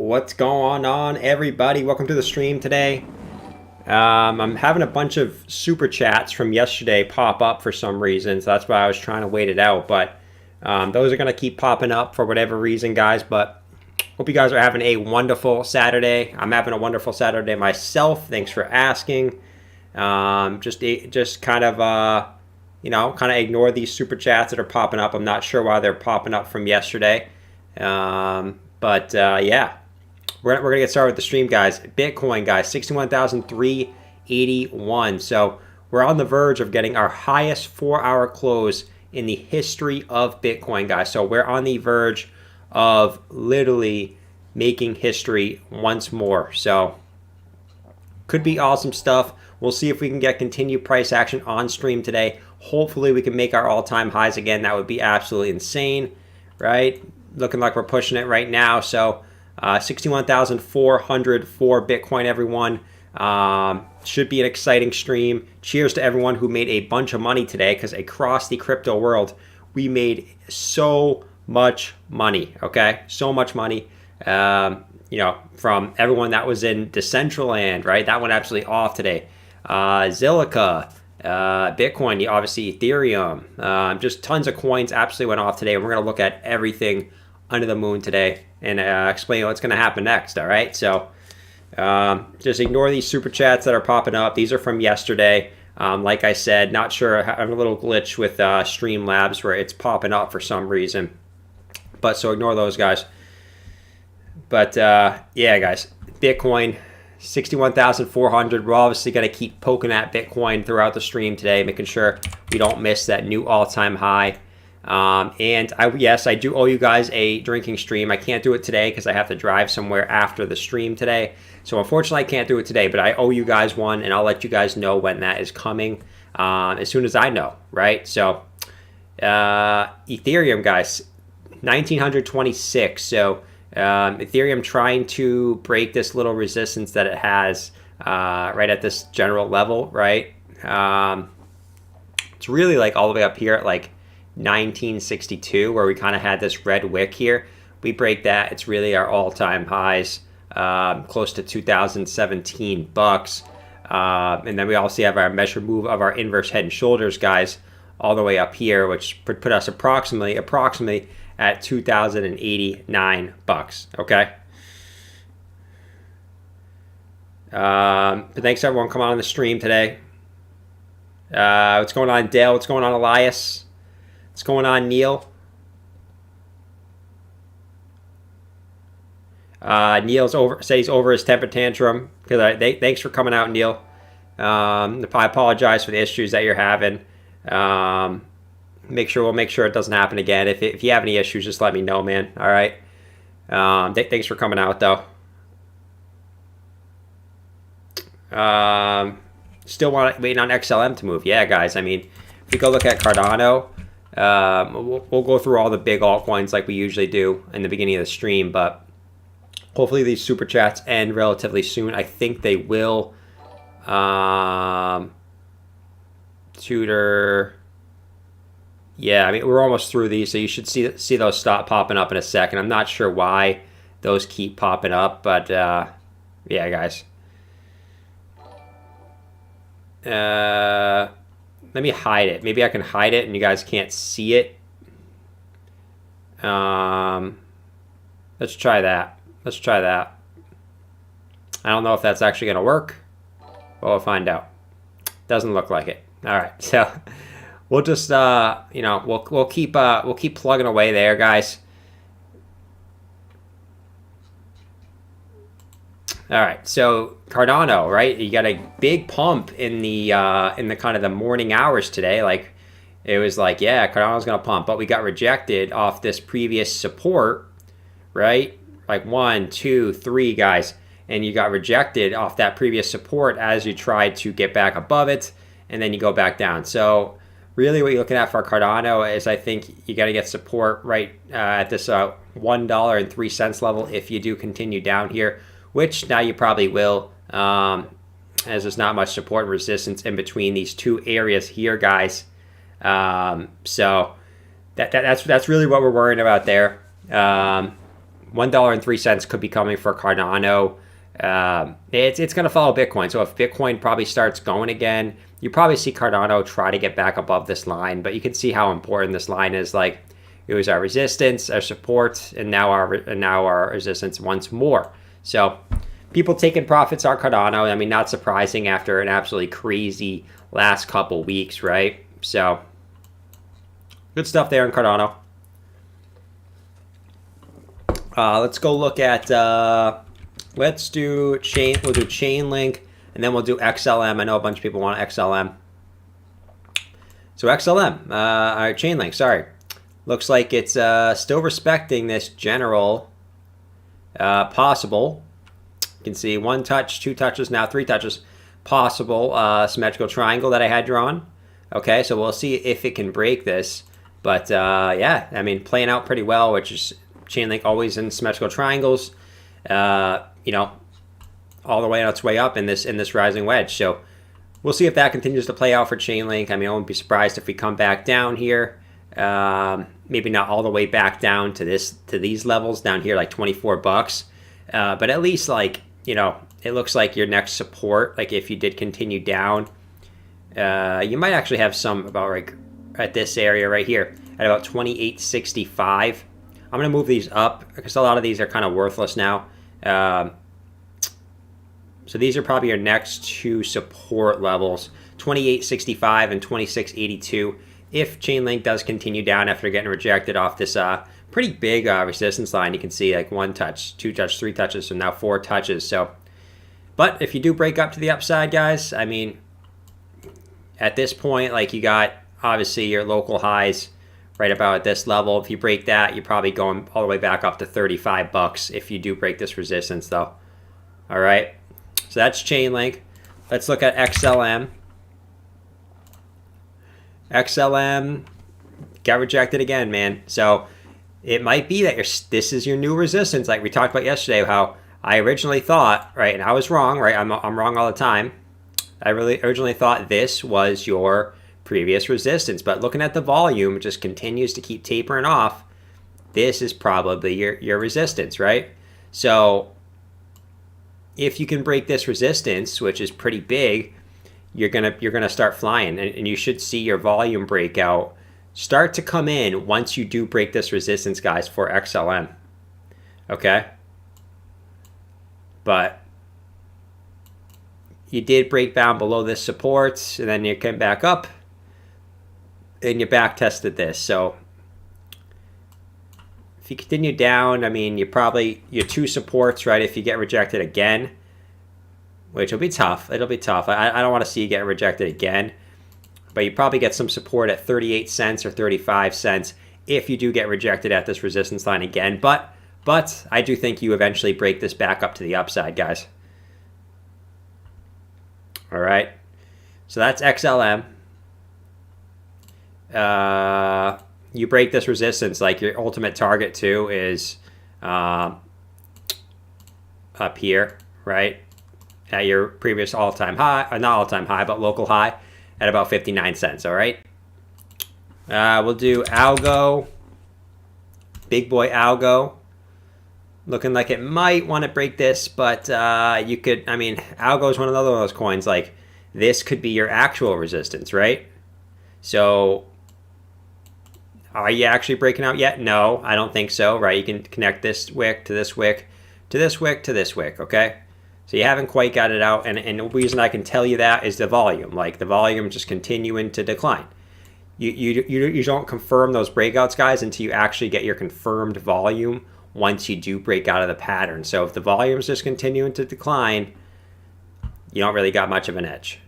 What's going on, everybody? Welcome to the stream today. I'm having a bunch of super chats from yesterday pop up for some reason, so that's why I was trying to wait it out. But those are going to keep popping up for whatever reason, guys. But hope you guys are having a wonderful Saturday. I'm having a wonderful Saturday myself. Thanks for asking. Just kind of kind of ignore these super chats that are popping up. I'm not sure why they're popping up from yesterday. Yeah, we're going to get started with the stream, guys. Bitcoin, guys, 61,381. So we're on the verge of getting our highest 4-hour close in the history of Bitcoin, guys. So we're on the verge of literally making history once more. So could be awesome stuff. We'll see if we can get continued price action on stream today. Hopefully we can make our all-time highs again. That would be absolutely insane, right? Looking like we're pushing it right now. So 61,400 for Bitcoin, everyone. Should be an exciting stream. Cheers to everyone who made a bunch of money today, because across the crypto world, we made so much money, okay? So much money. From everyone that was in Decentraland, right? That went absolutely off today. Zilliqa, Bitcoin, obviously Ethereum, just tons of coins absolutely went off today. We're going to look at everything under the moon today and explain what's going to happen next. All right, so just ignore these super chats that are popping up. These are from yesterday. Like I said, not sure. I have a little glitch with Streamlabs where it's popping up for some reason, but so ignore those, guys. But yeah, guys, Bitcoin 61,400. We're obviously going to keep poking at Bitcoin throughout the stream today, making sure we don't miss that new all-time high. And yes, I do owe you guys a drinking stream. I can't do it today because I have to drive somewhere after the stream today. So unfortunately, I can't do it today, but I owe you guys one, and I'll let you guys know when that is coming as soon as I know, right? So Ethereum, guys, 1,926. So Ethereum trying to break this little resistance that it has right at this general level, right? It's really like all the way up here at like 1962, where we kind of had this red wick here. We break that, it's really our all-time highs, close to 2017 bucks. And then we also have our measured move of our inverse head and shoulders, guys, all the way up here, which put us approximately at 2,089 bucks. Okay. But thanks everyone coming on the stream today. What's going on, Dale? What's going on, Elias? What's going on, Neil? Neil's says over his temper tantrum. Thanks for coming out, Neil. I apologize for the issues that you're having. We'll make sure it doesn't happen again. If you have any issues, just let me know, man. All right. Thanks for coming out, though. Still waiting on XLM to move. Yeah, guys. I mean, if we go look at Cardano, we'll go through all the big altcoins like we usually do in the beginning of the stream, but hopefully these super chats end relatively soon. I think they will. Tutor. Yeah, I mean, we're almost through these, so you should see those stop popping up in a second. I'm not sure why those keep popping up, but yeah, guys. Let me hide it. Maybe I can hide it and you guys can't see it. Let's try that. I don't know if that's actually going to work, but we'll find out. Doesn't look like it. All right, so we'll just we'll keep plugging away there, guys. All right, so Cardano, right? You got a big pump in the kind of the morning hours today. Like it was like, yeah, Cardano's gonna pump, but we got rejected off this previous support, right? Like 1, 2, 3, guys, and you got rejected off that previous support as you tried to get back above it, and then you go back down. So really, what you're looking at for Cardano is, I think you got to get support right at this $1.03 level if you do continue down here, which now you probably will, as there's not much support and resistance in between these two areas here, guys. So that's really what we're worrying about there. $1.03 could be coming for Cardano. It's going to follow Bitcoin. So if Bitcoin probably starts going again, you probably see Cardano try to get back above this line. But you can see how important this line is. Like, it was our resistance, our support, and now our resistance once more. So people taking profits on Cardano. I mean, not surprising after an absolutely crazy last couple weeks, right? So good stuff there in Cardano. Let's go look at, let's do we'll do Chainlink, and then we'll do XLM. I know a bunch of people want XLM. So XLM, or Chainlink, sorry. Looks like it's still respecting this general possible. You can see 1 touch, 2 touches, now 3 touches. Possible symmetrical triangle that I had drawn. Okay, so we'll see if it can break this. But yeah, I mean, playing out pretty well, which is Chainlink always in symmetrical triangles. You know, all the way on its way up in this rising wedge. So we'll see if that continues to play out for Chainlink. I mean, I won't be surprised if we come back down here. Maybe not all the way back down to these levels down here, like 24 bucks. But at least, like, you know, it looks like your next support, like if you did continue down, you might actually have some about right at this area right here at about 28.65. I'm going to move these up because a lot of these are kind of worthless now. So these are probably your next 2 support levels, 28.65 and 26.82. If Chainlink does continue down after getting rejected off this pretty big resistance line, you can see like 1 touch, 2 touch, 3 touches, so now 4 touches. So, but if you do break up to the upside, guys, I mean, at this point, like, you got obviously your local highs right about at this level. If you break that, you're probably going all the way back up to 35 bucks if you do break this resistance, though. All right, so that's Chainlink. Let's look at XLM. XLM got rejected again, man. So it might be that this is your new resistance, like we talked about yesterday, how I originally thought, right, and I was wrong, right? I'm wrong all the time. I really originally thought this was your previous resistance, but looking at the volume, it just continues to keep tapering off. This is probably your resistance, right? So if you can break this resistance, which is pretty big, you're gonna start flying, and you should see your volume breakout start to come in once you do break this resistance, guys, for XLM. Okay, but you did break down below this support, and then you came back up, and you back tested this. So if you continue down, I mean, your 2 supports, right? If you get rejected again, which will be tough. It'll be tough. I don't want to see you get rejected again. But you probably get some support at 38 cents or 35 cents if you do get rejected at this resistance line again. But I do think you eventually break this back up to the upside, guys. All right. So that's XLM. You break this resistance, like your ultimate target too is up here, right? At your previous all-time high, not all-time high, but local high at about 59 cents, all right? We'll do Algo, big boy Algo. Looking like it might want to break this, but you could, I mean, Algo is one of those coins, like, this could be your actual resistance, right? So, are you actually breaking out yet? No, I don't think so, right? You can connect this wick to this wick, to this wick, to this wick, okay? So you haven't quite got it out, and the reason I can tell you that is the volume. Like, the volume just continuing to decline. You don't confirm those breakouts, guys, until you actually get your confirmed volume once you do break out of the pattern. So if the volume is just continuing to decline, you don't really got much of an edge,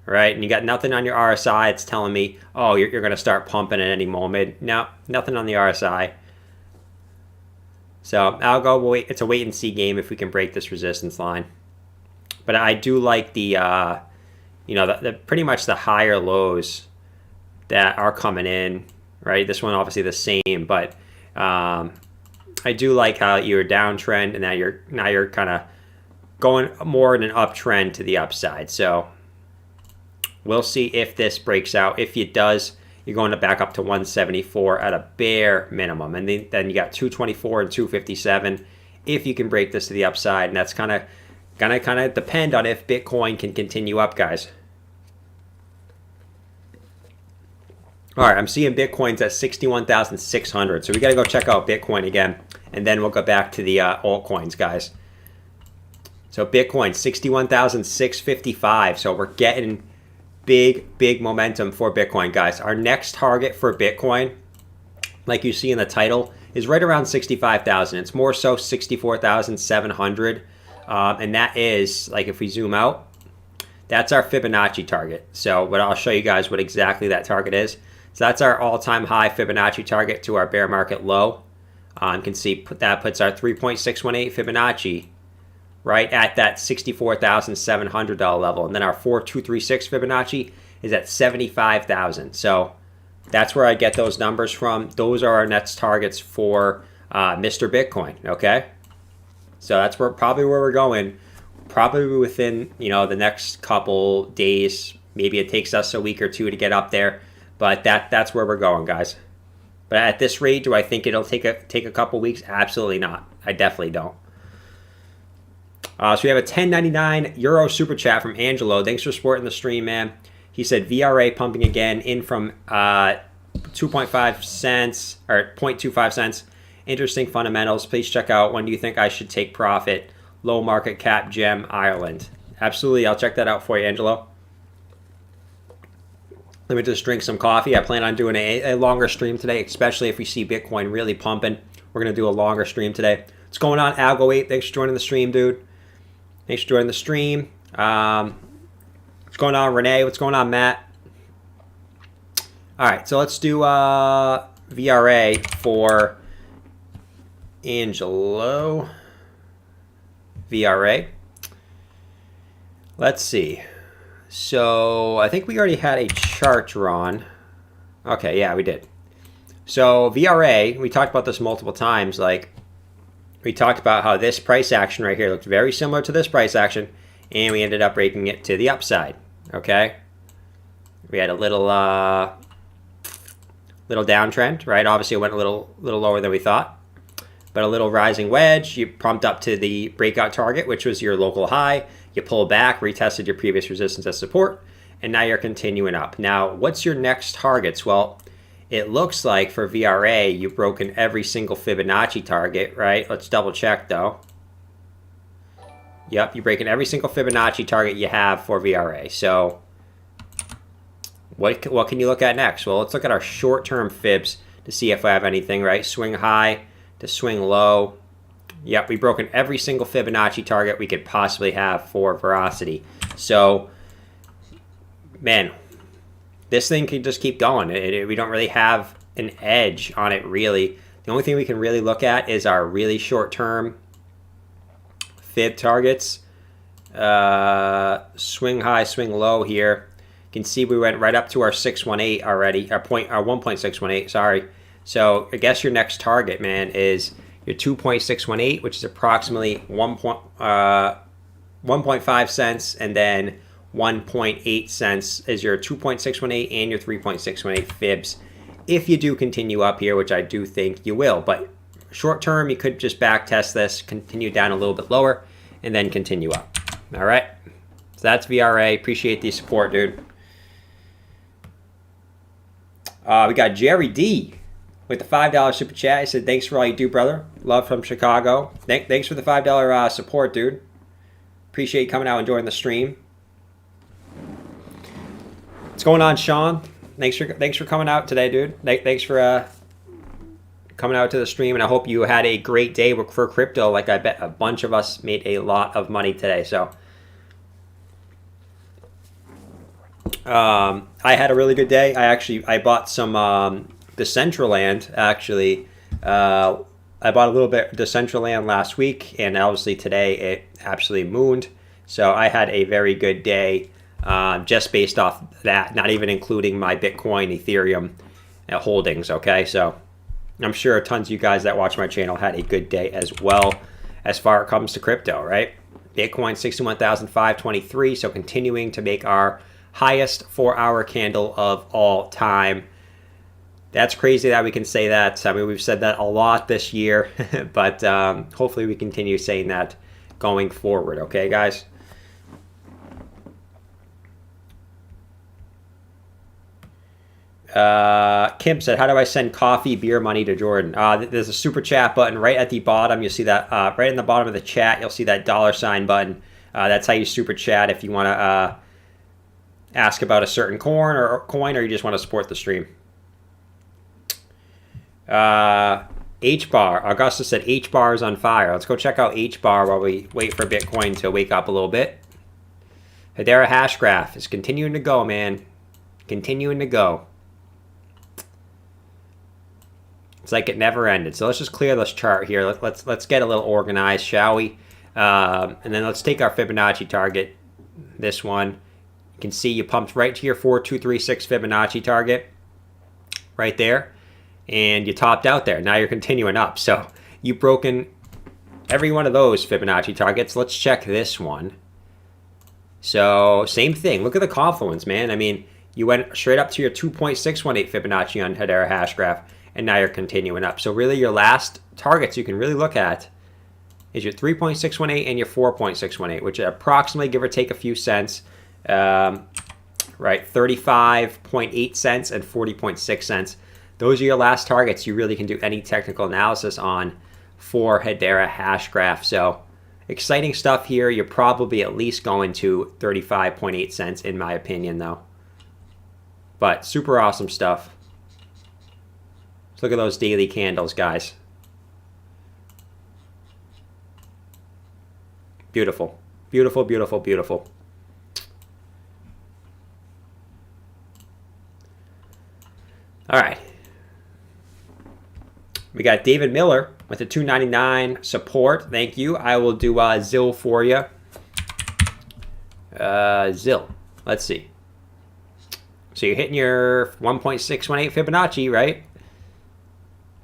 right? And you got nothing on your RSI. It's telling me, oh, you're going to start pumping at any moment. No, nothing on the RSI. So I'll go wait. It's a wait and see game if we can break this resistance line. But I do like the, the pretty much the higher lows that are coming in, right? This one obviously the same, but I do like how you're downtrend and now you're kind of going more in an uptrend to the upside. So we'll see if this breaks out. If it does, you're going to back up to 174 at a bare minimum. And then you got 224 and 257 if you can break this to the upside. And that's gonna depend on if Bitcoin can continue up, guys. All right, I'm seeing Bitcoin's at 61,600. So we got to go check out Bitcoin again. And then we'll go back to the altcoins, guys. So Bitcoin, 61,655. So we're getting big momentum for Bitcoin, guys. Our next target for Bitcoin, like you see in the title, is right around 65,000. It's more so 64,700. And that is, like if we zoom out, that's our Fibonacci target. So but I'll show you guys what exactly that target is. So that's our all-time high Fibonacci target to our bear market low. You can see that puts our 3.618 Fibonacci right at that $64,700 level. And then our 4236 Fibonacci is at 75,000. So that's where I get those numbers from. Those are our next targets for Mr. Bitcoin, okay? So that's probably where we're going. Probably within, the next couple days. Maybe it takes us a week or two to get up there. But that's where we're going, guys. But at this rate, do I think it'll take a couple weeks? Absolutely not. I definitely don't. So we have a 10.99 euro super chat from Angelo. Thanks for supporting the stream, man. He said VRA pumping again in from 2.5 cents or 0.25 cents. Interesting fundamentals. Please check out when do you think I should take profit. Low market cap gem Ireland. Absolutely. I'll check that out for you, Angelo. Let me just drink some coffee. I plan on doing a longer stream today, especially if we see Bitcoin really pumping. We're going to do a longer stream today. What's going on, Algo8? Thanks for joining the stream, dude. Thanks for joining the stream. What's going on, Renee? What's going on, Matt? All right, so let's do VRA for Angelo. VRA. Let's see. So I think we already had a chart drawn. Okay, yeah, we did. So VRA, we talked about this multiple times. Like we talked about how this price action right here looked very similar to this price action, and we ended up breaking it to the upside. Okay, we had a little downtrend, right? Obviously, it went a little lower than we thought, but a little rising wedge. You pumped up to the breakout target, which was your local high. You pulled back, retested your previous resistance as support, and now you're continuing up. Now, what's your next targets? Well, it looks like for VRA, you've broken every single Fibonacci target, right? Let's double check though. Yep, you're breaking every single Fibonacci target you have for VRA. So what can you look at next? Well, let's look at our short-term fibs to see if I have anything, right? Swing high to swing low. Yep, we've broken every single Fibonacci target we could possibly have for Veracity. So, man, this thing can just keep going. We don't really have an edge on it, really. The only thing we can really look at is our really short-term fib targets. Swing high, swing low here. You can see we went right up to our 618 already, our 1.618, sorry. So I guess your next target, man, is your 2.618, which is approximately 1.5 cents, and then 1.8 cents is your 2.618 and your 3.618 fibs. If you do continue up here, which I do think you will, but short term, you could just back test this, continue down a little bit lower, and then continue up. All right, so that's VRA. Appreciate the support, dude. We got Jerry D with the $5 super chat. He said, thanks for all you do, brother. Love from Chicago. Thanks for the $5 support, dude. Appreciate you coming out and joining the stream. What's going on, Sean? Thanks for coming out today, dude. Thanks for coming out to the stream, and I hope you had a great day for crypto. Like I bet a bunch of us made a lot of money today. So I had a really good day. I bought some Decentraland, actually. I bought a little bit of Decentraland last week, and obviously today it absolutely mooned. So I had a very good day just based off that, not even including my Bitcoin, Ethereum holdings, okay? So I'm sure tons of you guys that watch my channel had a good day as well as far as it comes to crypto, right? Bitcoin 61,523, so continuing to make our highest 4-hour candle of all time. That's crazy that we can say that. I mean, we've said that a lot this year, but hopefully we continue saying that going forward. Okay, guys? Kim said, how do I send coffee, beer money to Jordan? There's a super chat button right at the bottom. You'll see that right in the bottom of the chat. You'll see that $ button. That's how you super chat if you want to ask about a certain coin or you just want to support the stream. H-bar. Augustus said H-bar is on fire. Let's go check out H-bar while we wait for Bitcoin to wake up a little bit. Hedera hash graph is continuing to go, man. Continuing to go. It's like it never ended. So let's just clear this chart here. Let's get a little organized, shall we? And then let's take our Fibonacci target. This one. You can see you pumped right to your 4236 Fibonacci target. Right there. And you topped out there. Now you're continuing up. So you've broken every one of those Fibonacci targets. Let's check this one. So same thing. Look at the confluence, man. I mean, you went straight up to your 2.618 Fibonacci on Hedera hash graph. And now you're continuing up. So really your last targets you can really look at is your 3.618 and your 4.618, which are approximately, give or take a few cents, right, 35.8 cents and 40.6 cents. Those are your last targets you really can do any technical analysis on for Hedera hash graph. So exciting stuff here. You're probably at least going to 35.8 cents in my opinion though. But super awesome stuff. Let's look at those daily candles, guys. Beautiful. Beautiful, beautiful, beautiful. All right. We got David Miller with the $2.99 support. Thank you. I will do ZIL for you. ZIL. Let's see. So you're hitting your 1.618 Fibonacci, right?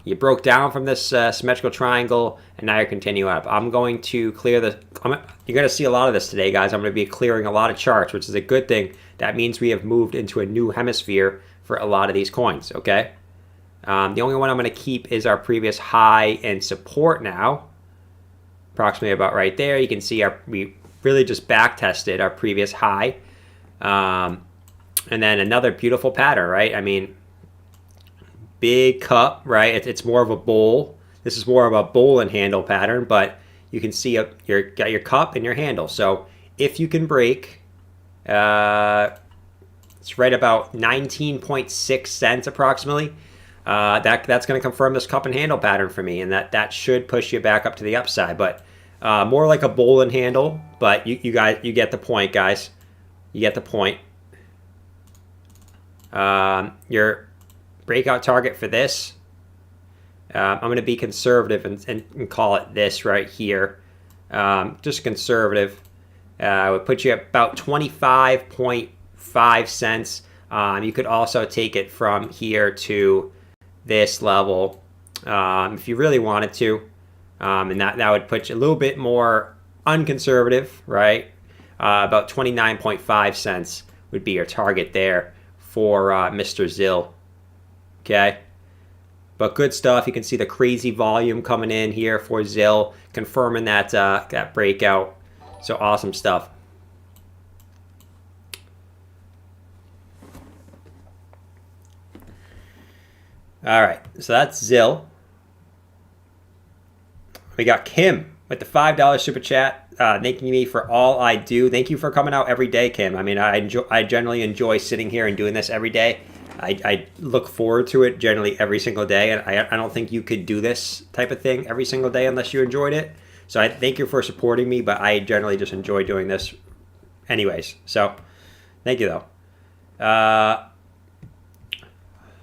You broke down from this symmetrical triangle, and now you're continuing up. I'm going to clear the... You're going to see a lot of this today, guys. I'm going to be clearing a lot of charts, which is a good thing. That means we have moved into a new hemisphere for a lot of these coins, okay? The only one I'm going to keep is our previous high and support now. Approximately about right there. You can see we really just back tested our previous high. And then another beautiful pattern, right? I mean... Big cup, right? It's more of a bowl. This is more of a bowl and handle pattern, but you can see you got your cup and your handle. So if you can break, it's right about 19.6 cents approximately. That's going to confirm this cup and handle pattern for me, and that should push you back up to the upside. But more like a bowl and handle. But you get the point, guys. You get the point. Your breakout target for this, I'm going to be conservative and call it this right here. Just conservative. Would put you at about 25.5 cents. You could also take it from here to this level if you really wanted to. And that would put you a little bit more unconservative, right? About 29.5 cents would be your target there for Mr. ZIL. Okay, but good stuff. You can see the crazy volume coming in here for ZIL, confirming that that breakout. So awesome stuff. All right, so that's ZIL. We got Kim with the $5 super chat, thanking me for all I do. Thank you for coming out every day, Kim. I mean, I generally enjoy sitting here and doing this every day. I look forward to it generally every single day, and I don't think you could do this type of thing every single day unless you enjoyed it. So I thank you for supporting me, but I generally just enjoy doing this anyways. So thank you, though.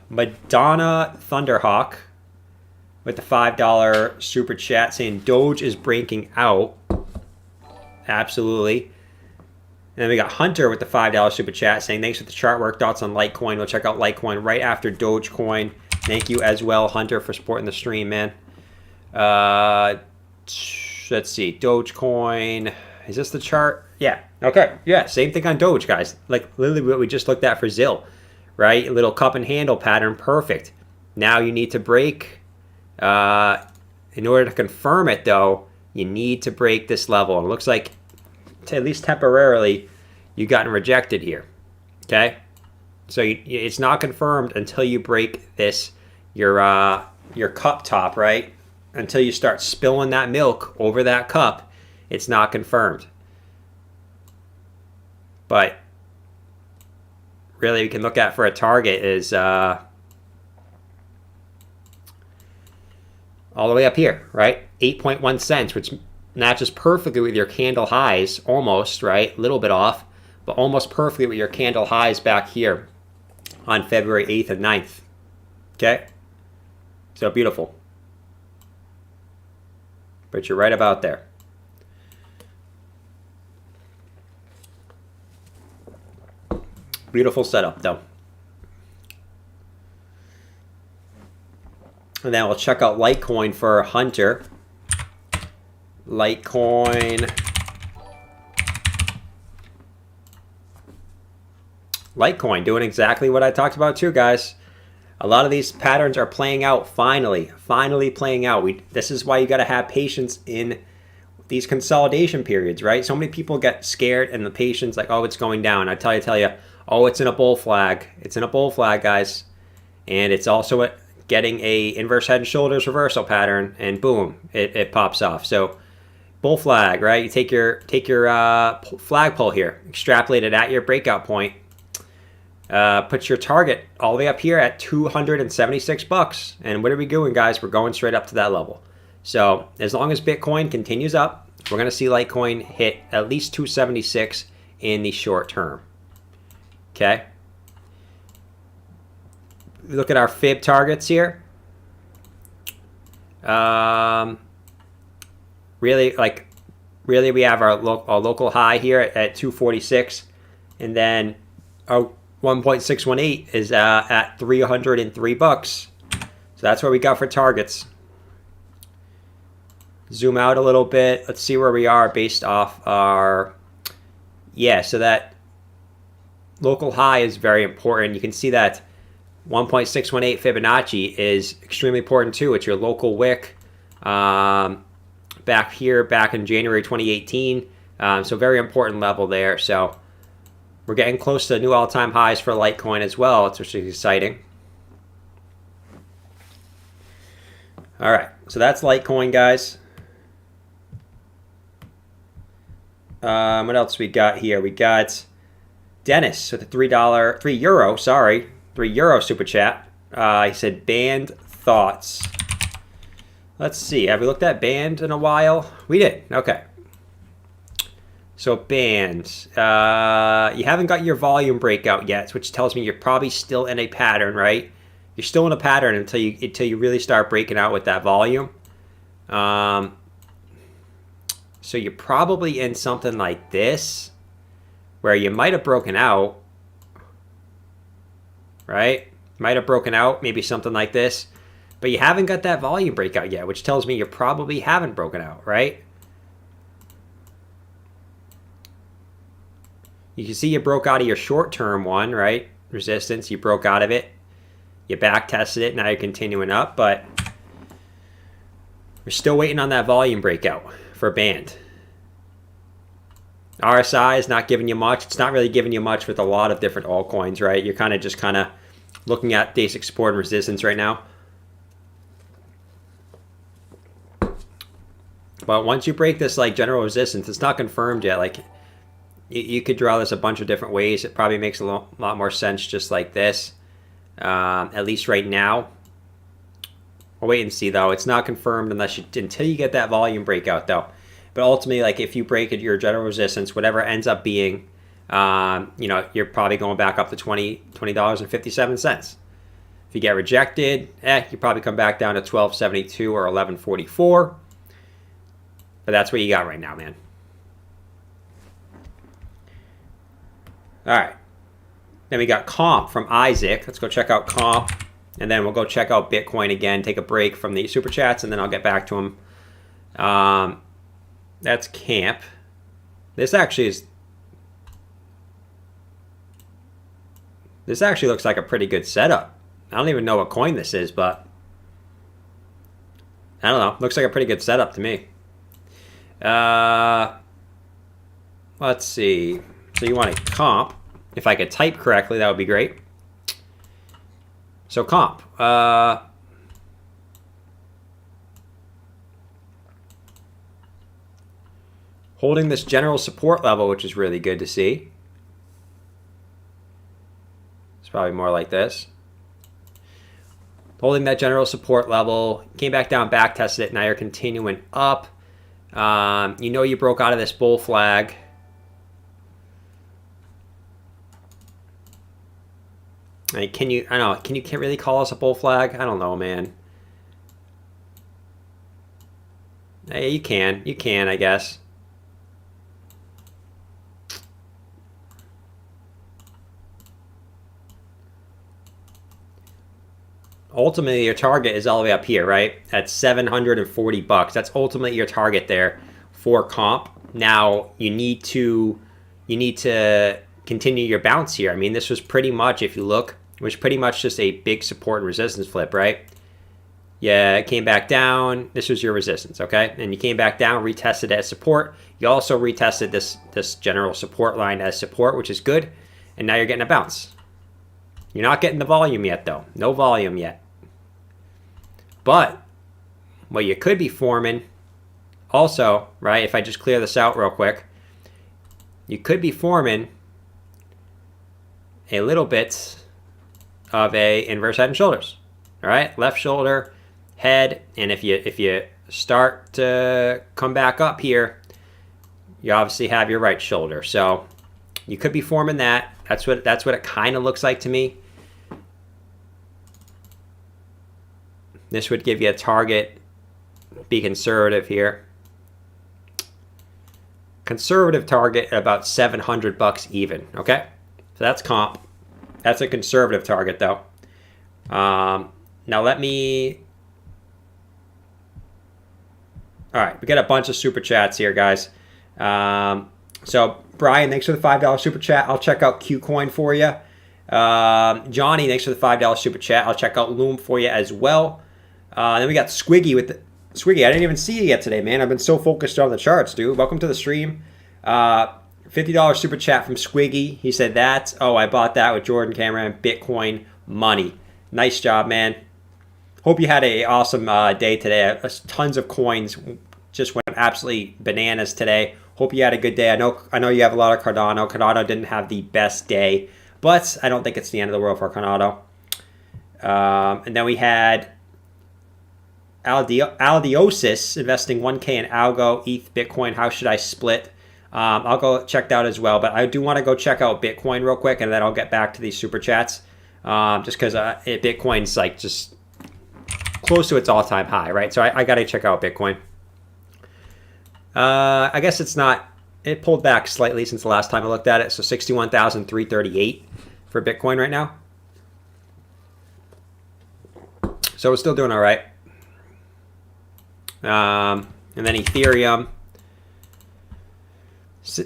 Madonna Thunderhawk with the $5 super chat saying Doge is breaking out. Absolutely. And then we got Hunter with the $5 super chat saying, thanks for the chart work. Thoughts on Litecoin. We'll check out Litecoin right after Dogecoin. Thank you as well, Hunter, for supporting the stream, man. Let's see. Dogecoin. Is this the chart? Yeah. Okay. Yeah. Same thing on Doge, guys. Like literally what we just looked at for ZIL, right? A little cup and handle pattern. Perfect. Now you need to break. In order to confirm it, though, you need to break this level. It looks like, at least temporarily, you've gotten rejected here. Okay? So it's not confirmed until you break this, your cup top, right? Until you start spilling that milk over that cup, it's not confirmed. But really, we can look at for a target is all the way up here, right? 8.1 cents, which matches perfectly with your candle highs, almost, right? A little bit off, but almost perfectly with your candle highs back here on February 8th and 9th. Okay? So beautiful. But you're right about there. Beautiful setup, though. And then we'll check out Litecoin for Hunter. Litecoin doing exactly what I talked about too, guys. A lot of these patterns are playing out finally playing out. This is why you got to have patience in these consolidation periods, right? So many people get scared and the patience like, oh, it's going down. I tell you, oh, it's in a bull flag. It's in a bull flag, guys. And it's also getting a inverse head and shoulders reversal pattern, and boom, it pops off. So bull flag, right? You take your flagpole here, extrapolate it at your breakout point, put your target all the way up here at $276. And what are we doing, guys? We're going straight up to that level. So as long as Bitcoin continues up, we're going to see Litecoin hit at least 276 in the short term. Okay. Look at our fib targets here. Really, we have our local high here at 246, and then our 1.618 is at $303. So that's what we got for targets. Zoom out a little bit. Let's see where we are based off our, so that local high is very important. You can see that 1.618 Fibonacci is extremely important too. It's your local wick back here, back in January 2018. So very important level there. So we're getting close to new all-time highs for Litecoin as well, which is exciting. All right, so that's Litecoin, guys. What else we got here? We got Dennis with a €3 super chat. He said banned thoughts. Let's see. Have we looked at banned in a while? We did. Okay. So banned. You haven't got your volume breakout yet, which tells me you're probably still in a pattern, right? You're still in a pattern until you really start breaking out with that volume. So you're probably in something like this, where you might have broken out, right? Might have broken out, maybe something like this, but you haven't got that volume breakout yet, which tells me you probably haven't broken out, right? You can see you broke out of your short-term one, right? Resistance, you broke out of it. You back tested it, now you're continuing up, but we're still waiting on that volume breakout for band. RSI is not giving you much. It's not really giving you much with a lot of different altcoins, right? You're kind of looking at basic support and resistance right now. But once you break this like general resistance, it's not confirmed yet. Like you could draw this a bunch of different ways. It probably makes a lot more sense just like this, at least right now. We'll wait and see though. It's not confirmed until you get that volume breakout though. But ultimately, like if you break your general resistance, whatever ends up being, you're probably going back up to $20.57. If you get rejected, you probably come back down to $12.72 or $11.44. But that's what you got right now, man. All right. Then we got Comp from Isaac. Let's go check out Comp. And then we'll go check out Bitcoin again, take a break from the super chats, and then I'll get back to him. That's Camp. This actually looks like a pretty good setup. I don't even know what coin this is, but I don't know. Looks like a pretty good setup to me. Let's see. So you want a comp. If I could type correctly, that would be great. So comp. Holding this general support level, which is really good to see. It's probably more like this. Holding that general support level. Came back down, back tested it. Now you're continuing up. You know you broke out of this bull flag. Like, can you can't really call us a bull flag? I don't know, man. Hey, you can, I guess. Ultimately, your target is all the way up here, right? At 740 bucks. That's ultimately your target there for comp. Now you need to continue your bounce here. I mean, this was pretty much, if you look, it was pretty much just a big support and resistance flip, right? Yeah, it came back down. This was your resistance, okay? And you came back down, retested it as support. You also retested this general support line as support, which is good. And now you're getting a bounce. You're not getting the volume yet, though. No volume yet. But what you could be forming also, right, if I just clear this out real quick, you could be forming a little bit of a inverse head and shoulders. All right, left shoulder, head, and if you start to come back up here, you obviously have your right shoulder. So you could be forming that. That's what it kind of looks like to me. This would give you a target. Be conservative here. Conservative target at about 700 bucks even. Okay, so that's comp. That's a conservative target though. Now let me. All right, we got a bunch of super chats here, guys. So Brian, thanks for the $5 super chat. I'll check out Qcoin for you. Johnny, thanks for the $5 super chat. I'll check out Loom for you as well. Then we got Squiggy with the Squiggy. I didn't even see you yet today, man. I've been so focused on the charts, dude. Welcome to the stream. $50 super chat from Squiggy. He said that. Oh, I bought that with Jordan Cameron. Bitcoin money. Know job, man. Hope you had an awesome day today. Tons of coins just went absolutely bananas today. Hope you had a good day. I know you have a lot of Cardano. Cardano didn't have the best day, but I don't think it's the end of the world for Cardano. And then we had Aldiosis investing 1K in Algo, ETH, Bitcoin. How should I split? I'll go check that out as well, but I do want to go check out Bitcoin real quick, and then I'll get back to these super chats. Just because Bitcoin's like just close to its all-time high, right? So I got to check out Bitcoin. I guess it's not. It pulled back slightly since the last time I looked at it. So 61,338 for Bitcoin right now. So we're still doing all right. And then Ethereum,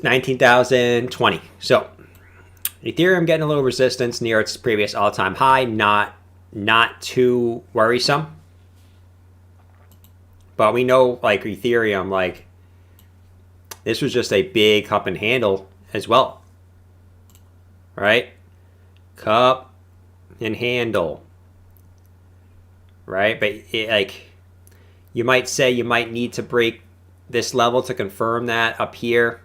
19,020. So Ethereum getting a little resistance near its previous all-time high. Not too worrisome. But we know, like, Ethereum, like, this was just a big cup and handle as well. Right? Cup and handle. Right? But, like, you might say you might need to break this level to confirm that up here.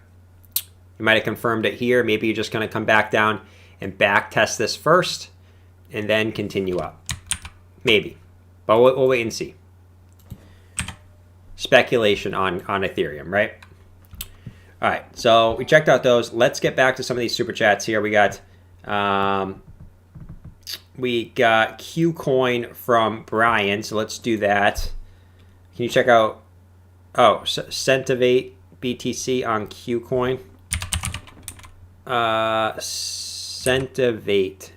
You might have confirmed it here. Maybe you're just going to come back down and back test this first and then continue up. Maybe. But we'll wait and see. Speculation on Ethereum, right? All right, so we checked out those. Let's get back to some of these super chats here. We got Qcoin from Brian, so let's do that. Can you check out Centivate BTC on Qcoin? Centivate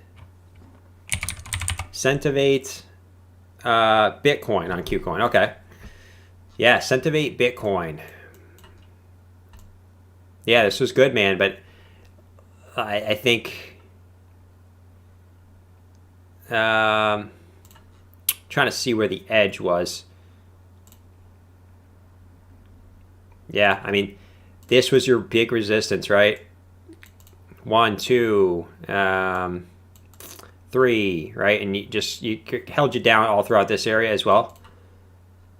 Bitcoin on Qcoin. Okay. Yeah, Centivate Bitcoin. Yeah, this was good, man, but I think Trying to see where the edge was. Yeah, I mean, this was your big resistance, right? 1, 2, 3, right? And you held you down all throughout this area as well.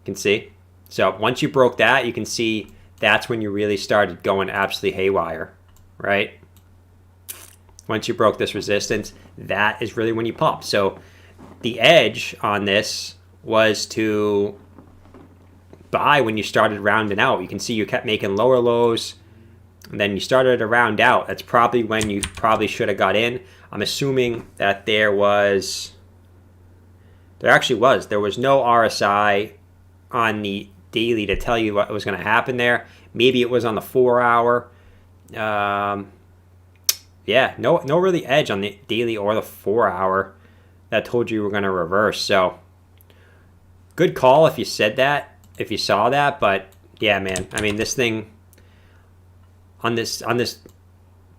You can see. So once you broke that, you can see that's when you really started going absolutely haywire, right? Once you broke this resistance, that is really when you pump. So the edge on this was to buy when you started rounding out. You can see you kept making lower lows, and then you started to round out. That's probably when you probably should have got in. I'm assuming that there was no RSI on the daily to tell you what was going to happen there. Maybe it was on the 4-hour. Yeah, no really edge on the daily or the 4-hour that told you were going to reverse. So good call if you said that, if you saw that. But yeah, man, I mean, this thing on this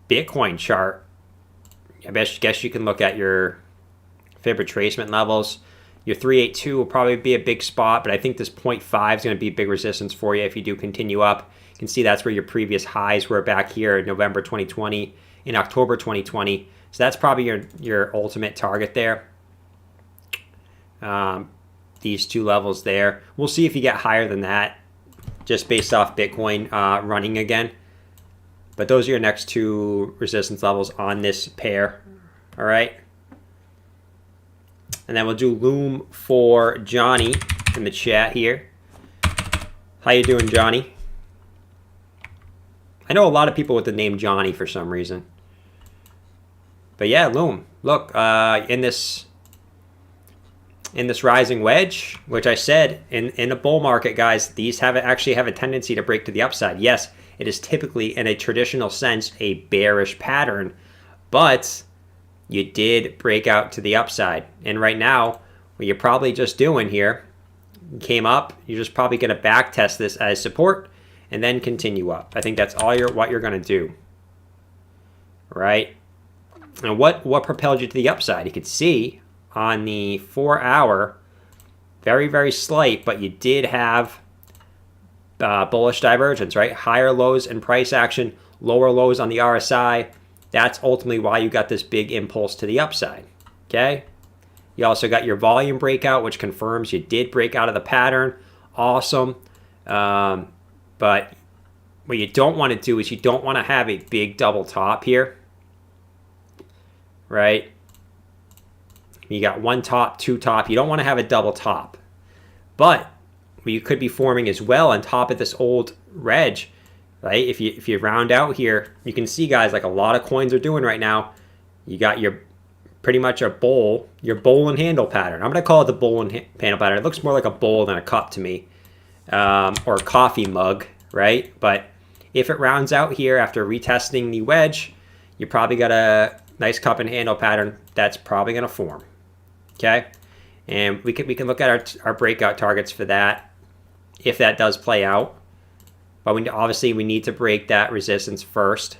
Bitcoin chart, I guess you can look at your fib retracement levels. Your 382 will probably be a big spot, but I think this 0.5 is going to be a big resistance for you if you do continue up. You can see that's where your previous highs were back here in November 2020, in October 2020. So that's probably your ultimate target there. These two levels there. We'll see if you get higher than that, just based off Bitcoin running again. But those are your next two resistance levels on this pair. All right. And then we'll do Loom for Johnny in the chat here. How you doing, Johnny? I know a lot of people with the name Johnny for some reason. But yeah, Loom. Look, in this rising wedge, which I said in a bull market, guys, these actually have a tendency to break to the upside. Yes, it is typically, in a traditional sense, a bearish pattern, but you did break out to the upside. And right now, what you're probably just doing here, you came up, you're just probably going to back test this as support and then continue up. I think that's all what you're going to do, right? And what propelled you to the upside? You could see on the 4-hour, very, very slight, but you did have bullish divergence, right? Higher lows in price action, lower lows on the RSI. That's ultimately why you got this big impulse to the upside, okay? You also got your volume breakout, which confirms you did break out of the pattern. Awesome. But what you don't want to do is you don't want to have a big double top here, right? You got one top, two top. You don't want to have a double top. But what you could be forming as well on top of this old wedge, right? If you round out here, you can see, guys, like a lot of coins are doing right now. You got your pretty much your bowl and handle pattern. I'm going to call it the bowl and handle pattern. It looks more like a bowl than a cup to me, or a coffee mug, right? But if it rounds out here after retesting the wedge, you probably got a nice cup and handle pattern that's probably going to form, okay? And we can look at our breakout targets for that if that does play out. But obviously we need to break that resistance first.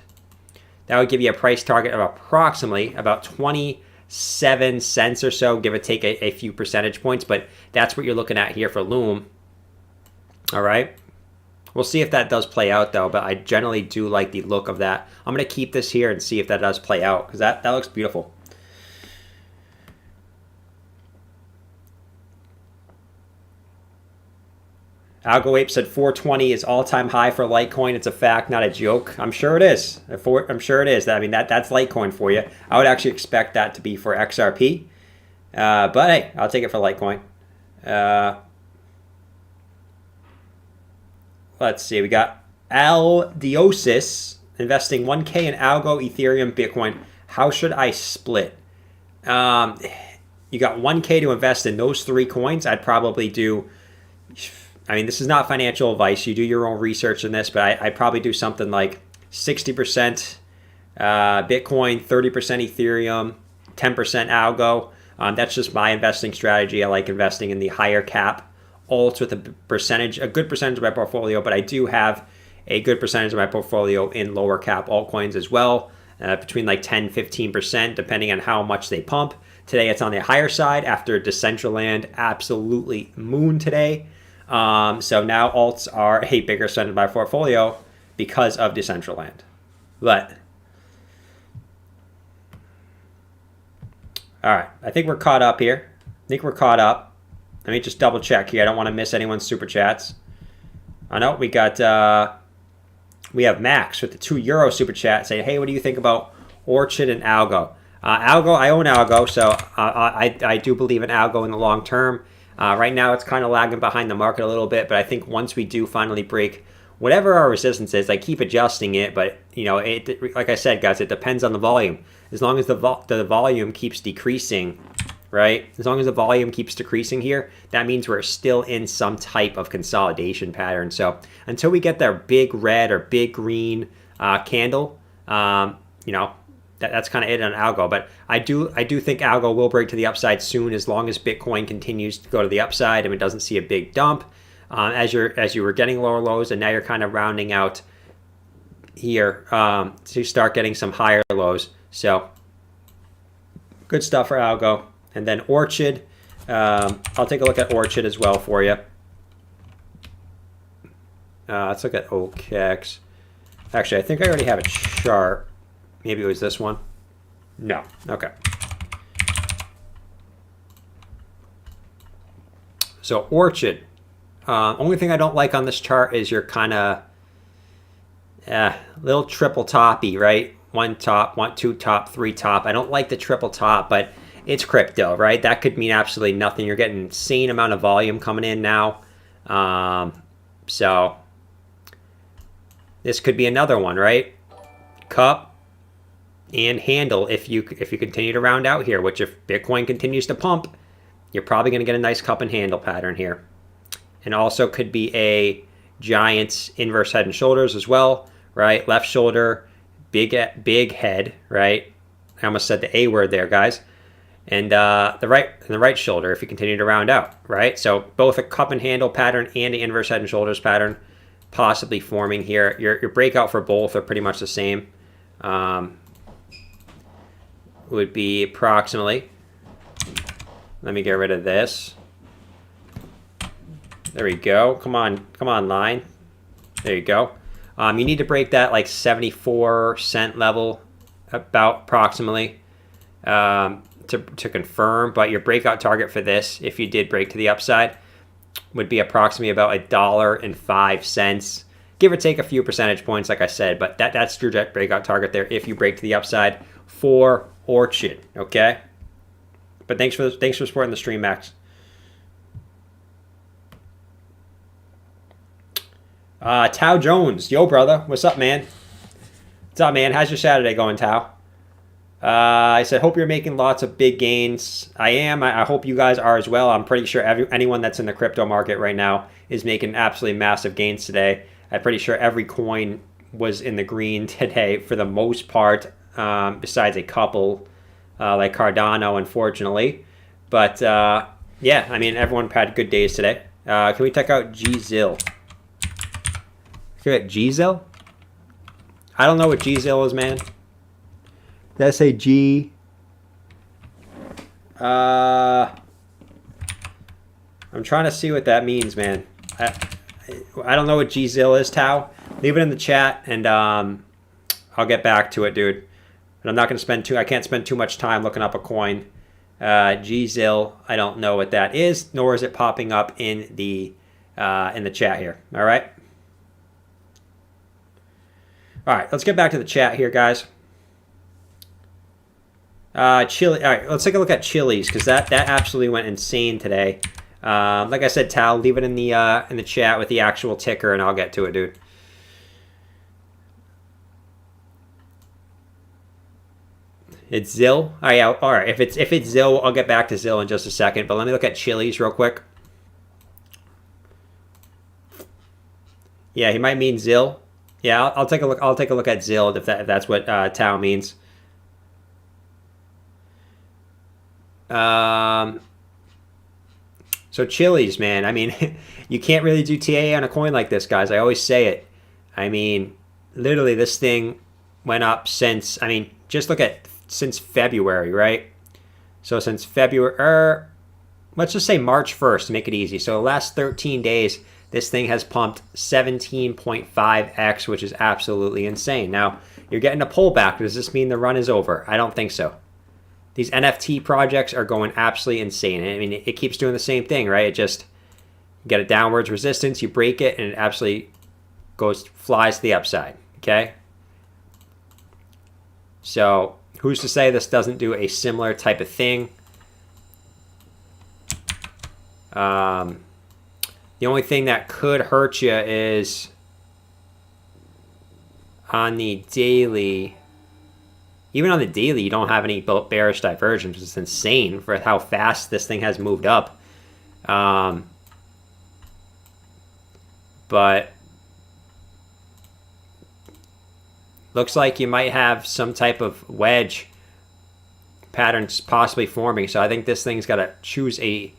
That would give you a price target of approximately about 27 cents or so, give or take a few percentage points. But that's what you're looking at here for Loom. All right. We'll see if that does play out, though. But I generally do like the look of that. I'm going to keep this here and see if that does play out, because that looks beautiful. AlgoApe said 420 is all-time high for Litecoin. It's a fact, not a joke. I'm sure it is. I'm sure it is. I mean, that's Litecoin for you. I would actually expect that to be for XRP. But hey, I'll take it for Litecoin. Let's see. We got Aldiosis investing 1K in Algo, Ethereum, Bitcoin. How should I split? You got 1K to invest in those three coins. I'd probably do... I mean, this is not financial advice. You do your own research in this, but I'd probably do something like 60% Bitcoin, 30% Ethereum, 10% Algo. That's just my investing strategy. I like investing in the higher cap alts with a good percentage of my portfolio, but I do have a good percentage of my portfolio in lower cap altcoins as well, between like 10-15%, depending on how much they pump. Today it's on the higher side after Decentraland absolutely mooned today. So now alts are a bigger percentage of my portfolio because of Decentraland. But all right, I think we're caught up here. Let me just double check here. I don't want to miss anyone's super chats. I know we got we have Max with the €2 super chat saying, "Hey, what do you think about Orchid and Algo?" Algo, I own Algo, so I do believe in Algo in the long term. Right now, it's kind of lagging behind the market a little bit, but I think once we do finally break whatever our resistance is, I keep adjusting it. But like I said, guys, it depends on the volume. As long as the volume keeps decreasing, right? As long as the volume keeps decreasing here, that means we're still in some type of consolidation pattern. So until we get that big red or big green candle, that's kind of it on Algo. But I do think Algo will break to the upside soon, as long as Bitcoin continues to go to the upside and it doesn't see a big dump. As you were getting lower lows, and now you're kind of rounding out here to start getting some higher lows. So good stuff for Algo. And then Orchid, I'll take a look at Orchid as well for you. Let's look at OKEX. Actually, I think I already have a chart. Maybe it was this one. No. Okay. So Orchid. Only thing I don't like on this chart is your kind of little triple toppy, right? One top, two top, three top. I don't like the triple top, but it's crypto, right? That could mean absolutely nothing. You're getting an insane amount of volume coming in now. So this could be another one, right? Cup and handle if you continue to round out here, which if Bitcoin continues to pump, you're probably going to get a nice cup and handle pattern here. And also could be a giant inverse head and shoulders as well, right? Left shoulder, big head, right? I almost said the A word there, guys. And the right shoulder if you continue to round out, right? So both a cup and handle pattern and the inverse head and shoulders pattern possibly forming here. Your breakout for both are pretty much the same. Would be approximately, let me get rid of this. There we go. Come on, line. There you go. You need to break that like 74-cent level, about approximately, to confirm. But your breakout target for this, if you did break to the upside, would be approximately about $1.05, give or take a few percentage points, like I said. But that's your breakout target there if you break to the upside for Orchid. Okay. But thanks for supporting the stream, Max. Tao Jones, yo brother, what's up, man? What's up, man? How's your Saturday going, Tao? I said, hope you're making lots of big gains. I am. I hope you guys are as well. I'm pretty sure anyone that's in the crypto market right now is making absolutely massive gains today. I'm pretty sure every coin was in the green today for the most part, besides a couple like Cardano, unfortunately. But yeah, I mean, everyone had good days today. Can we check out GZIL? GZIL? I don't know what GZIL is, man. Did I say G? I'm trying to see what that means, man. I don't know what GZIL is, Tao. Leave it in the chat, and I'll get back to it, dude. But I'm not going to I can't spend too much time looking up a coin. GZIL, I don't know what that is, nor is it popping up in the chat here. All right. All right, let's get back to the chat here, guys. Chili. All right, let's take a look at Chili's, because that absolutely went insane today. Like I said, Tal, leave it in the chat with the actual ticker, and I'll get to it, dude. It's ZIL. Oh, yeah, all right. If it's ZIL, I'll get back to ZIL in just a second. But let me look at Chili's real quick. Yeah, he might mean ZIL. Yeah, I'll take a look. I'll take a look at ZIL if that's what Tao means. So Chili's, man. I mean, you can't really do TA on a coin like this, guys. I always say it. I mean, literally, this thing went up since. I mean, just look at since February, right? So since February, let's just say March 1st to make it easy. So the last 13 days, this thing has pumped 17.5x, which is absolutely insane. Now, you're getting a pullback. Does this mean the run is over? I don't think so. These NFT projects are going absolutely insane. I mean, it keeps doing the same thing, right? It just, you get a downwards resistance, you break it, and it absolutely flies to the upside, okay? So, who's to say this doesn't do a similar type of thing? The only thing that could hurt you is on the daily. Even on the daily, you don't have any bearish divergence. It's insane for how fast this thing has moved up. But looks like you might have some type of wedge patterns possibly forming. So I think this thing's got to choose a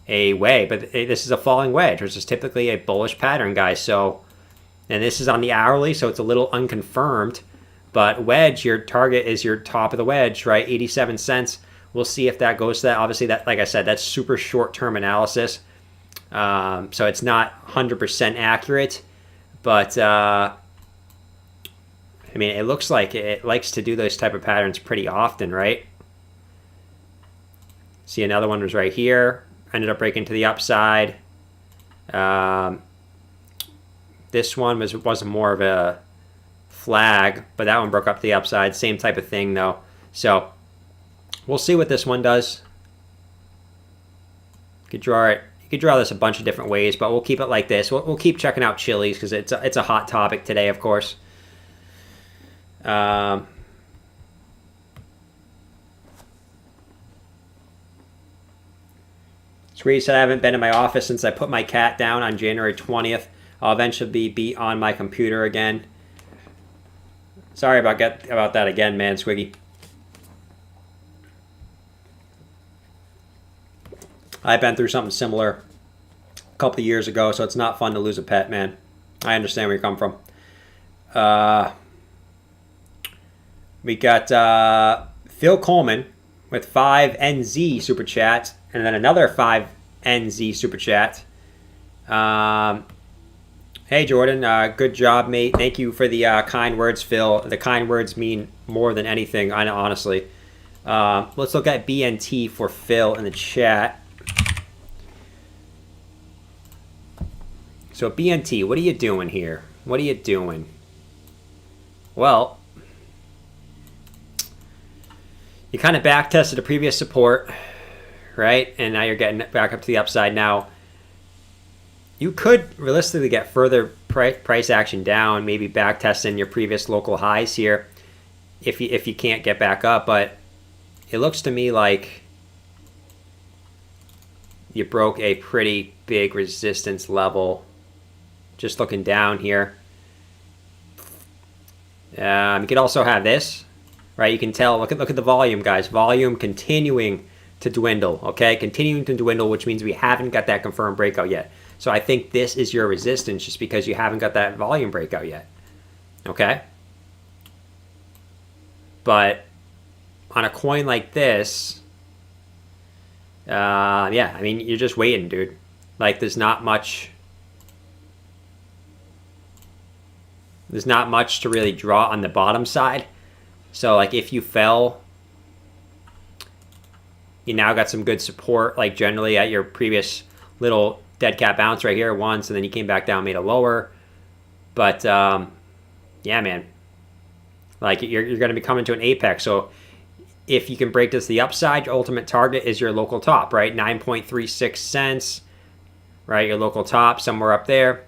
way. But this is a falling wedge, which is typically a bullish pattern, guys. So, and this is on the hourly, so it's a little unconfirmed. But wedge, your target is your top of the wedge, right? 87 cents. We'll see if that goes to that. Obviously, that, like I said, that's super short-term analysis. So it's not 100% accurate. But, I mean, it looks like it likes to do those type of patterns pretty often, right? See, another one was right here. Ended up breaking to the upside. This one was more of a flag, but that one broke up to the upside. Same type of thing, though. So we'll see what this one does. You could draw it. You could draw this a bunch of different ways, but we'll keep it like this. We'll keep checking out chilies because it's a hot topic today, of course. Scree said I haven't been in my office since I put my cat down on January 20th. I'll eventually be on my computer again. Sorry about that again, man, Swiggy. I've been through something similar a couple of years ago, so it's not fun to lose a pet, man. I understand where you come from. We got Phil Coleman with 5 NZ Super Chats, and then another 5 NZ Super Chat. Hey, Jordan. Good job, mate. Thank you for the kind words, Phil. The kind words mean more than anything, honestly. Let's look at BNT for Phil in the chat. So, BNT, what are you doing here? What are you doing? Well, you kind of back tested a previous support, right? And now you're getting back up to the upside now. You could realistically get further price action down, maybe back testing your previous local highs here if you can't get back up. But it looks to me like you broke a pretty big resistance level just looking down here. You could also have this, right? You can tell, look at the volume, guys. Volume continuing to dwindle, okay? Continuing to dwindle, which means we haven't got that confirmed breakout yet. So I think this is your resistance just because you haven't got that volume breakout yet. Okay? But on a coin like this, yeah, I mean, you're just waiting, dude. Like, there's not much to really draw on the bottom side. So, like, if you fell, you now got some good support, like, generally at your previous little dead cat bounce right here once, and then you came back down, made a lower. But yeah, man, like you're going to be coming to an apex. So if you can break this to the upside, your ultimate target is your local top, right? 9.36 cents, right? Your local top somewhere up there.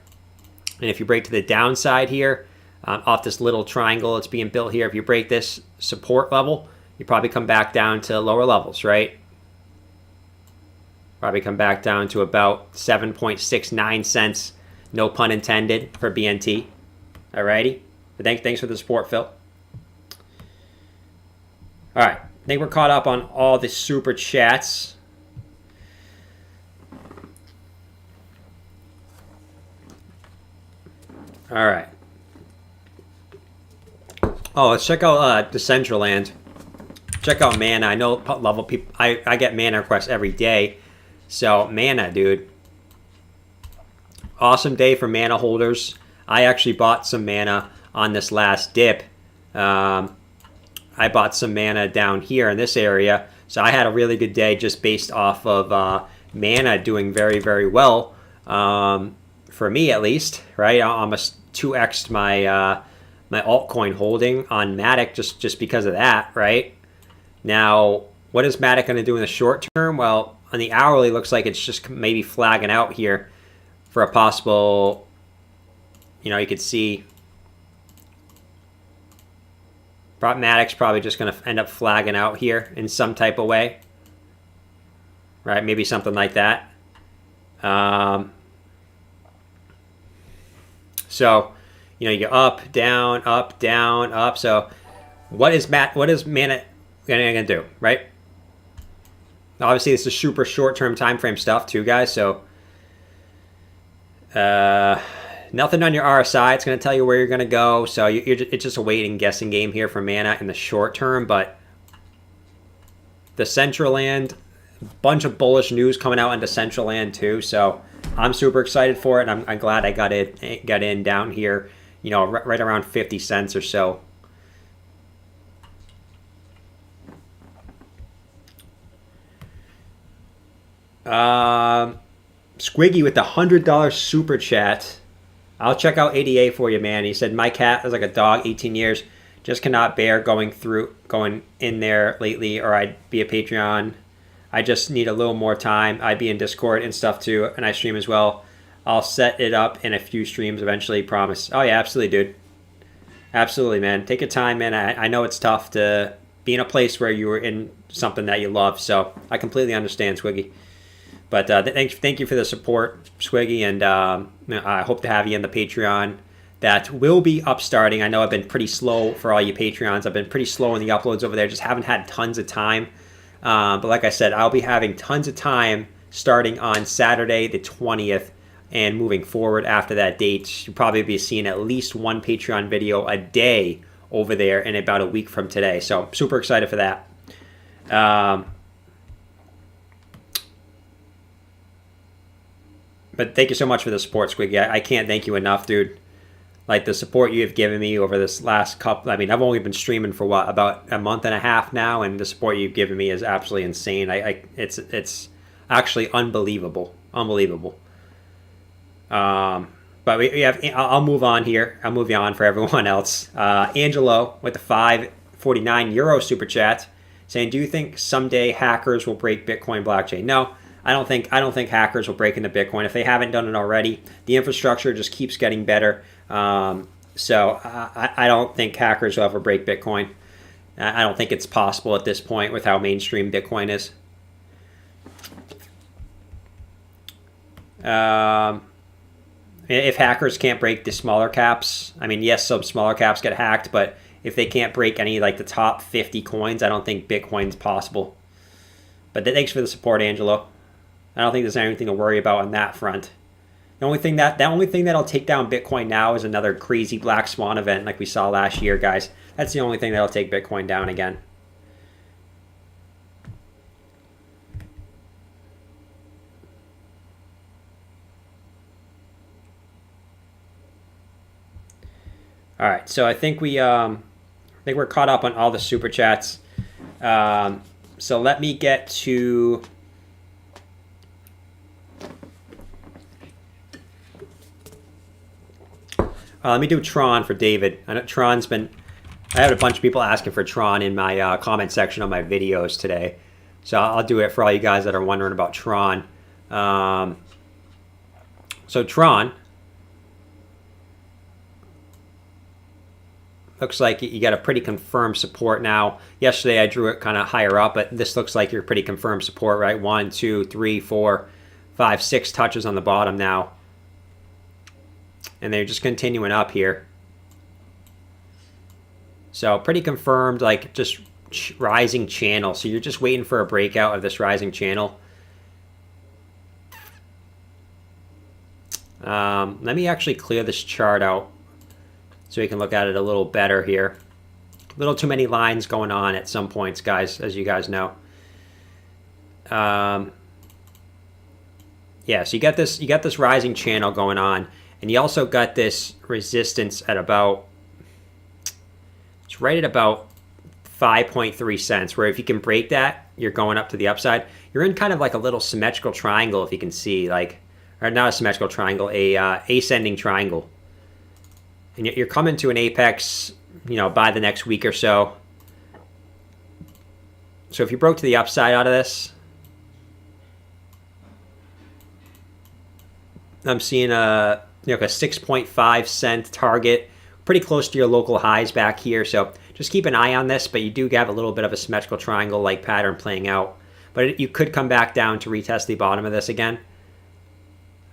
And if you break to the downside here, off this little triangle that's being built here, if you break this support level, you probably come back down to lower levels, right? Probably come back down to about 7.69 cents, no pun intended, for BNT. Alrighty? But thanks for the support, Phil. Alright, I think we're caught up on all the super chats. Alright. Oh, let's check out Decentraland. Check out Mana. I know level people. I get Mana requests every day. So Mana, dude. Awesome day for Mana holders. I actually bought some Mana on this last dip. I bought some Mana down here in this area. So I had a really good day just based off of Mana doing very, very well. For me at least, right? I almost 2x'd my my altcoin holding on Matic just because of that, right? Now, what is Matic going to do in the short term? Well, on the hourly, looks like it's just maybe flagging out here for a possible, you could see Matic's probably just going to end up flagging out here in some type of way, right? Maybe something like that. So, you go up, down, up, down, up. So, what is Mana going to do, right? Obviously, this is super short-term time frame stuff too, guys. So, nothing on your RSI. It's going to tell you where you're going to go. So, it's just a waiting, guessing game here for Mana in the short term. But the Central Land, bunch of bullish news coming out into Central Land too. So, I'm super excited for it, and I'm glad I got in down here, right around 50 cents or so. Squiggy with the $100 super chat. I'll check out ADA for you, man. He said, my cat is like a dog, 18 years. Just cannot bear going in there lately, or I'd be a Patreon. I just need a little more time. I'd be in Discord and stuff too, and I stream as well. I'll set it up in a few streams eventually, promise. Oh yeah, absolutely, dude. Absolutely, man. Take your time, man. I know it's tough to be in a place where you were in something that you love, so I completely understand, Swiggy. But thank you for the support, Swiggy, and I hope to have you in the Patreon. That will be upstarting. I know I've been pretty slow for all you Patreons. I've been pretty slow in the uploads over there. Just haven't had tons of time. But like I said, I'll be having tons of time starting on Saturday the 20th and moving forward after that date. You'll probably be seeing at least one Patreon video a day over there in about a week from today. So I'm super excited for that. But thank you so much for the support, Squiggy. I can't thank you enough, dude. Like the support you have given me over this last couple. I mean, I've only been streaming for what, about a month and a half now, and the support you've given me is absolutely insane. It's actually unbelievable, But we have. I'll move on here. I'll move on for everyone else. Angelo with the €5.49 super chat saying, "Do you think someday hackers will break Bitcoin blockchain?" No. I don't think hackers will break into Bitcoin. If they haven't done it already, the infrastructure just keeps getting better. So I don't think hackers will ever break Bitcoin. I don't think it's possible at this point with how mainstream Bitcoin is. If hackers can't break the smaller caps, I mean, yes, some smaller caps get hacked, but if they can't break any like the top 50 coins, I don't think Bitcoin's possible. But thanks for the support, Angelo. I don't think there's anything to worry about on that front. The only thing that'll take down Bitcoin now is another crazy black swan event like we saw last year, guys. That's the only thing that'll take Bitcoin down again. All right, so I think we're caught up on all the super chats. So let me get to. Let me do Tron for David. I know Tron's been. I had a bunch of people asking for Tron in my comment section on my videos today, so I'll do it for all you guys that are wondering about Tron. So Tron looks like you got a pretty confirmed support now. Yesterday I drew it kind of higher up, but this looks like you're pretty confirmed support, right? 1, 2, 3, 4, 5, 6 touches on the bottom now. And they're just continuing up here. So pretty confirmed, like just rising channel. So you're just waiting for a breakout of this rising channel. Let me actually clear this chart out so we can look at it a little better here. little too many lines going on at some points, guys, as you guys know. Yeah, so you got this rising channel going on, and you also got this resistance at about, it's right at about 5.3 cents, where if you can break that, you're going up to the upside. You're in kind of like a little symmetrical triangle, if you can see, like, or not a symmetrical triangle, a ascending triangle. And you're coming to an apex, you know, by the next week or so. So if you broke to the upside out of this, I'm seeing a 6.5 cent target, pretty close to your local highs back here. So just keep an eye on this, but you do have a little bit of a symmetrical triangle-like pattern playing out. But you could come back down to retest the bottom of this again,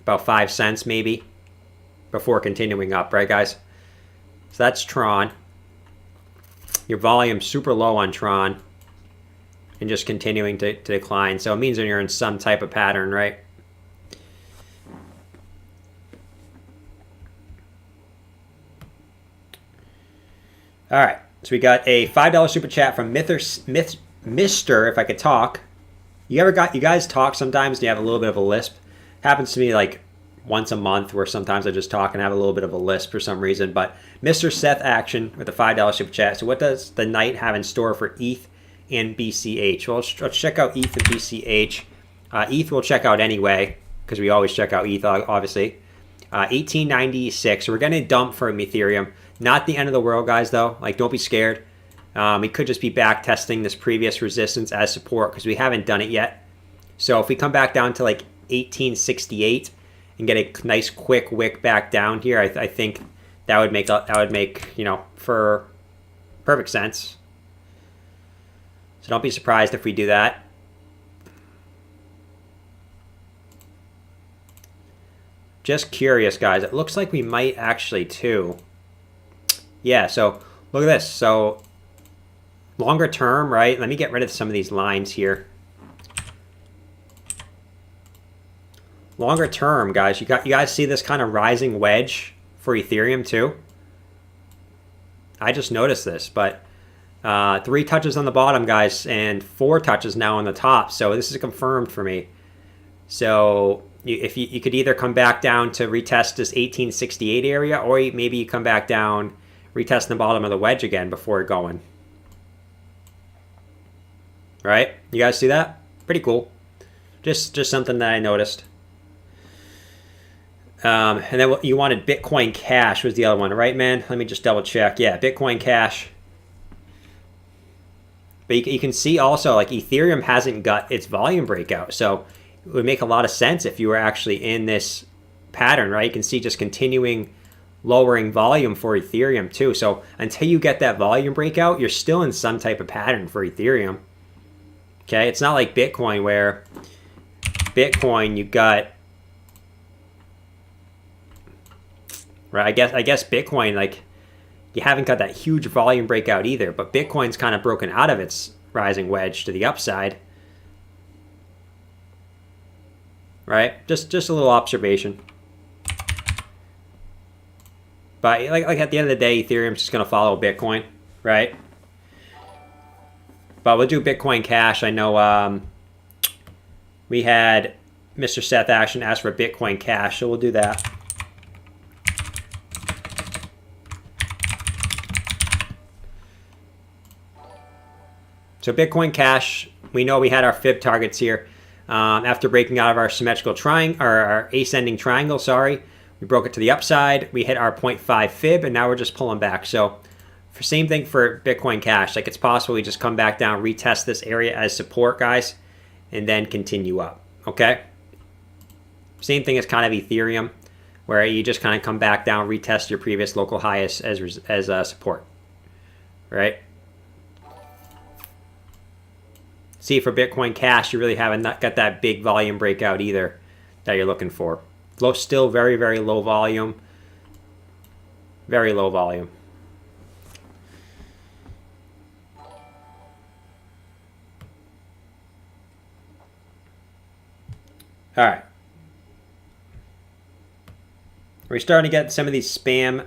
about 5 cents maybe, before continuing up, right, guys? So that's Tron. Your volume's super low on Tron, and just continuing to decline. So it means that you're in some type of pattern, right? All right, so we got a $5 super chat from Mr. If I could talk. You guys talk sometimes and you have a little bit of a lisp? Happens to me like once a month, where sometimes I just talk and have a little bit of a lisp for some reason. But Mr. Seth Action with a $5 super chat. So what does the night have in store for ETH and BCH? Well, let's check out ETH and BCH. ETH we'll check out anyway, because we always check out ETH, obviously. 1896. So we're getting a dump from Ethereum. Not the end of the world, guys, though. Like, don't be scared. We could just be back testing this previous resistance as support, because we haven't done it yet. So if we come back down to like 1868 and get a nice quick wick back down here, I think that would make for perfect sense. So don't be surprised if we do that. Just curious, guys. It looks like we might actually too. Yeah, so look at this. So longer term, right? Let me get rid of some of these lines here. Longer term, guys, you guys see this kind of rising wedge for Ethereum too? I just noticed this, but 3 touches on the bottom, guys, and 4 touches now on the top. So this is confirmed for me. So if you could either come back down to retest this 1868 area, or maybe you come back down, retest the bottom of the wedge again before going. Right? You guys see that? Pretty cool. Just something that I noticed. And then you wanted Bitcoin Cash was the other one, right, man? Let me just double check. Yeah, Bitcoin Cash. But you can see also, like, Ethereum hasn't got its volume breakout. So it would make a lot of sense if you were actually in this pattern, right? You can see just continuing lowering volume for Ethereum too. So until you get that volume breakout, you're still in some type of pattern for Ethereum. Okay, it's not like Bitcoin, where Bitcoin you got, right? I guess Bitcoin, like, you haven't got that huge volume breakout either, but Bitcoin's kind of broken out of its rising wedge to the upside. Right? Just a little observation. But like at the end of the day, Ethereum's just going to follow Bitcoin, right? But we'll do Bitcoin Cash. I know we had Mr. Seth Action ask for Bitcoin Cash, so we'll do that. So Bitcoin Cash, we know we had our fib targets here. After breaking out of our symmetrical triangle, or our ascending triangle, sorry, we broke it to the upside. We hit our 0.5 fib, and now we're just pulling back. So same thing for Bitcoin Cash. Like, it's possible we just come back down, retest this area as support, guys, and then continue up. Okay? Same thing as kind of Ethereum, where you just kind of come back down, retest your previous local high as support. Right? See, for Bitcoin Cash, you really haven't got that big volume breakout either that you're looking for. Still very, very low volume. Very low volume. All right. We're starting to get some of these spam.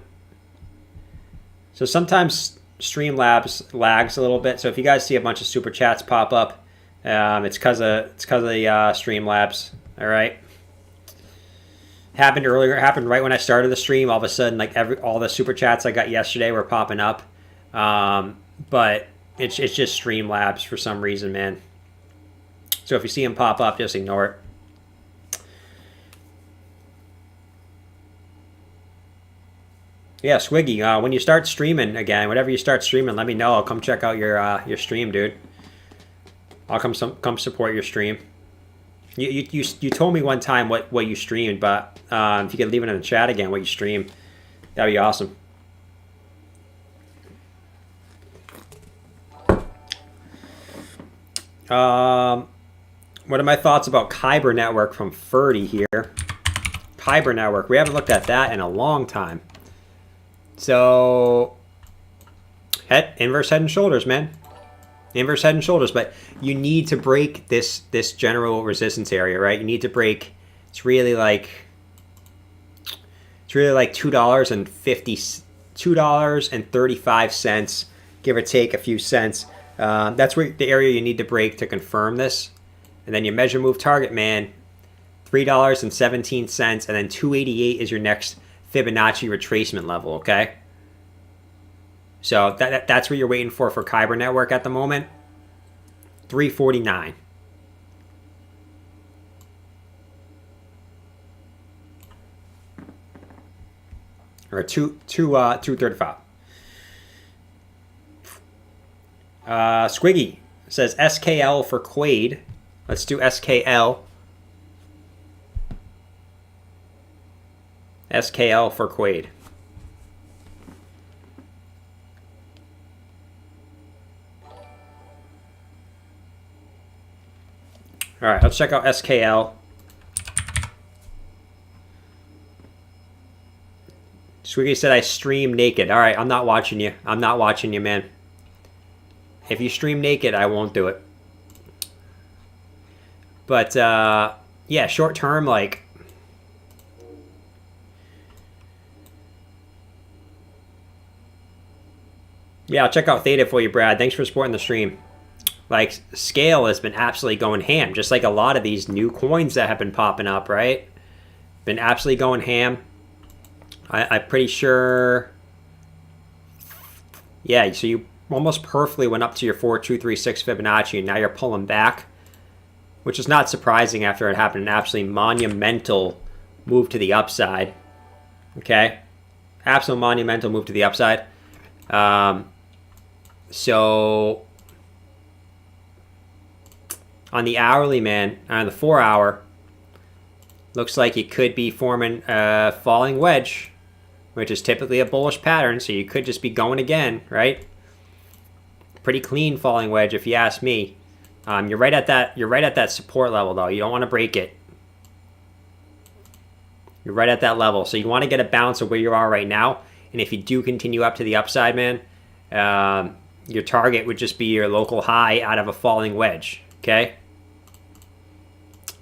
So sometimes Streamlabs lags a little bit. So if you guys see a bunch of super chats pop up, it's because of the Streamlabs. All right. Happened earlier. It happened right when I started the stream. All of a sudden, like all the super chats I got yesterday were popping up. But it's just Streamlabs for some reason, man. So if you see them pop up, just ignore it. Yeah, Swiggy, when you start streaming again, whenever you start streaming, let me know. I'll come check out your stream, dude. I'll come support your stream. You told me one time what you streamed, but if you could leave it in the chat again, what you stream, that'd be awesome. What are my thoughts about Kyber Network from Ferdy here? Kyber Network, we haven't looked at that in a long time. So, inverse head and shoulders, man. Inverse head and shoulders, but you need to break this general resistance area, right? You need to break. It's really like $2.35, give or take a few cents. That's where the area you need to break to confirm this, and then your measure move target, man, $3.17, and then 288 is your next Fibonacci retracement level, okay? So that's what you're waiting for Kyber Network at the moment. 349. Or 235. Squiggy says SKL for Quaid. Let's do SKL. SKL for Quaid. All right, let's check out SKL. Squiggy said I stream naked. All right, I'm not watching you. I'm not watching you, man. If you stream naked, I won't do it. But, yeah, short term, like... Yeah, I'll check out Theta for you, Brad. Thanks for supporting the stream. Like, Scale has been absolutely going ham, just like a lot of these new coins that have been popping up, right? Been absolutely going ham. I'm pretty sure... Yeah, so you almost perfectly went up to your 4236 Fibonacci, and now you're pulling back, which is not surprising after it happened. An absolutely monumental move to the upside. Okay? Absolute monumental move to the upside. So on the hourly, man, on the 4 hour, looks like you could be forming a falling wedge, which is typically a bullish pattern, so you could just be going again, right? Pretty clean falling wedge, if you ask me. You're right at that support level, though. You don't want to break it. You're right at that level, so you want to get a bounce of where you are right now. And if you do continue up to the upside, man, your target would just be your local high out of a falling wedge. Okay,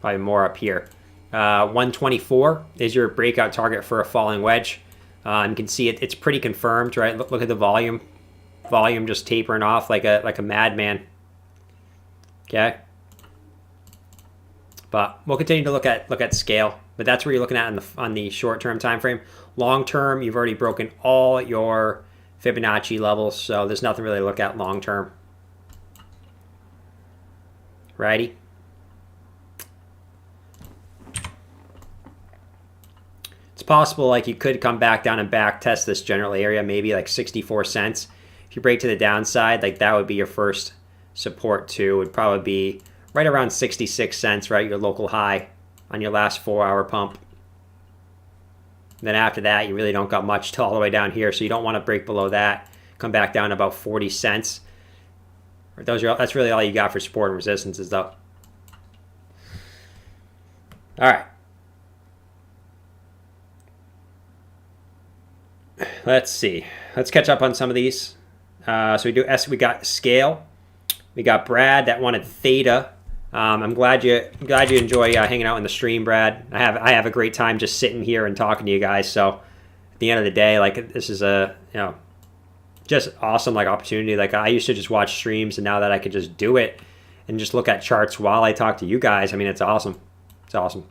probably more up here. 124 is your breakout target for a falling wedge. You can see it's pretty confirmed, right? Look at the volume just tapering off like a madman. Okay, but we'll continue to look at Scale, but that's where you're looking at on the short-term time frame. Long-term, you've already broken all your Fibonacci levels, so there's nothing really to look at long-term. Righty. It's possible like you could come back down and back test this general area, maybe like 64 cents. If you break to the downside, like that would be your first support too. Would probably be right around 66 cents, right? Your local high on your last 4 hour pump. Then after that, you really don't got much till all the way down here, so you don't want to break below that. Come back down to about 40 cents. That's really all you got for support and resistances, though. All right. Let's see. Let's catch up on some of these. So we got Scale. We got Brad that wanted Theta. I'm glad you enjoy hanging out in the stream, Brad. I have a great time just sitting here and talking to you guys. So at the end of the day, like this is just awesome like opportunity. Like I used to just watch streams, and now that I could just do it and just look at charts while I talk to you guys, I mean, it's awesome. It's awesome.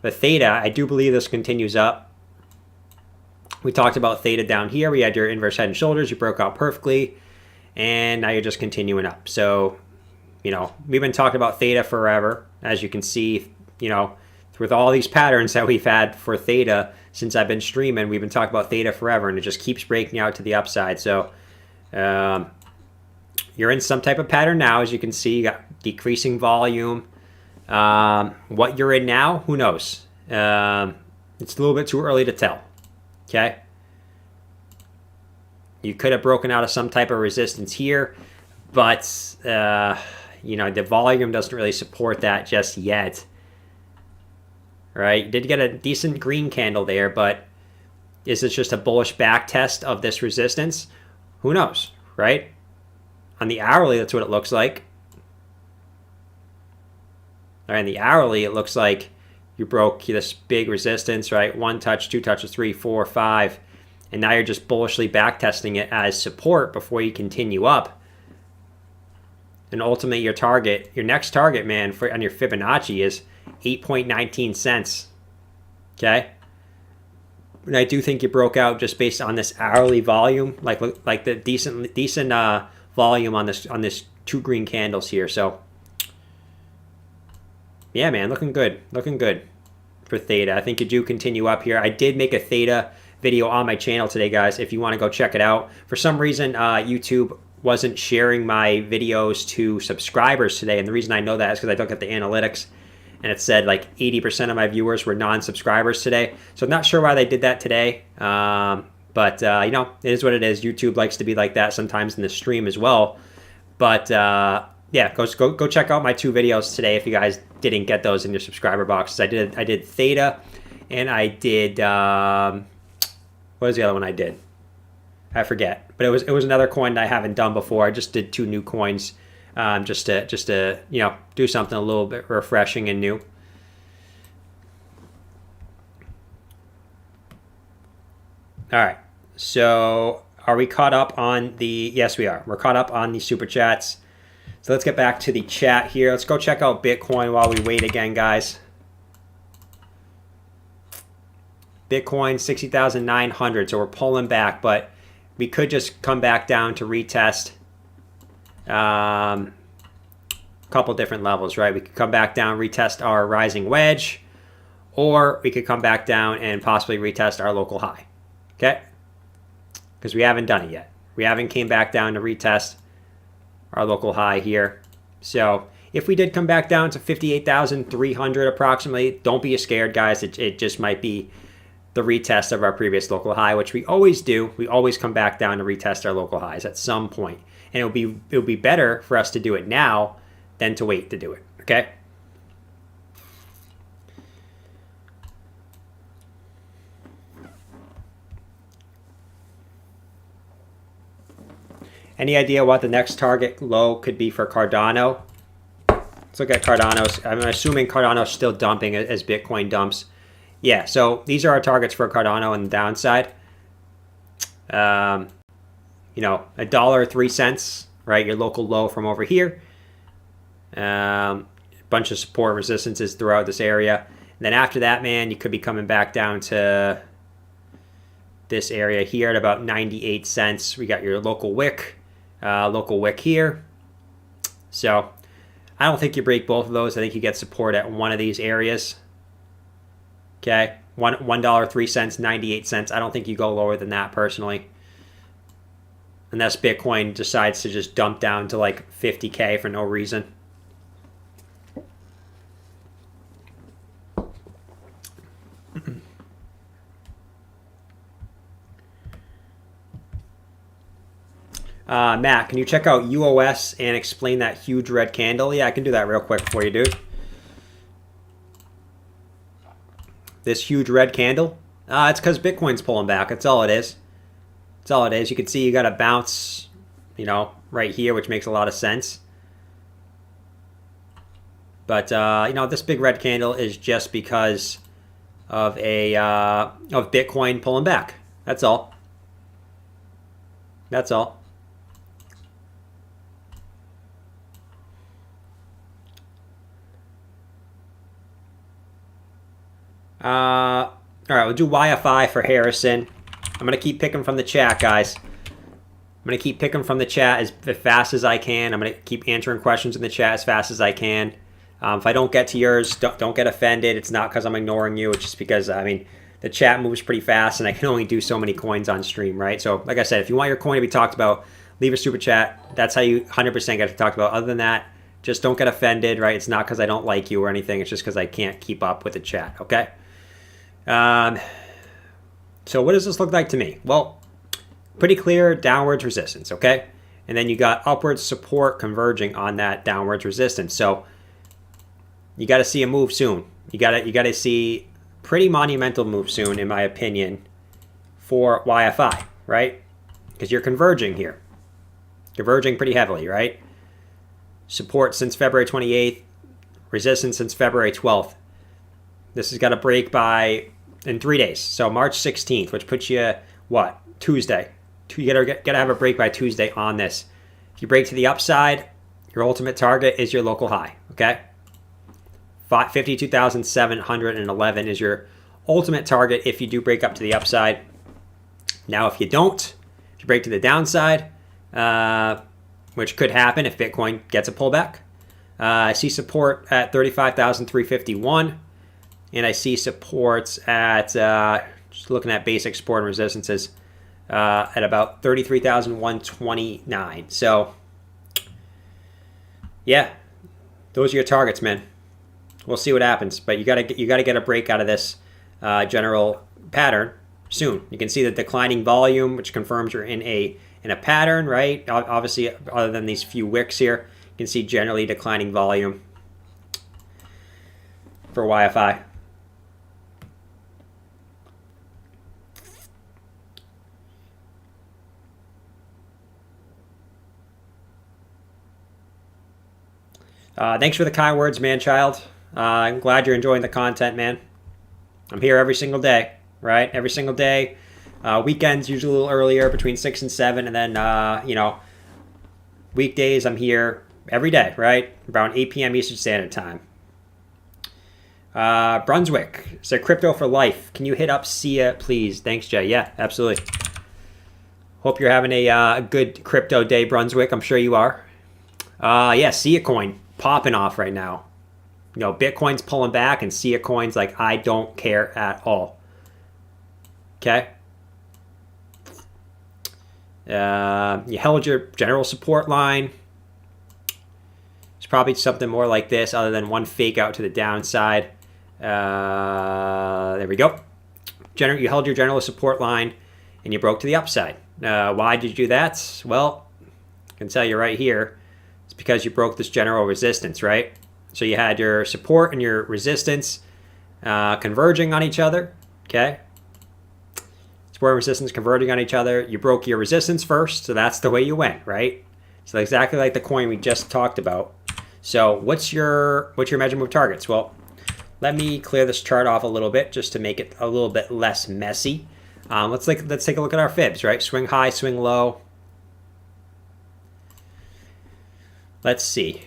But Theta, I do believe this continues up. We talked about Theta down here. We had your inverse head and shoulders. You broke out perfectly. And now you're just continuing up. So, you know, we've been talking about Theta forever. As you can see, you know, with all these patterns that we've had for Theta since I've been streaming, we've been talking about Theta forever, and it just keeps breaking out to the upside. So you're in some type of pattern now. As you can see, you got decreasing volume. What you're in now, who knows? It's a little bit too early to tell. Okay. You could have broken out of some type of resistance here, but, you know, the volume doesn't really support that just yet. Right? You did get a decent green candle there, but is this just a bullish back test of this resistance? Who knows, right? On the hourly, that's what it looks like. All right, on the hourly, it looks like you broke this big resistance, right? 1 touch, 2 touches, 3, 4, 5. And now you're just bullishly backtesting it as support before you continue up. And ultimately, your target, your next target, man, for on your Fibonacci is 8.19 cents. Okay? And I do think you broke out just based on this hourly volume, like the decent volume on this 2 green candles here. So, yeah, man, looking good for Theta. I think you do continue up here. I did make a Theta video on my channel today, guys, if you want to go check it out. For some reason, YouTube wasn't sharing my videos to subscribers today, and the reason I know that is because I looked at the analytics, and it said like 80% of my viewers were non-subscribers today. So I'm not sure why they did that today, but you know, it is what it is. YouTube likes to be like that sometimes in the stream as well. But yeah, go check out my 2 videos today if you guys didn't get those in your subscriber boxes. I did Theta, and I did what was the other one I did? I forget, but it was another coin that I haven't done before. I just did 2 new coins, just to you know, do something a little bit refreshing and new. All right, so are we caught up on the? Yes, we are. We're caught up on the super chats. So let's get back to the chat here. Let's go check out Bitcoin while we wait again, guys. Bitcoin 60,900, so we're pulling back, but we could just come back down to retest a couple different levels, right? We could come back down, retest our rising wedge, or we could come back down and possibly retest our local high, okay? Because we haven't done it yet. We haven't came back down to retest our local high here. So if we did come back down to 58,300 approximately, don't be scared, guys. It just might be the retest of our previous local high, which we always do. We always come back down to retest our local highs at some point. And it would be better for us to do it now than to wait to do it, okay? Any idea what the next target low could be for Cardano? Let's look at Cardano. I'm assuming Cardano's still dumping as Bitcoin dumps. Yeah, so these are our targets for Cardano on the downside. You know, $1.03, right? Your local low from over here. Bunch of support resistances throughout this area. And then after that, man, you could be coming back down to this area here at about 98 cents. We got your local wick here. So I don't think you break both of those. I think you get support at one of these areas. Okay, $1.03, 98 cents. I don't think you go lower than that personally, unless Bitcoin decides to just dump down to like 50K for no reason. Matt, can you check out UOS and explain that huge red candle? Yeah, I can do that real quick for you, dude. This huge red candle, it's because Bitcoin's pulling back. That's all it is. That's all it is. You can see you got a bounce, you know, right here, which makes a lot of sense. But you know, this big red candle is just because of Bitcoin pulling back. That's all. That's all. All right, we'll do YFI for Harrison. I'm going to keep picking from the chat, guys. I'm going to keep picking from the chat as fast as I can. I'm going to keep answering questions in the chat as fast as I can. If I don't get to yours, don't get offended. It's not because I'm ignoring you. It's just because, I mean, the chat moves pretty fast, and I can only do so many coins on stream, right? So, like I said, if you want your coin to be talked about, leave a super chat. That's how you 100% get to talk about. Other than that, just don't get offended, right? It's not because I don't like you or anything. It's just because I can't keep up with the chat, okay? So what does this look like to me? Well, pretty clear downwards resistance, okay? And then you got upwards support converging on that downwards resistance. So you got to see a move soon. You got to see pretty monumental move soon, in my opinion, for YFI, right? Because you're converging here. Converging pretty heavily, right? Support since February 28th, resistance since February 12th. This has got to break in 3 days. So March 16th, which puts you, what, Tuesday. You gotta have a break by Tuesday on this. If you break to the upside, your ultimate target is your local high, okay? 52,711 is your ultimate target if you do break up to the upside. Now, if you don't, if you break to the downside, which could happen if Bitcoin gets a pullback, I see support at 35,351, and I see supports at, just looking at basic support and resistances, at about 33,129. So, yeah, those are your targets, man. We'll see what happens, but you gotta get a break out of this general pattern soon. You can see the declining volume, which confirms you're in a pattern, right? Obviously, other than these few wicks here, you can see generally declining volume for YFI. Thanks for the kind words, man, child. I'm glad you're enjoying the content, man. I'm here every single day, right? Every single day. Weekends usually a little earlier, between 6 and 7, and then weekdays I'm here every day, right? Around 8 p.m. Eastern Standard Time. Brunswick, so crypto for life. Can you hit up Sia, please? Thanks, Jay. Yeah, absolutely. Hope you're having a good crypto day, Brunswick. I'm sure you are. Yeah, Sia coin popping off right now. You know, Bitcoin's pulling back, and Sia coin's like, I don't care at all. Okay. You held your general support line. It's probably something more like this, other than one fake out to the downside. There we go. You held your general support line, and you broke to the upside. Why did you do that? Well, I can tell you right here. It's because you broke this general resistance, right? So you had your support and your resistance converging on each other, okay? Support and resistance converging on each other. You broke your resistance first, so that's the way you went, right? So exactly like the coin we just talked about. So what's your measure move targets? Well, let me clear this chart off a little bit just to make it a little bit less messy. Let's take a look at our fibs, right? Swing high, swing low. Let's see.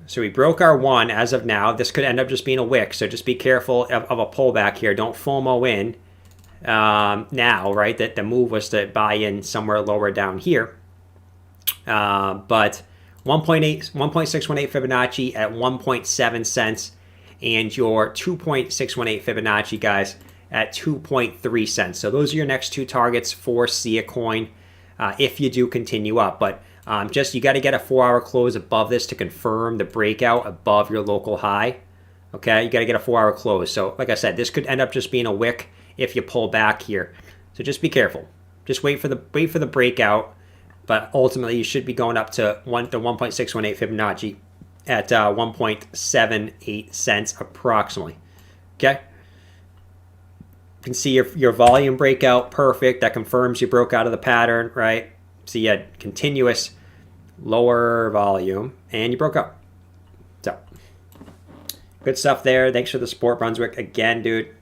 So we broke our 1 as of now. This could end up just being a wick, so just be careful of a pullback here. Don't FOMO in now, right? That the move was to buy in somewhere lower down here. But 1.618 Fibonacci at 1.7 cents, and your 2.618 Fibonacci, guys, at 2.3 cents. So those are your next two targets for Sia coin if you do continue up. But just you got to get a 4-hour close above this to confirm the breakout above your local high. Okay, you got to get a 4-hour close. So like I said, this could end up just being a wick if you pull back here. So just be careful. Just wait for the breakout. But ultimately, you should be going up to the 1.618 Fibonacci at 1.78 cents approximately. Okay. You can see your volume breakout, perfect. That confirms you broke out of the pattern, right? So you had continuous lower volume, and you broke up. So, good stuff there. Thanks for the support, Brunswick. Again, dude.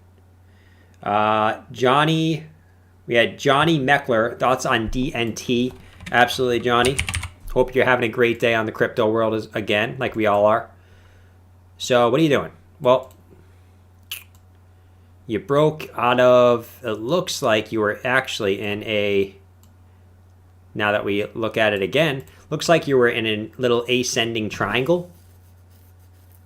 Johnny We had Johnny Meckler, thoughts on DNT. Absolutely, Johnny. Hope you're having a great day on the crypto world again, like we all are. So what are you doing? Well, you broke out of, it looks like you were actually in a, now that we look at it again, looks like you were in a little ascending triangle.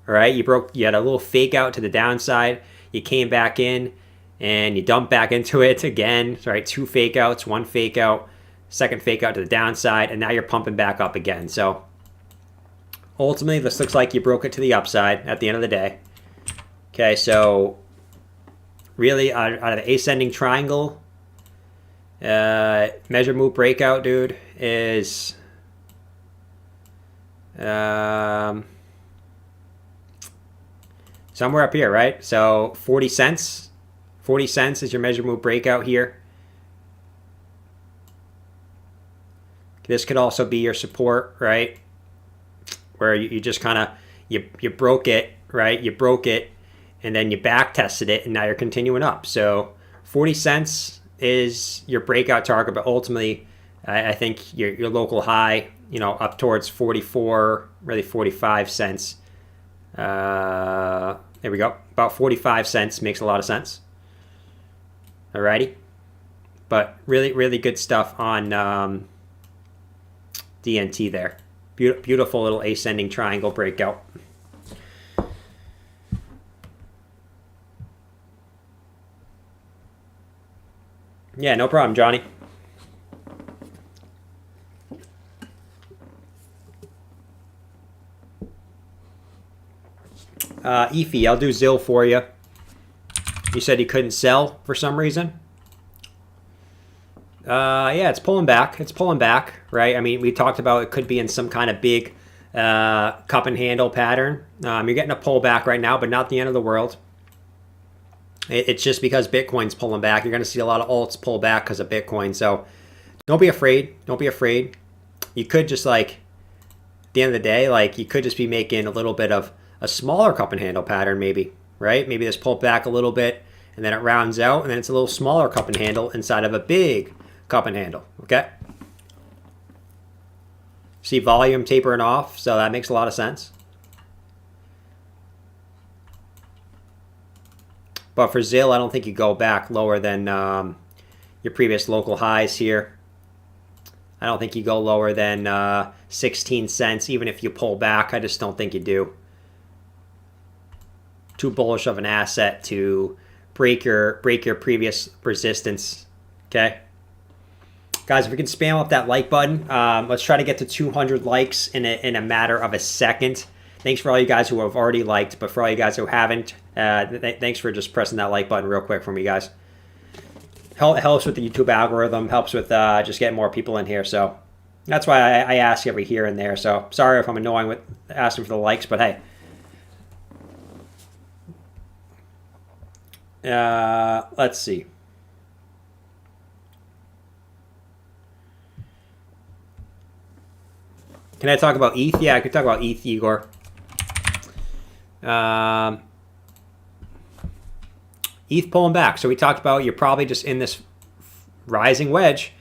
All right, you had a little fake out to the downside. You came back in and you dumped back into it again. Right, 2 fake outs, 1 fake out, second fake out to the downside, and now you're pumping back up again. So ultimately, this looks like you broke it to the upside at the end of the day. Okay, so really out of the ascending triangle, measure move breakout, dude, is somewhere up here, right? So 40 cents. 40 cents is your measure move breakout here. This could also be your support, right? Where you just kind of, you broke it, right? You broke it, and then you back tested it, and now you're continuing up. So 40 cents is your breakout target, but ultimately, I think your local high, you know, up towards 44, really 45 cents. There we go. About 45 cents makes a lot of sense. Alrighty. But really, really good stuff on DNT there. Beautiful little ascending triangle breakout. Yeah, no problem, Johnny. Efi, I'll do Zill for you. You said you couldn't sell for some reason. Yeah, it's pulling back. It's pulling back, right? I mean, we talked about it could be in some kind of big cup and handle pattern. You're getting a pullback right now, but not the end of the world. It's just because Bitcoin's pulling back. You're going to see a lot of alts pull back because of Bitcoin. So don't be afraid. Don't be afraid. You could just like, at the end of the day, like you could just be making a little bit of a smaller cup and handle pattern maybe, right? Maybe this pulled back a little bit and then it rounds out and then it's a little smaller cup and handle inside of a big cup and handle, okay? See volume tapering off, so that makes a lot of sense. But for Zill, I don't think you go back lower than your previous local highs here. I don't think you go lower than 16 cents, even if you pull back. I just don't think you do. Too bullish of an asset to break your previous resistance. Okay, guys, if we can spam up that like button, let's try to get to 200 likes in a matter of a second. Thanks for all you guys who have already liked, but for all you guys who haven't, thanks for just pressing that like button real quick for me, guys. Helps with the YouTube algorithm, helps with just getting more people in here. So that's why I ask every here and there. So sorry if I'm annoying with asking for the likes, but hey. Let's see. Can I talk about ETH? Yeah, I could talk about ETH, Igor. ETH pulling back. So we talked about you're probably just in this rising wedge.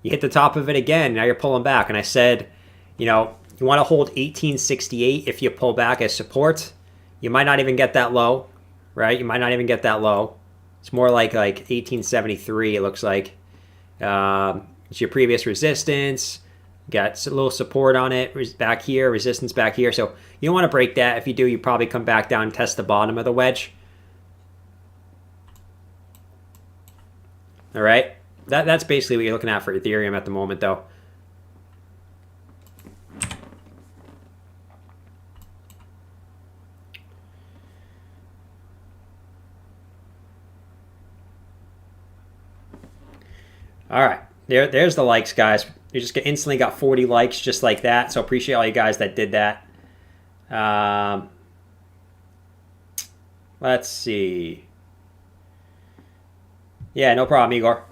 You hit the top of it again. Now you're pulling back. And I said, you know, you want to hold 1868 if you pull back as support. You might not even get that low, right? You might not even get that low. It's more like 1873, it looks like. It's your previous resistance. Got a little support on it back here, resistance back here. So you don't want to break that. If you do, you probably come back down and test the bottom of the wedge. All right. That's basically what you're looking at for Ethereum at the moment, though. All right. There's the likes, guys. You just instantly got 40 likes just like that. So appreciate all you guys that did that. Let's see. Yeah, no problem, Igor.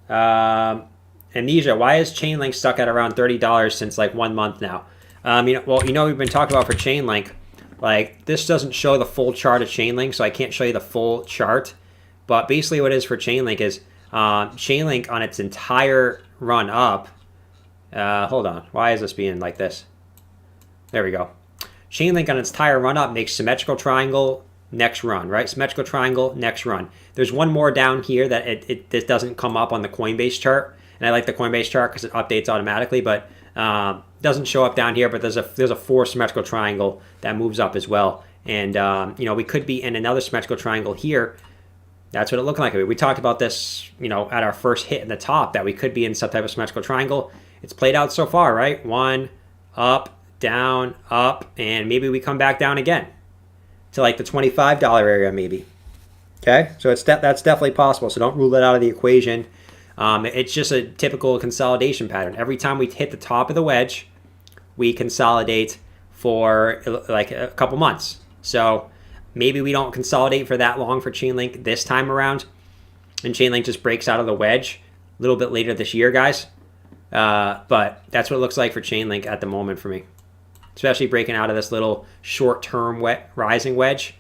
Amnesia, why is Chainlink stuck at around $30 since like 1 month now? We've been talking about for Chainlink, like this doesn't show the full chart of Chainlink, so I can't show you the full chart. But basically what it is for Chainlink is Chainlink on its entire run up. Hold on. Why is this being like this? There we go. Chainlink on its entire run up makes symmetrical triangle, next run, right? Symmetrical triangle, next run. There's one more down here that this doesn't come up on the Coinbase chart. And I like the Coinbase chart because it updates automatically, but doesn't show up down here. But there's a 4 symmetrical triangle that moves up as well. And, we could be in another symmetrical triangle here. That's what it looked like. We talked about this, at our first hit in the top, that we could be in some type of symmetrical triangle. It's played out so far, right? 1, up, down, up, and maybe we come back down again to like the $25 area maybe. Okay, so that's definitely possible. So don't rule that out of the equation. It's just a typical consolidation pattern. Every time we hit the top of the wedge, we consolidate for like a couple months. So maybe we don't consolidate for that long for Chainlink this time around, and Chainlink just breaks out of the wedge a little bit later this year, guys. But that's what it looks like for Chainlink at the moment for me, especially breaking out of this little short-term rising wedge.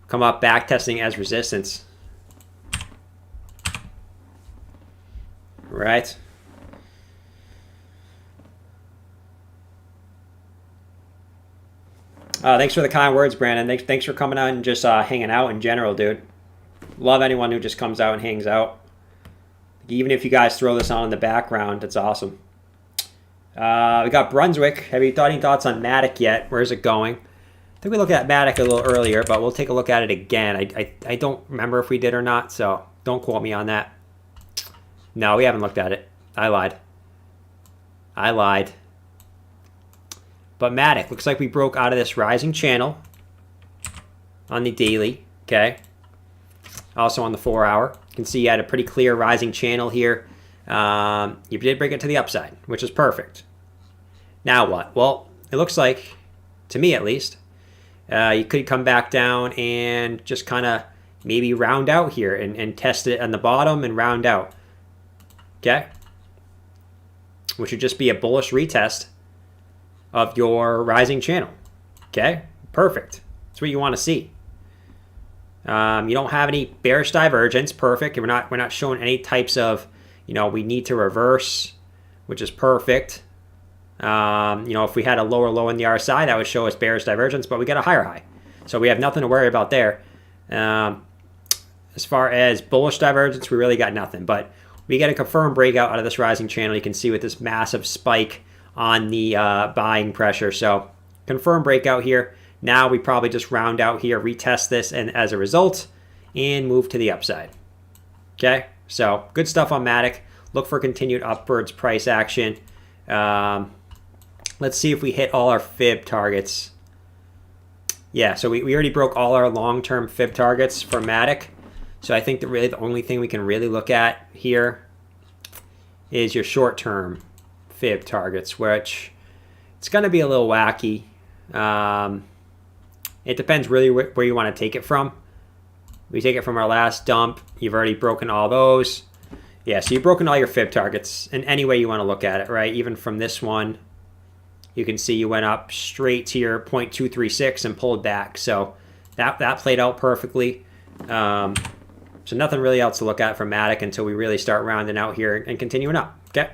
Come up back testing as resistance. Right. Thanks for the kind words, Brandon. Thanks for coming out and just hanging out in general, dude. Love anyone who just comes out and hangs out. Even if you guys throw this on in the background, it's awesome. We got Brunswick. Have you thought any thoughts on Matic yet? Where's it going? I think we looked at Matic a little earlier, but we'll take a look at it again. I don't remember if we did or not, so don't quote me on that. No, we haven't looked at it. I lied. But Matic, looks like we broke out of this rising channel on the daily, okay? Also on the 4-hour. You can see you had a pretty clear rising channel here. You did break it to the upside, which is perfect. Now what? Well, it looks like, to me at least, you could come back down and just kind of maybe round out here and test it on the bottom and round out. Okay? Which would just be a bullish retest of your rising channel. Okay? Perfect. That's what you want to see. You don't have any bearish divergence. Perfect. We're not showing any types of, we need to reverse, which is perfect. If we had a lower low in the RSI, that would show us bearish divergence, but we got a higher high. So we have nothing to worry about there. As far as bullish divergence, we really got nothing. But we get a confirmed breakout out of this rising channel. You can see with this massive spike on the buying pressure. So confirmed breakout here. Now we probably just round out here, retest this, and as a result, and move to the upside. Okay, so good stuff on Matic. Look for continued upwards price action. Let's see if we hit all our fib targets. Yeah, so we already broke all our long-term fib targets for Matic. So I think that really the only thing we can really look at here is your short-term fib targets, which it's going to be a little wacky. It depends really where you want to take it from. We take it from our last dump. You've already broken all those. Yeah, so you've broken all your fib targets in any way you want to look at it, right? Even from this one, you can see you went up straight to your 0.236 and pulled back. So that played out perfectly. So nothing really else to look at from Matic until we really start rounding out here and continuing up, okay?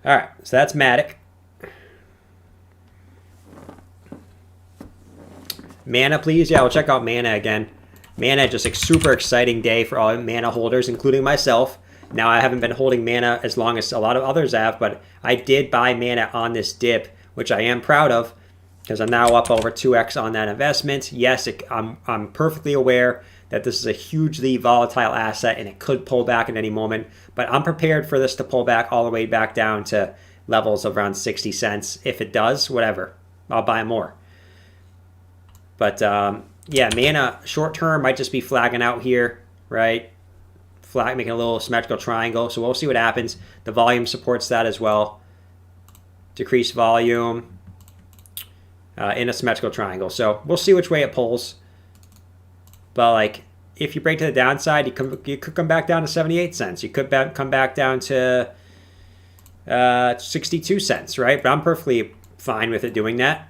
All right, so that's Matic. Mana, please. Yeah, we'll check out Mana again. Mana, just a super exciting day for all Mana holders, including myself. Now, I haven't been holding Mana as long as a lot of others have, but I did buy Mana on this dip, which I am proud of, because I'm now up over 2x on that investment. Yes, I'm perfectly aware that this is a hugely volatile asset and it could pull back at any moment, but I'm prepared for this to pull back all the way back down to levels of around 60 cents. If it does, whatever, I'll buy more. But yeah, Mana short term might just be flagging out here, right? Making a little symmetrical triangle. So we'll see what happens. The volume supports that as well. Decreased volume in a symmetrical triangle. So we'll see which way it pulls. But like, if you break to the downside, you could come back down to 78 cents. You could come back down to 62 cents, right? But I'm perfectly fine with it doing that.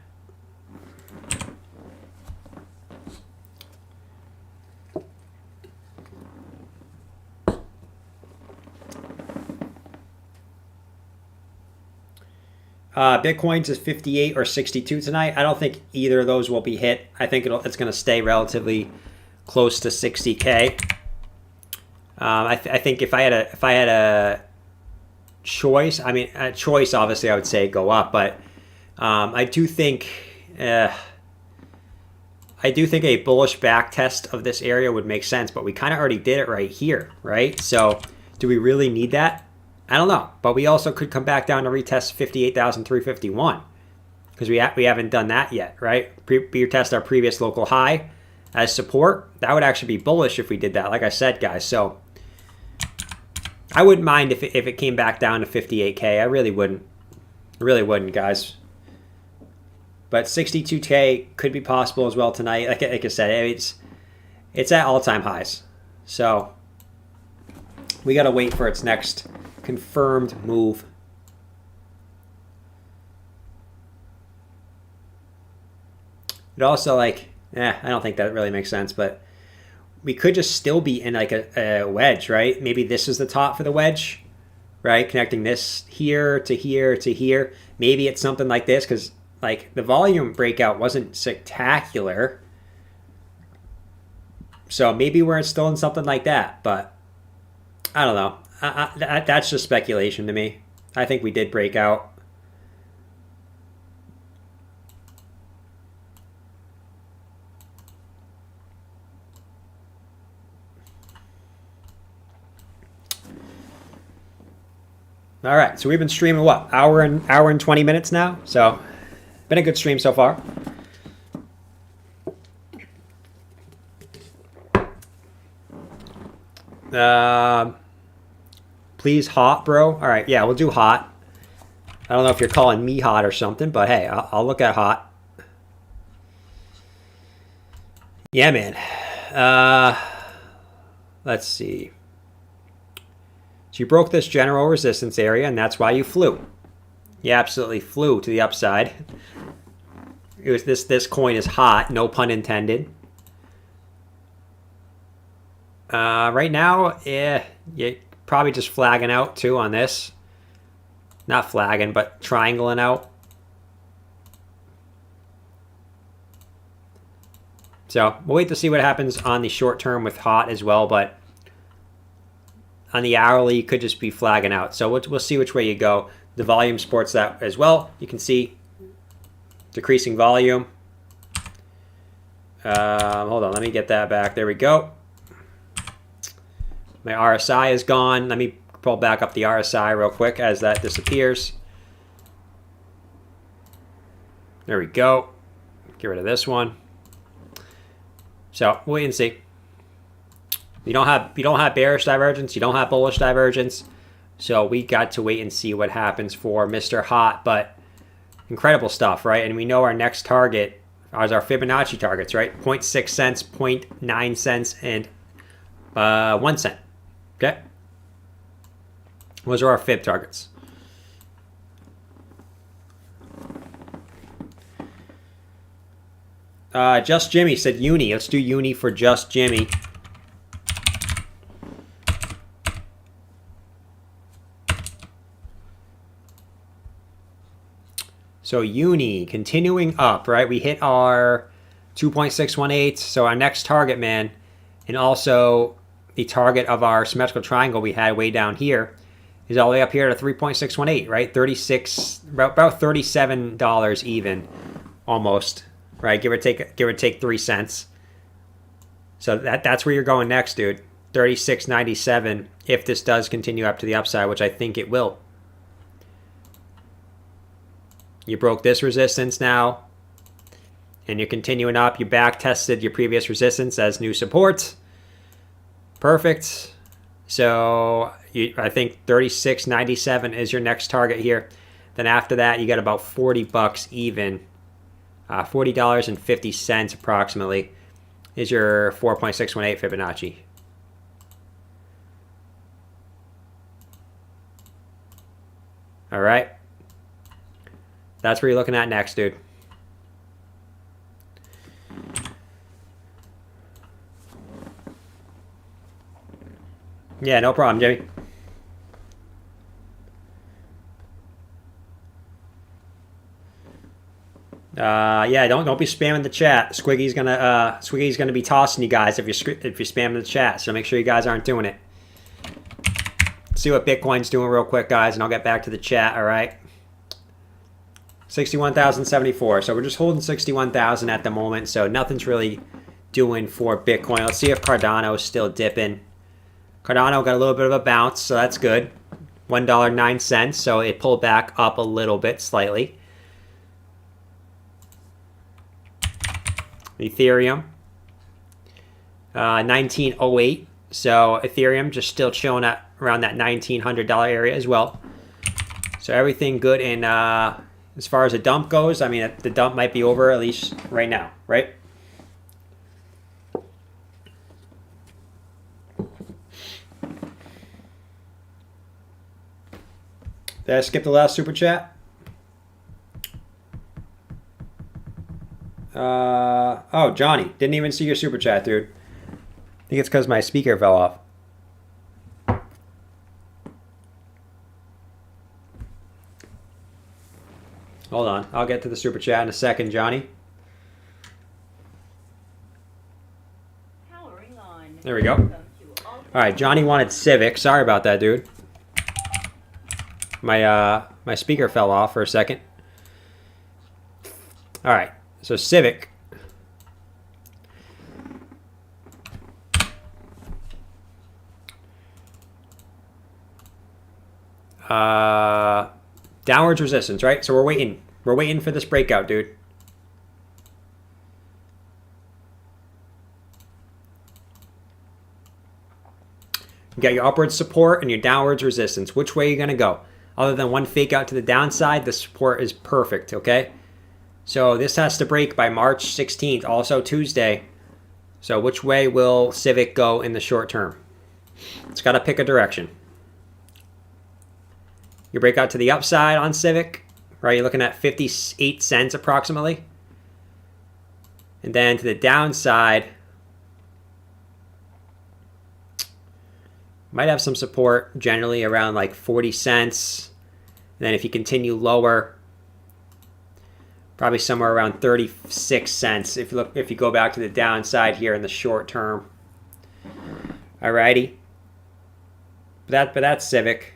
Bitcoin's is 58 or 62 tonight. I don't think either of those will be hit. I think it's going to stay relatively close to 60K. I think if I had a choice, I mean, a choice, obviously I would say go up, but I do think a bullish back test of this area would make sense, but we kind of already did it right here, right? So do we really need that? I don't know, but we also could come back down to retest 58,351 because we haven't done that yet, right? Retest our previous local high as support. That would actually be bullish if we did that, like I said, guys. So I wouldn't mind if it came back down to 58K. I really wouldn't. I really wouldn't, guys. But 62K could be possible as well tonight. Like I said, it's at all-time highs. So we got to wait for its next confirmed move. It also, like, I don't think that really makes sense, but we could just still be in like a wedge, right? Maybe this is the top for the wedge, right? Connecting this here to here to here. Maybe it's something like this because like the volume breakout wasn't spectacular. So maybe we're still in something like that, but I don't know. That's just speculation to me. I think we did break out. All right, so we've been streaming what, hour and 20 minutes now. So been a good stream so far. Please hot, bro. All right, yeah, we'll do hot. I don't know if you're calling me hot or something, but hey, I'll look at hot. Yeah, man. Let's see. So you broke this general resistance area, and that's why you flew. You absolutely flew to the upside. It was this coin is hot, no pun intended. Right now, you're probably just flagging out too on this. Not flagging, but triangling out. So we'll wait to see what happens on the short term with hot as well, but on the hourly, you could just be flagging out. So we'll see which way you go. The volume supports that as well. You can see decreasing volume. Hold on, let me get that back. There we go. My RSI is gone. Let me pull back up the RSI real quick as that disappears. There we go. Get rid of this one. So we'll wait and see. You don't have bearish divergence. You don't have bullish divergence. So we got to wait and see what happens for Mr. Hot. But incredible stuff, right? And we know our next target is our Fibonacci targets, right? 0.6 cents, 0.9 cents, and 1 cent. Okay? Those are our Fib targets. Just Jimmy said uni. Let's do uni for Just Jimmy. So uni, continuing up, right? We hit our 2.618. So our next target, man, and also the target of our symmetrical triangle we had way down here is all the way up here to 3.618, right? 36, about $37 even, almost, right? Give or take 3 cents. So that's where you're going next, dude. 36.97 if this does continue up to the upside, which I think it will. You broke this resistance now, and you're continuing up. You back tested your previous resistance as new support. Perfect. So I think 36.97 is your next target here. Then after that, you got about 40 bucks even. $40.50 approximately is your 4.618 Fibonacci. All right. That's where you're looking at next, dude. Yeah, no problem, Jimmy. Yeah, don't be spamming the chat. Squiggy's gonna be tossing you guys if you're spamming the chat. So make sure you guys aren't doing it. See what Bitcoin's doing real quick, guys, and I'll get back to the chat. All right. 61,074. So we're just holding 61,000 at the moment. So nothing's really doing for Bitcoin. Let's see if Cardano is still dipping. Cardano got a little bit of a bounce, so that's good. $1.09. So it pulled back up a little bit, slightly. Ethereum, 1908. So Ethereum just still chilling at around that $1,900 area as well. So everything good in as far as a dump goes. I mean, the dump might be over at least right now, right? Did I skip the last super chat? Oh, Johnny. Didn't even see your super chat, dude. I think it's because my speaker fell off. Hold on. I'll get to the super chat in a second, Johnny. Powering on. There we go. All right, Johnny wanted Civic. Sorry about that, dude. My speaker fell off for a second. All right. So Civic. Downwards resistance, right? So we're waiting. We're waiting for this breakout, dude. You got your upward support and your downwards resistance. Which way are you going to go? Other than one fake out to the downside, the support is perfect, okay? So this has to break by March 16th, also Tuesday. So which way will Civic go in the short term? It's got to pick a direction. You break out to the upside on Civic, right? You're looking at 58 cents approximately. And then to the downside, might have some support generally around like 40 cents. And then if you continue lower, probably somewhere around 36 cents if you go back to the downside here in the short term. Alrighty. But that's Civic.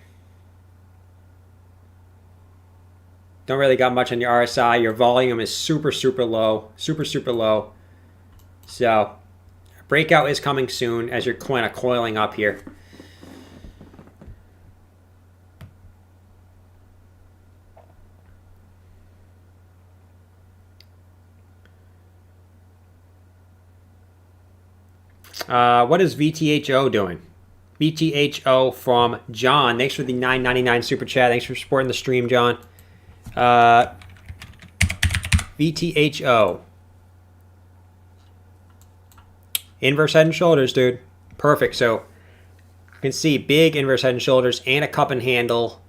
Don't really got much on your RSI. Your volume is super low. Super low. So breakout is coming soon as you're kind of coiling up here. What is VTHO doing? VTHO from John. Thanks for the $9.99 super chat. Thanks for supporting the stream, John. VTHO. Inverse head and shoulders, dude. Perfect. So you can see big inverse head and shoulders and a cup and handle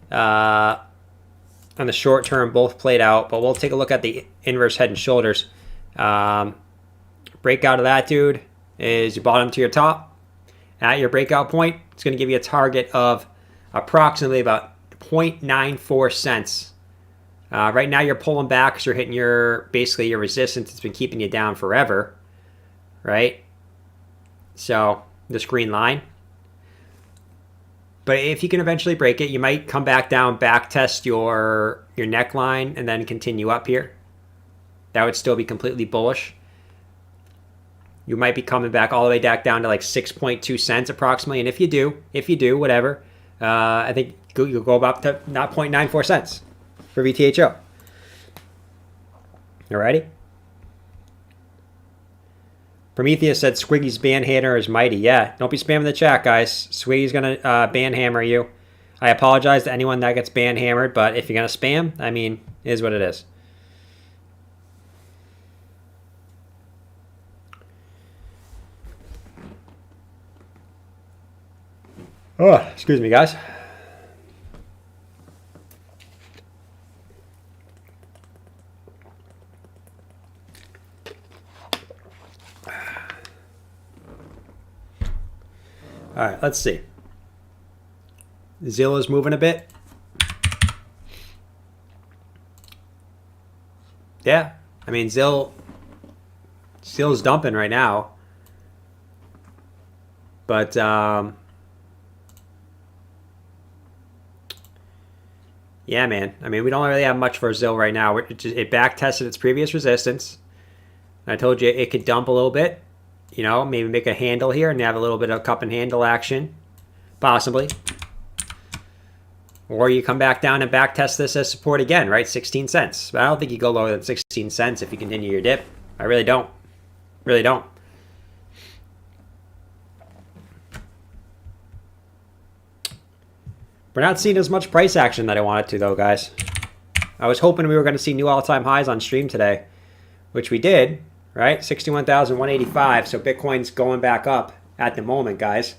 on the short term, both played out. But we'll take a look at the inverse head and shoulders. Breakout of that, dude, is your bottom to your top. At your breakout point, it's going to give you a target of approximately about 0.94 cents. Right now you're pulling back because you're hitting basically your resistance. It's been keeping you down forever, right? So this green line. But if you can eventually break it, you might come back down, back test your neckline, and then continue up here. That would still be completely bullish. You might be coming back all the way back down to like 6.2 cents approximately. And if you do, whatever, I think you'll go up to not 0.94 cents for VTHO. Alrighty. Prometheus said Squiggy's ban hammer is mighty. Yeah, don't be spamming the chat, guys. Squiggy's going to ban hammer you. I apologize to anyone that gets ban hammered, but if you're going to spam, I mean, it is what it is. Oh, excuse me, guys. All right, let's see. Zilla's moving a bit. Yeah, I mean, Zill's dumping right now. But, yeah, man. I mean, we don't really have much for Zill right now. It back tested its previous resistance. I told you it could dump a little bit. You know, maybe make a handle here and have a little bit of cup and handle action. Possibly. Or you come back down and back test this as support again, right? 16 cents. But I don't think you go lower than 16 cents if you continue your dip. I really don't. Really don't. We're not seeing as much price action that I wanted to, though, guys. I was hoping we were going to see new all-time highs on stream today, which we did, right? 61,185. So Bitcoin's going back up at the moment, guys.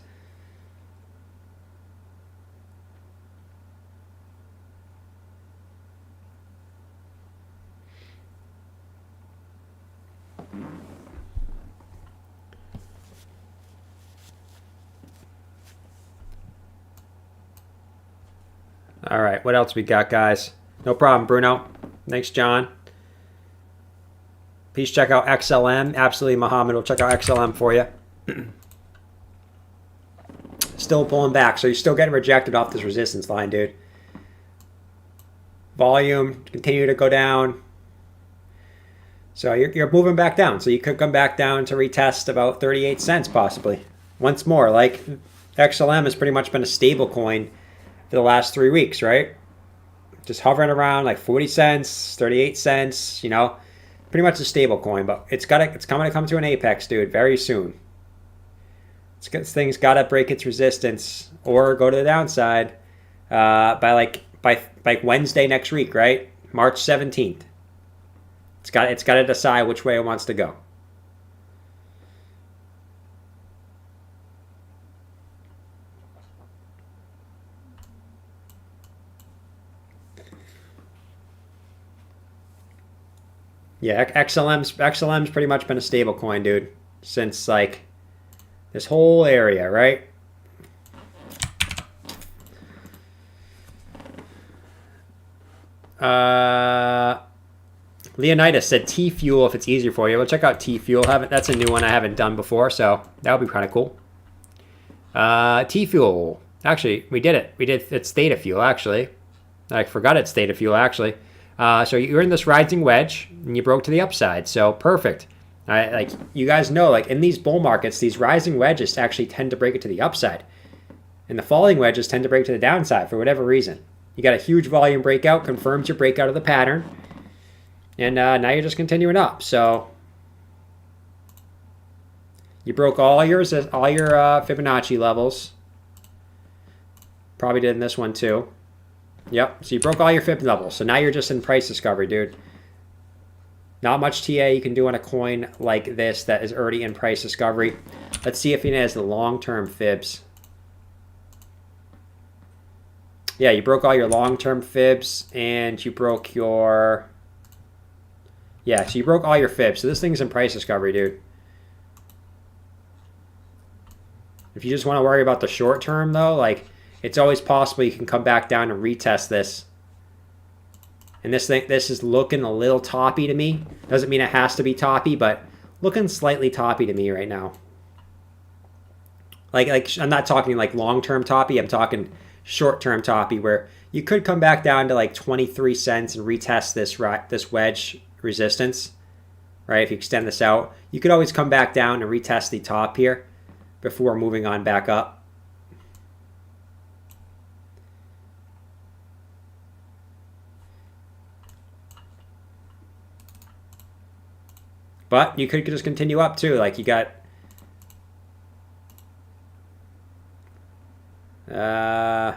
All right, what else we got, guys? No problem, Bruno. Thanks, John. Please check out XLM. Absolutely, Muhammad will check out XLM for you. Still pulling back, so you're still getting rejected off this resistance line, dude. Volume continue to go down. So you're moving back down. So you could come back down to retest about 38 cents possibly. Once more, like XLM has pretty much been a stable coin for the last 3 weeks, right? Just hovering around like 40 cents, 38 cents, you know, pretty much a stable coin, but it's coming to come to an apex, dude, very soon. This thing's got to break its resistance or go to the downside by Wednesday next week, right? March 17th. It's got to decide which way it wants to go. Yeah, XLM's pretty much been a stable coin, dude, since like this whole area, right? Leonidas said T-Fuel if it's easier for you. Well, check out T-Fuel. That's a new one I haven't done before, so that would be kind of cool. T-Fuel. Actually, we did it. It's Theta Fuel, actually. I forgot it's Theta Fuel, actually. So you're in this rising wedge, and you broke to the upside. So perfect. Like you guys know, like in these bull markets, these rising wedges actually tend to break it to the upside, and the falling wedges tend to break to the downside for whatever reason. You got a huge volume breakout, confirms your breakout of the pattern, and now you're just continuing up. So you broke all your Fibonacci levels. Probably did in this one too. Yep, so you broke all your Fib levels. So now you're just in price discovery, dude. Not much TA you can do on a coin like this that is already in price discovery. Let's see if it has the long-term Fibs. Yeah, you broke all your long-term Fibs, and you broke your... Yeah, so you broke all your Fibs. So this thing's in price discovery, dude. If you just want to worry about the short term, though, like... It's always possible you can come back down and retest this. And this is looking a little toppy to me. Doesn't mean it has to be toppy, but looking slightly toppy to me right now. Like I'm not talking like long-term toppy. I'm talking short-term toppy, where you could come back down to like 23 cents and retest this wedge resistance, right? If you extend this out, you could always come back down and retest the top here before moving on back up. But you could just continue up too. Like you got, yeah,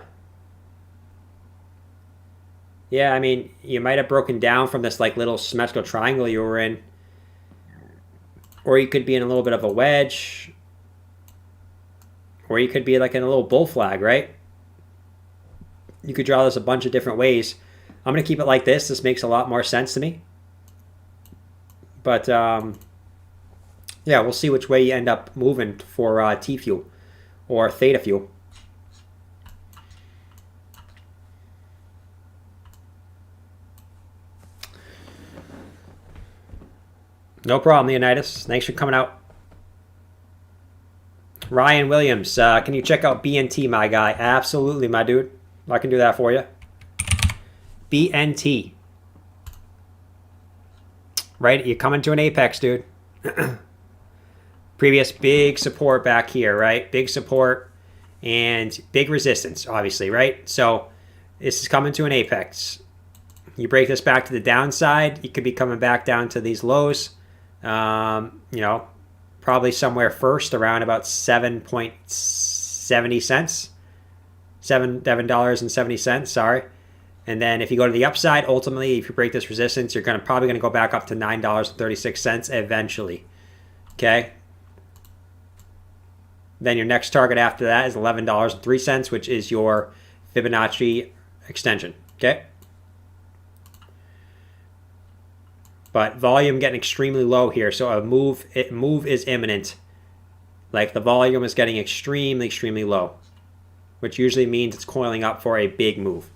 I mean, you might have broken down from this like little symmetrical triangle you were in, or you could be in a little bit of a wedge, or you could be like in a little bull flag, right? You could draw this a bunch of different ways. I'm gonna keep it like this. This makes a lot more sense to me. But, yeah, we'll see which way you end up moving for T-Fuel or Theta Fuel. No problem, Leonidas. Thanks for coming out. Ryan Williams, can you check out BNT, my guy? Absolutely, my dude. I can do that for you. BNT. Right? You're coming to an apex, dude. Previous big support back here, right? Big support and big resistance, obviously, right? So this is coming to an apex. You break this back to the downside, you could be coming back down to these lows. You know, probably somewhere first around about 7.70 cents. $7.70, sorry. And then if you go to the upside, ultimately, if you break this resistance, you're probably going to go back up to $9.36 eventually. Okay? Then your next target after that is $11.03, which is your Fibonacci extension. Okay? But volume getting extremely low here, so a move is imminent. Like the volume is getting extremely, extremely low, which usually means it's coiling up for a big move.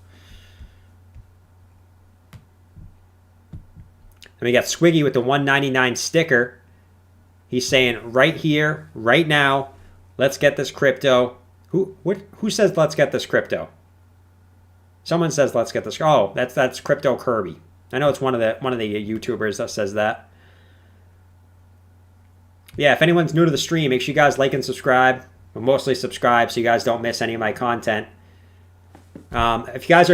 And we got Swiggy with the 199 sticker. He's saying right here, right now, let's get this crypto. Who says let's get this crypto? Someone says let's get this. Oh, that's Crypto Kirby. I know it's one of the YouTubers that says that. Yeah, if anyone's new to the stream, make sure you guys like and subscribe. But mostly subscribe so you guys don't miss any of my content. If you guys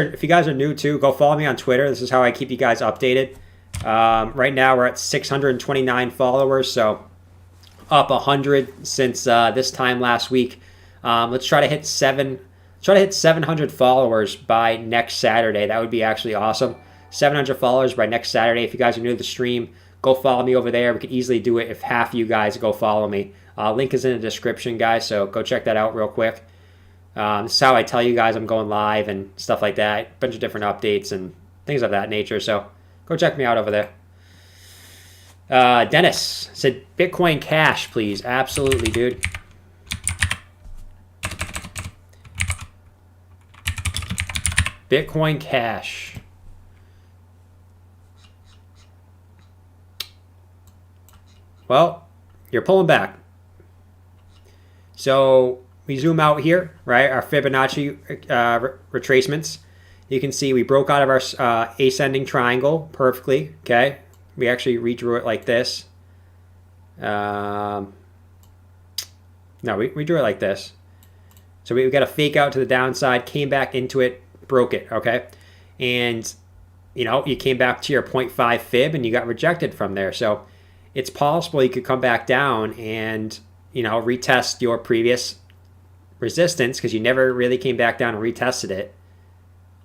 are new too, go follow me on Twitter. This is how I keep you guys updated. Right now we're at 629 followers, so up 100 since this time last week. Let's try to hit 700 followers by next Saturday. That would be actually awesome. 700 followers by next Saturday. If you guys are new to the stream, go follow me over there. We could easily do it if half of you guys go follow me. Link is in the description, guys, so go check that out real quick. This is how I tell you guys I'm going live and stuff like that. A bunch of different updates and things of that nature, so go check me out over there. Dennis said, Bitcoin Cash, please. Absolutely, dude. Bitcoin Cash. Well, you're pulling back. So we zoom out here, right? Our Fibonacci retracements. You can see we broke out of our ascending triangle perfectly. Okay, we actually redrew it like this. No, we drew it like this. So we got a fake out to the downside, came back into it, broke it. Okay, and you know you came back to your 0.5 fib and you got rejected from there. So it's possible you could come back down and, you know, retest your previous resistance because you never really came back down and retested it.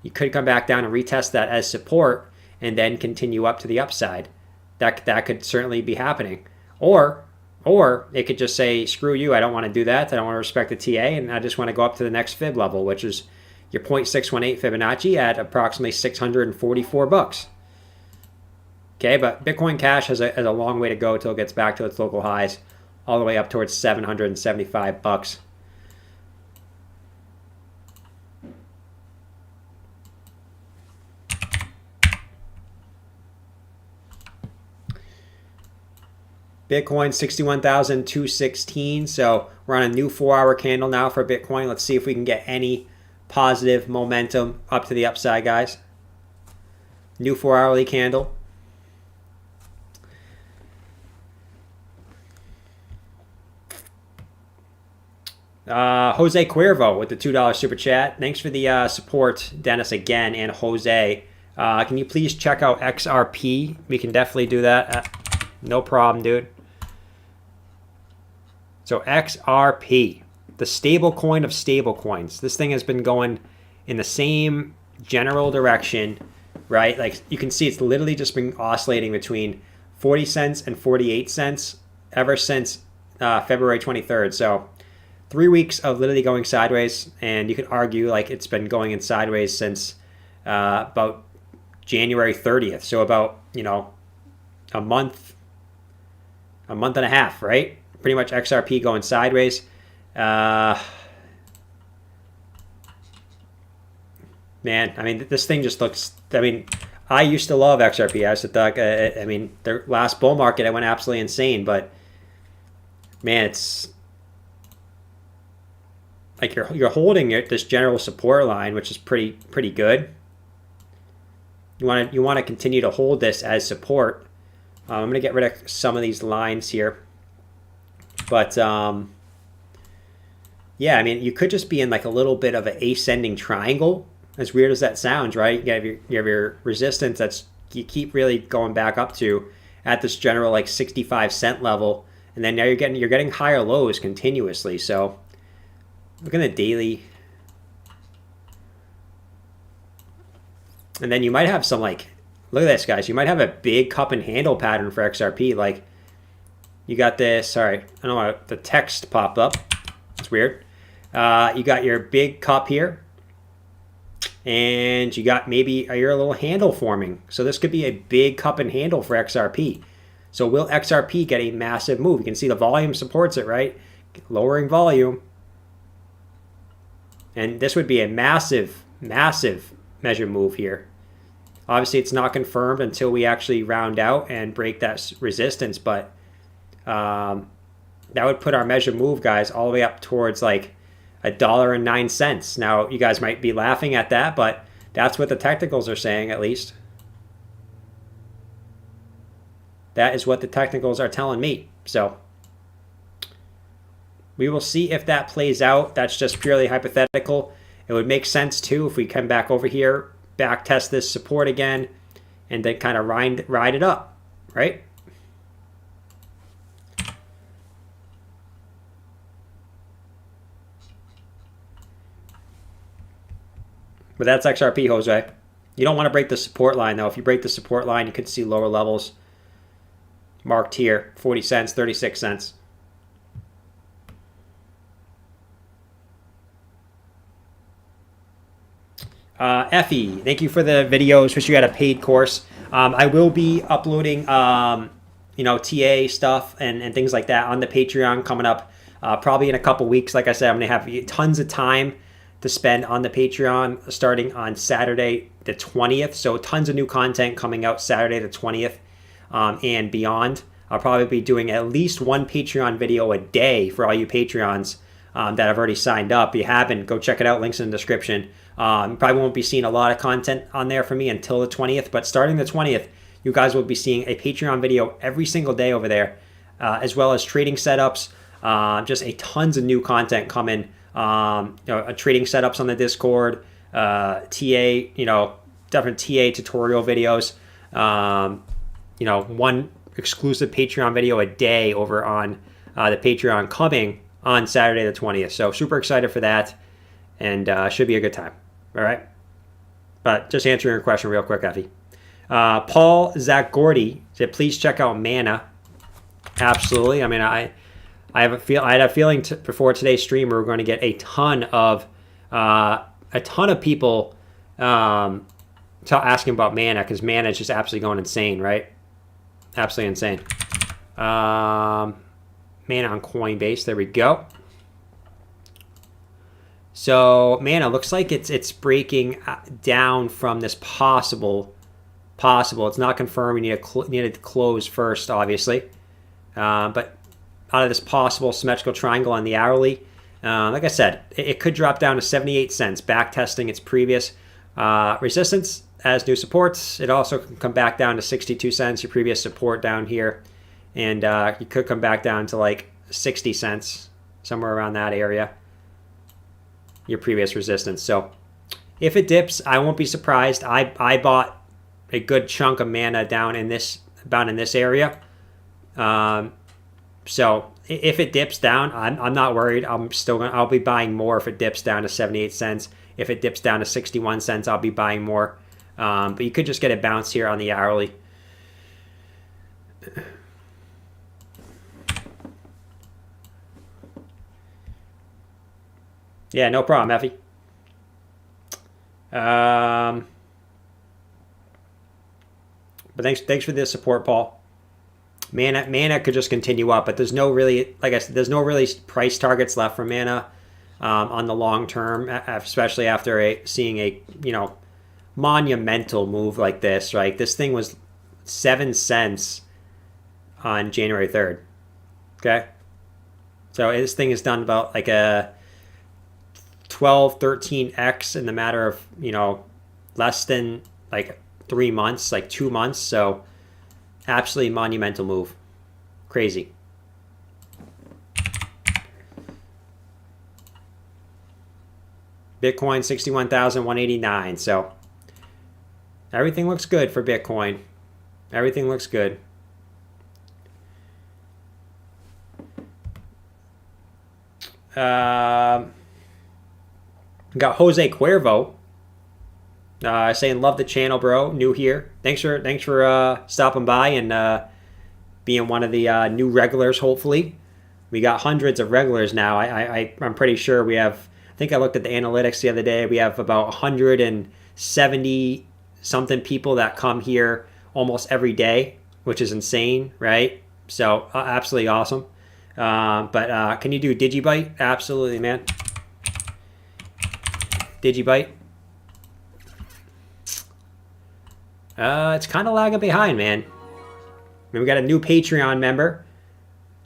You could come back down and retest that as support and then continue up to the upside. That could certainly be happening. Or it could just say, screw you, I don't want to do that. I don't want to respect the TA, and I just want to go up to the next fib level, which is your 0.618 Fibonacci at approximately $644. Okay, but Bitcoin Cash has a long way to go till it gets back to its local highs, all the way up towards $775. Bitcoin 61,216. So we're on a new 4-hour candle now for Bitcoin. Let's see if we can get any positive momentum up to the upside, guys. New 4-hourly candle. Jose Cuervo with the $2 super chat. Thanks for the support, Dennis, again, and Jose. Can you please check out XRP? We can definitely do that. No problem, dude. So XRP, the stable coin of stable coins. This thing has been going in the same general direction, right? Like you can see, it's literally just been oscillating between 40 cents and 48 cents ever since February 23rd. So 3 weeks of literally going sideways, and you could argue like it's been going in sideways since about January 30th. So about, you know, a month and a half, right? Pretty much XRP going sideways. Man, I mean, this thing just looks, I mean, I used to love XRP. I used to think, I mean, their last bull market, I went absolutely insane. But man, it's like you're holding this general support line, which is pretty good. You want to continue to hold this as support. I'm gonna get rid of some of these lines here, but yeah, I mean, you could just be in like a little bit of an ascending triangle. As weird as that sounds, right? You have your resistance that's you keep really going back up to at this general like 65 cent level, and then now you're getting higher lows continuously. So look at the daily, and then you might have some like, look at this, guys. You might have a big cup and handle pattern for XRP. Like you got this. Sorry, I don't know. The text popped up. It's weird. You got your big cup here. And you got maybe your little handle forming. So this could be a big cup and handle for XRP. So will XRP get a massive move? You can see the volume supports it, right? Lowering volume. And this would be a massive, massive measure move here. Obviously, it's not confirmed until we actually round out and break that resistance. But that would put our measure move, guys, all the way up towards like $1.09. Now, you guys might be laughing at that, but that's what the technicals are saying, at least. That is what the technicals are telling me. So we will see if that plays out. That's just purely hypothetical. It would make sense, too, if we come back over here, back test this support again, and then kind of ride it up, right? But that's XRP, Jose. You don't want to break the support line, though. If you break the support line, you could see lower levels marked here. 40 cents, 36 cents. Effie, thank you for the videos. Wish you had a paid course. I will be uploading, TA stuff and things like that on the Patreon coming up probably in a couple weeks. Like I said, I'm going to have tons of time to spend on the Patreon starting on Saturday the 20th. So tons of new content coming out Saturday the 20th and beyond. I'll probably be doing at least one Patreon video a day for all you Patreons that have already signed up. If you haven't, go check it out. Links in the description. You probably won't be seeing a lot of content on there from me until the 20th. But starting the 20th, you guys will be seeing a Patreon video every single day over there, as well as trading setups. Just a tons of new content coming. Trading setups on the Discord, different TA tutorial videos, one exclusive Patreon video a day over on the Patreon coming on Saturday the 20th. So super excited for that, and should be a good time. All right. But just answering your question real quick, Effie. Paul Zach-Gordy said, please check out Mana. Absolutely. I mean, I had a feeling before today's stream we were going to get a ton of people asking about Mana, because Mana is just absolutely going insane, right? Absolutely insane. Mana on Coinbase. There we go. So Mana looks like it's breaking down from this possible. It's not confirmed. We need to close first, obviously. But out of this possible symmetrical triangle on the hourly, like I said, it could drop down to 78 cents, back testing its previous resistance as new supports. It also can come back down to 62 cents, your previous support down here. And you could come back down to like 60 cents, somewhere around that area, your previous resistance. So if it dips, I won't be surprised. I bought a good chunk of Mana down in this area. So if it dips down, I'm not worried. I'll be buying more if it dips down to 78 cents. If it dips down to 61 cents, I'll be buying more. But you could just get a bounce here on the hourly. Yeah, no problem, Effie. But thanks for the support, Paul. Mana could just continue up, but there's no really price targets left for Mana on the long term, especially after seeing a monumental move like this, right? This thing was 7 cents on January 3rd. Okay. So this thing is done about like a 12, 13x in the matter of, you know, less than like 3 months, like 2 months. So absolutely monumental move. Crazy. Bitcoin 61,189. So everything looks good for Bitcoin. Everything looks good. Got Jose Cuervo saying love the channel, bro. New here. Thanks for stopping by and being one of the new regulars. Hopefully, we got hundreds of regulars now. I'm pretty sure we have. I think I looked at the analytics the other day. We have about 170 something people that come here almost every day, which is insane, right? So absolutely awesome. But can you do Digibyte? Absolutely, man. Digibyte. It's kind of lagging behind, man. I mean, we got a new Patreon member.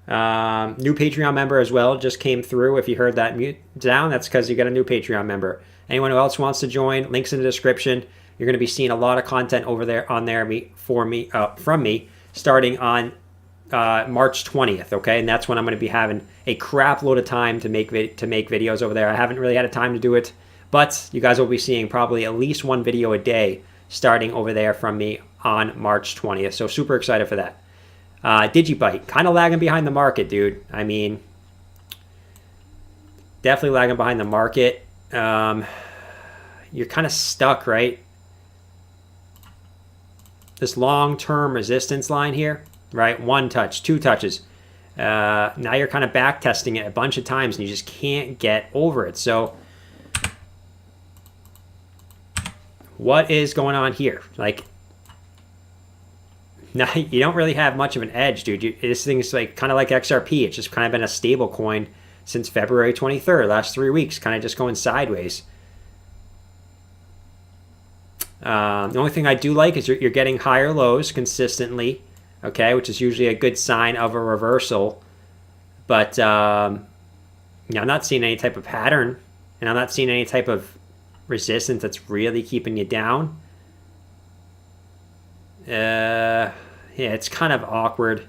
New Patreon member as well just came through. If you heard that mute down, that's because you got a new Patreon member. Anyone who else wants to join, links in the description. You're going to be seeing a lot of content over there from me starting on March 20th. Okay, and that's when I'm going to be having a crap load of time to make videos over there. I haven't really had a time to do it, but you guys will be seeing probably at least one video a day starting over there from me on March 20th. So super excited for that. Digibyte, kind of lagging behind the market, dude. I mean, definitely lagging behind the market. You're kind of stuck, right? This long-term resistance line here, right? 1 touch, 2 touches. Now you're kind of back testing it a bunch of times and you just can't get over it. So what is going on here? Like, now you don't really have much of an edge, dude. This thing's like kind of like XRP. It's just kind of been a stable coin since February 23rd, last 3 weeks, kind of just going sideways. The only thing I do like is you're getting higher lows consistently, okay, which is usually a good sign of a reversal. But I'm not seeing any type of pattern, and I'm not seeing any type of resistance that's really keeping you down. Yeah, it's kind of awkward.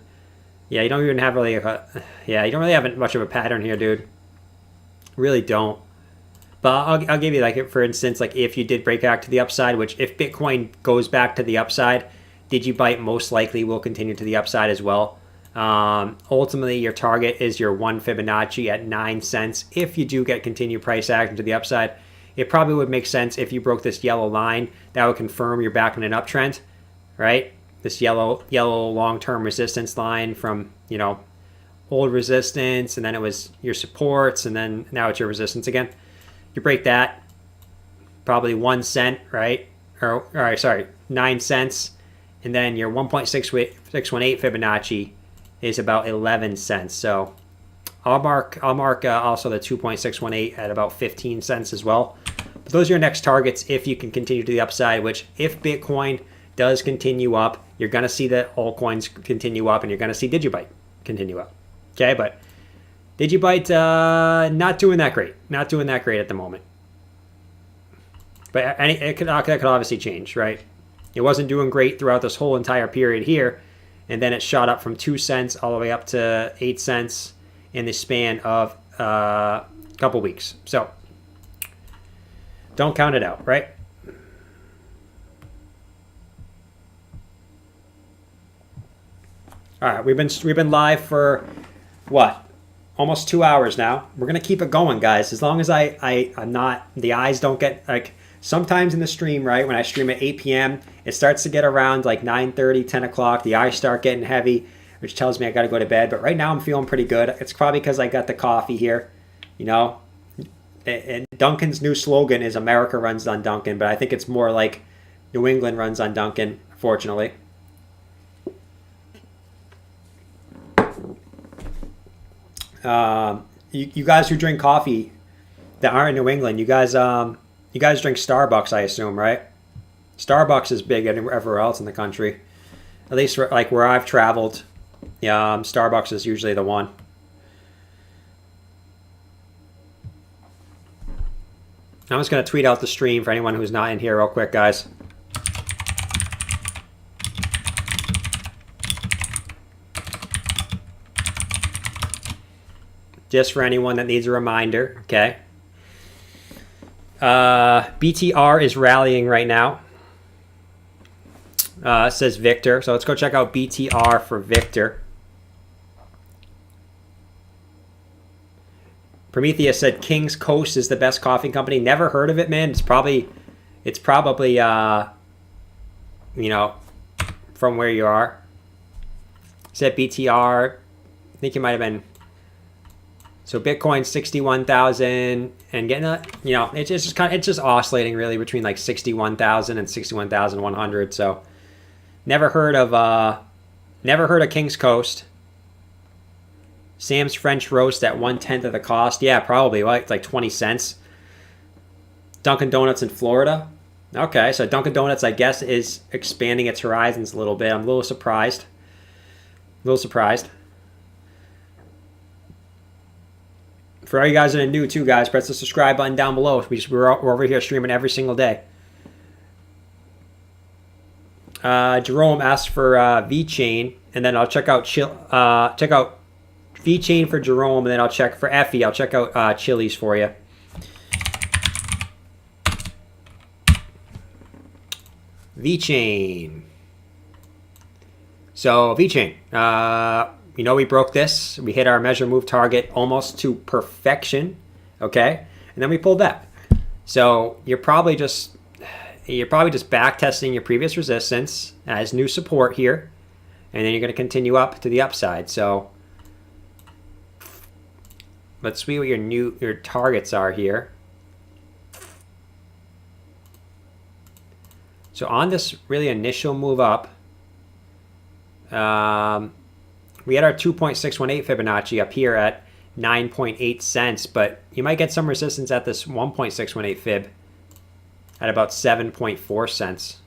Yeah, you don't even have really you don't really have much of a pattern here, dude. Really don't. But I'll give you, like, for instance, like if you did break back to the upside, which if Bitcoin goes back to the upside, Digibyte most likely will continue to the upside as well. Ultimately, your target is your 1 Fibonacci at 9 cents. If you do get continued price action to the upside, it probably would make sense if you broke this yellow line. That would confirm you're back in an uptrend, right? This yellow long-term resistance line from, old resistance, and then it was your supports, and then now it's your resistance again. You break that, probably 1 cent, right? Or 9 cents. And then your 1.618 Fibonacci is about 11 cents. So I'll mark also the 2.618 at about 15 cents as well. But those are your next targets if you can continue to the upside, which if Bitcoin does continue up, you're going to see the altcoins continue up and you're going to see Digibyte continue up. Okay, but Digibyte, not doing that great. Not doing that great at the moment. But that could obviously change, right? It wasn't doing great throughout this whole entire period here. And then it shot up from 2 cents all the way up to 8 cents in the span of a couple weeks. So don't count it out, right? All right, we've been live for what? Almost 2 hours now. We're gonna keep it going, guys. As long as I'm not, the eyes don't get, like, sometimes in the stream, right, when I stream at 8 p.m., it starts to get around like 9:30, 10 o'clock. The eyes start getting heavy, which tells me I got to go to bed. But right now I'm feeling pretty good. It's probably because I got the coffee here, And Dunkin's new slogan is America runs on Dunkin', but I think it's more like New England runs on Dunkin', fortunately. You guys who drink coffee that aren't in New England, you guys drink Starbucks, I assume, right? Starbucks is big everywhere else in the country. At least like where I've traveled, yeah, Starbucks is usually the one. I'm just going to tweet out the stream for anyone who's not in here real quick, guys. Just for anyone that needs a reminder, okay? BTR is rallying right now. Says Victor. So let's go check out BTR for Victor. Prometheus said King's Coast is the best coffee company. Never heard of it, man. It's probably you know, from where you are. Said BTR. I think it might have been. So Bitcoin 61,000 and getting a, you know, it's just oscillating really between like 61,000 and 61,100. So never heard of King's Coast. Sam's French Roast at 1/10 of the cost. Yeah, probably like 20 cents. Dunkin' Donuts in Florida. Okay, so Dunkin' Donuts, I guess, is expanding its horizons a little bit. I'm a little surprised. For all you guys that are new too, guys, press the subscribe button down below. We're over here streaming every single day. Jerome asked for VeChain, and then I'll check out VeChain for Jerome, and then I'll check for Effie. I'll check out Chili's for you. VeChain. So VeChain. You know, we broke this. We hit our measure move target almost to perfection. Okay, and then we pulled back. So you're probably just back testing your previous resistance as new support here, and then you're going to continue up to the upside. So let's see what your targets are here. So on this really initial move up, we had our 2.618 Fibonacci up here at 9.8 cents, but you might get some resistance at this 1.618 Fib at about 7.4 cents.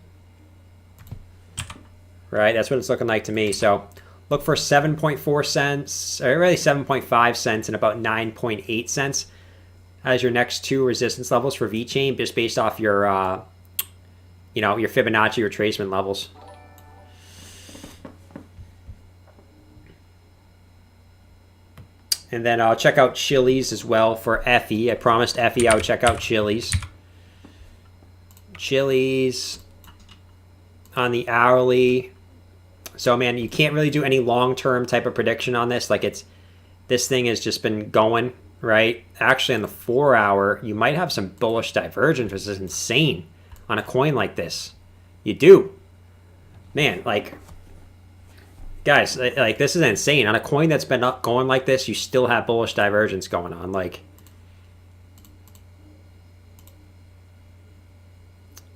Right, that's what it's looking like to me. So look for 7.4 cents, or really 7.5 cents and about 9.8 cents as your next two resistance levels for VeChain, just based off your, your Fibonacci retracement levels. And then I'll check out Chili's as well for Effie. I promised Effie I would check out Chili's. Chili's on the hourly. So, man, you can't really do any long-term type of prediction on this. Like, this thing has just been going, right? Actually, on the 4-hour, you might have some bullish divergence, which is insane on a coin like this. You do. Man, like, guys, like, this is insane. On a coin that's been up going like this, you still have bullish divergence going on. Like,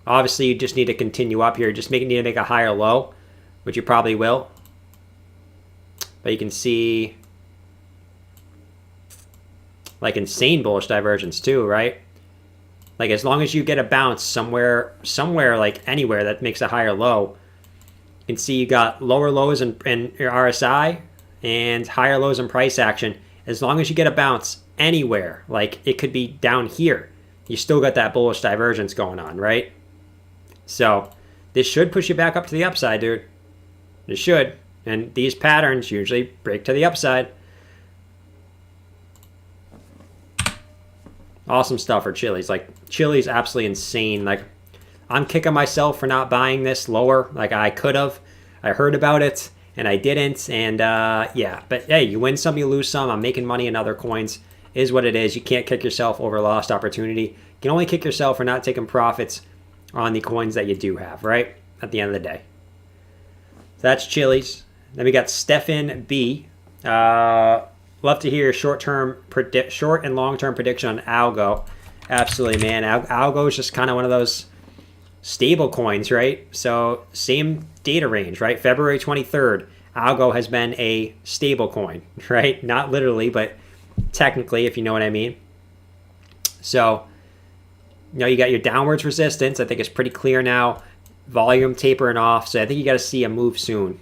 obviously, you just need to continue up here. Just need to make a higher low, which you probably will. But you can see, like, insane bullish divergence too, right? Like, as long as you get a bounce somewhere, like anywhere that makes a higher low, you can see you got lower lows in your RSI and higher lows in price action. As long as you get a bounce anywhere, like it could be down here, you still got that bullish divergence going on, right? So this should push you back up to the upside, dude. It should. And these patterns usually break to the upside. Awesome stuff for Chili's. Like, Chili's absolutely insane. Like, I'm kicking myself for not buying this lower. Like, I could have. I heard about it, and I didn't. And, yeah. But, hey, you win some, you lose some. I'm making money in other coins. Is what it is. You can't kick yourself over lost opportunity. You can only kick yourself for not taking profits on the coins that you do have, right? At the end of the day. So that's Chili's. Then we got Stefan B. Love to hear your short and long-term prediction on Algo. Absolutely, man. Algo is just kind of one of those stable coins, right? So same data range, right? February 23rd, Algo has been a stable coin, right? Not literally, but technically, if you know what I mean. So, you know, you got your downwards resistance. I think it's pretty clear now. volume tapering off, so I think you got to see a move soon.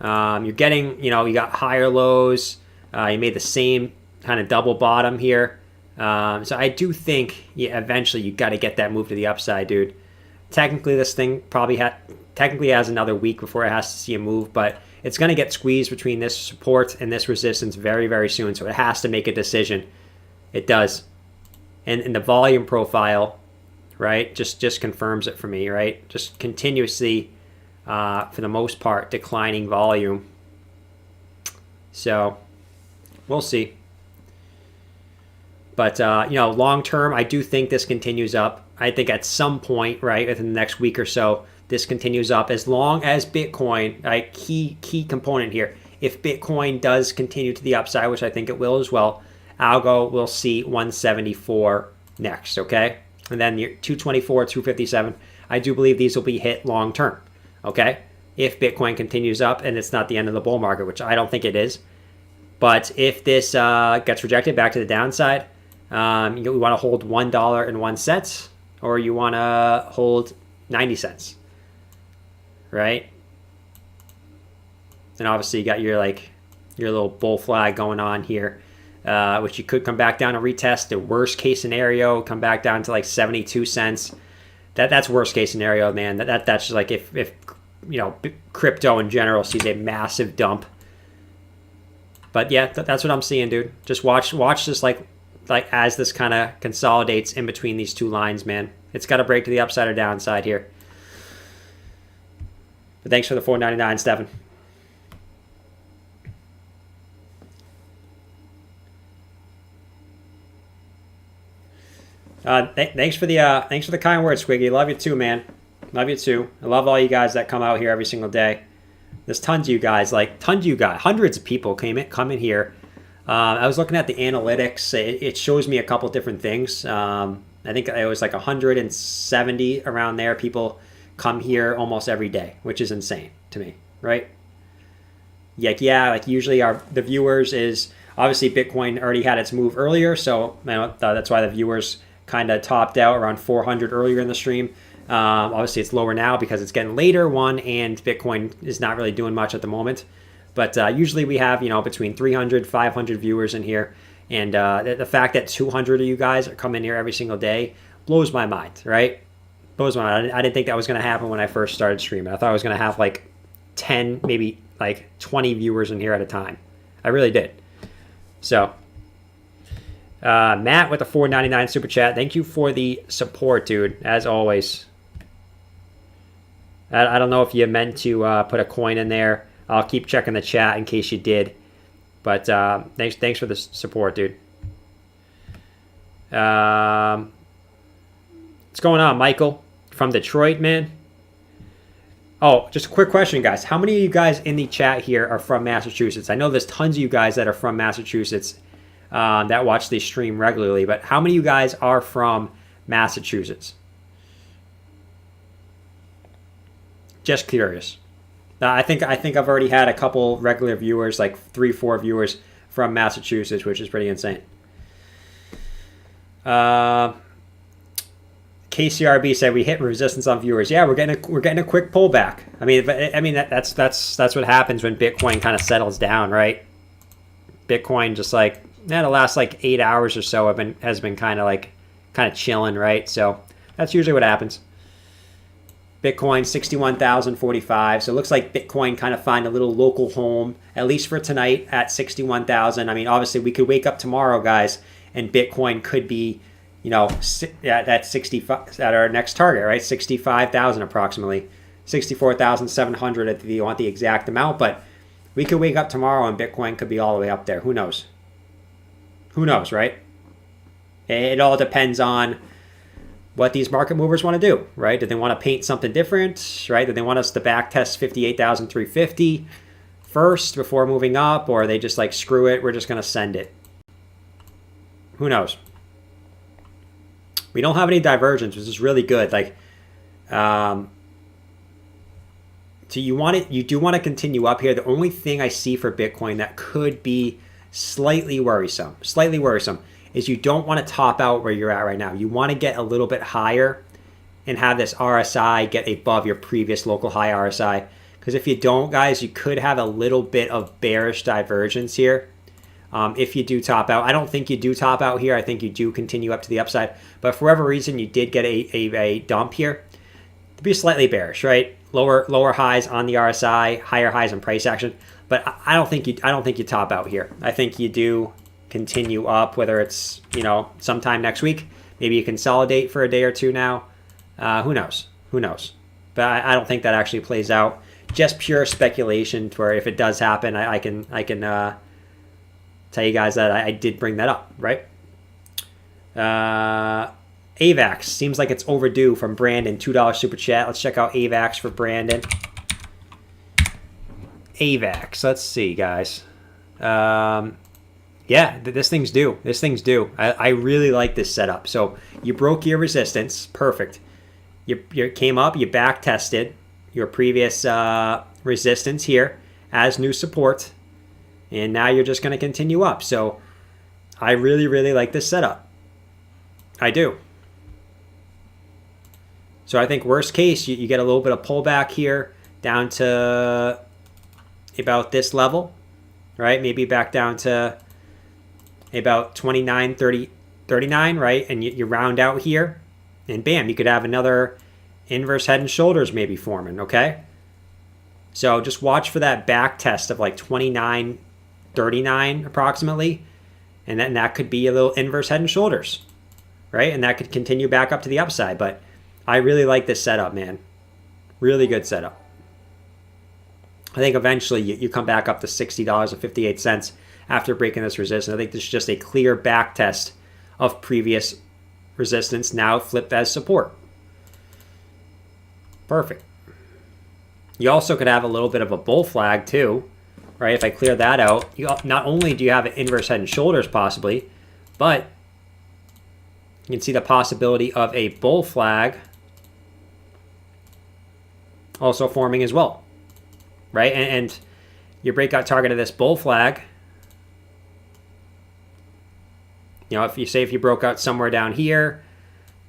You're getting, you got higher lows. You made the same kind of double bottom here. So I do think eventually you got to get that move to the upside, dude. Technically, this thing probably has another week before it has to see a move, but it's going to get squeezed between this support and this resistance very, very soon. So it has to make a decision. It does. And the volume profile, right, just confirms it for me, right? Just continuously, for the most part, declining volume. So we'll see. But, long term, I do think this continues up. I think at some point, right, within the next week or so, this continues up as long as Bitcoin, right, key component here. If Bitcoin does continue to the upside, which I think it will as well, Algo will see 174 next, okay? And then 224, 257. I do believe these will be hit long term, okay? If Bitcoin continues up and it's not the end of the bull market, which I don't think it is. But if this gets rejected back to the downside, you want to hold $1.01, or you want to hold 90 cents, right? And obviously you got your little bull flag going on here, which you could come back down and retest. The worst case scenario, come back down to like 72 cents. That's worst case scenario, man. That's just like if crypto in general sees a massive dump. But yeah, that's what I'm seeing, dude. Just watch this like as this kind of consolidates in between these two lines, man. It's got to break to the upside or downside here. But thanks for the $4.99, Stefan. Thanks for the kind words, Squiggy. Love you too, man. Love you too. I love all you guys that come out here every single day. There's tons of you guys, hundreds of people come in here. I was looking at the analytics. It shows me a couple different things. I think it was like 170 around there. People come here almost every day, which is insane to me, right? Like usually the viewers is obviously Bitcoin already had its move earlier, so that's why the viewers kind of topped out around 400 earlier in the stream. Obviously it's lower now because it's getting later, and Bitcoin is not really doing much at the moment. But usually we have, between 300, 500 viewers in here. And the fact that 200 of you guys are coming here every single day blows my mind, right? Blows my mind. I didn't think that was going to happen when I first started streaming. I thought I was going to have like 10, maybe like 20 viewers in here at a time. I really did. So, Matt with the $4.99 super chat. Thank you for the support, dude, as always. I don't know if you meant to put a coin in there. I'll keep checking the chat in case you did. But thanks for the support, dude. What's going on, Michael? From Detroit, man? Oh, just a quick question, guys. How many of you guys in the chat here are from Massachusetts? I know there's tons of you guys that are from Massachusetts that watch this stream regularly. But how many of you guys are from Massachusetts? Just curious. I think I've already had a couple regular viewers, like 3-4 viewers from Massachusetts, which is pretty insane. KCRB said we hit resistance on viewers. Yeah, we're getting a quick pullback. I mean that's what happens when Bitcoin kind of settles down, right? Bitcoin just the last 8 hours or so has been kind of chilling, right? So that's usually what happens. Bitcoin 61,045. So it looks like Bitcoin kind of find a little local home, at least for tonight, at 61,000. I mean, obviously we could wake up tomorrow, guys, and Bitcoin could be, at 65 at our next target, right? 65,000 approximately, 64,700 if you want the exact amount. But we could wake up tomorrow and Bitcoin could be all the way up there. Who knows? Who knows, right? It all depends on what these market movers want to do, right? Do they want to paint something different, right? Do they want us to back test 58,350 first before moving up, or are they just screw it, we're just going to send it? Who knows? We don't have any divergence, which is really good. So you do want to continue up here. The only thing I see for Bitcoin that could be slightly worrisome, is you don't want to top out where you're at right now. You want to get a little bit higher and have this RSI get above your previous local high RSI. Because if you don't, guys, you could have a little bit of bearish divergence here. If you do top out. I don't think you do top out here. I think you do continue up to the upside. But for whatever reason, you did get a dump here. To be slightly bearish, right? Lower highs on the RSI, higher highs on price action. But I don't think you top out here. I think you do continue up, whether it's, you know, sometime next week. Maybe you consolidate for a day or two now. Who knows? Who knows? But I don't think that actually plays out. Just pure speculation. Where if it does happen, I can tell you guys that I did bring that up, right? AVAX seems like it's overdue from Brandon. $2 super chat. Let's check out AVAX for Brandon. AVAX. Let's see, guys. Yeah, this thing's due. This thing's due. I really like this setup. So you broke your resistance. Perfect. You came up. You back tested your previous resistance here as new support. And now you're just going to continue up. So I really, really like this setup. I do. So I think worst case, you get a little bit of pullback here down to about this level, right? Maybe back down to about 29, 30, 39, right? And you round out here. And bam, you could have another inverse head and shoulders maybe forming, okay? So just watch for that back test of like 29, 39 approximately, and then that could be a little inverse head and shoulders, right? And that could continue back up to the upside. But I really like this setup, man. Really good setup. I think eventually you come back up to $60.58 after breaking this resistance. I think this is just a clear back test of previous resistance now flipped as support. Perfect. You also could have a little bit of a bull flag too, right? If I clear that out, not only do you have an inverse head and shoulders possibly, but you can see the possibility of a bull flag also forming as well, right? And your breakout target of this bull flag, you know, if you broke out somewhere down here,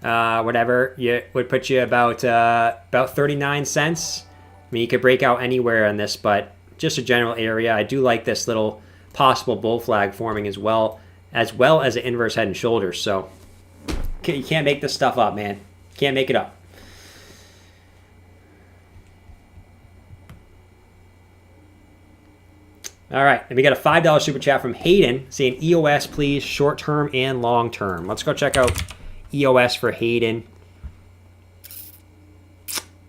whatever, it would put you about 39 cents. I mean, you could break out anywhere on this, but just a general area. I do like this little possible bull flag forming as well as an inverse head and shoulders. So you can't make this stuff up, man. Can't make it up. All right, and we got a $5 super chat from Hayden saying EOS, please, short term and long term. Let's go check out EOS for Hayden.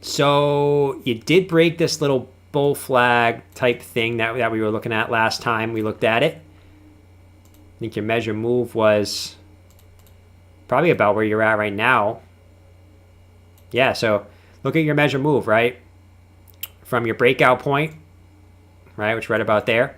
So you did break this little bull flag type thing that we were looking at last time we looked at it. I think your measure move was probably about where you're at right now. Yeah, so look at your measure move, right? From your breakout point, right, which right about there.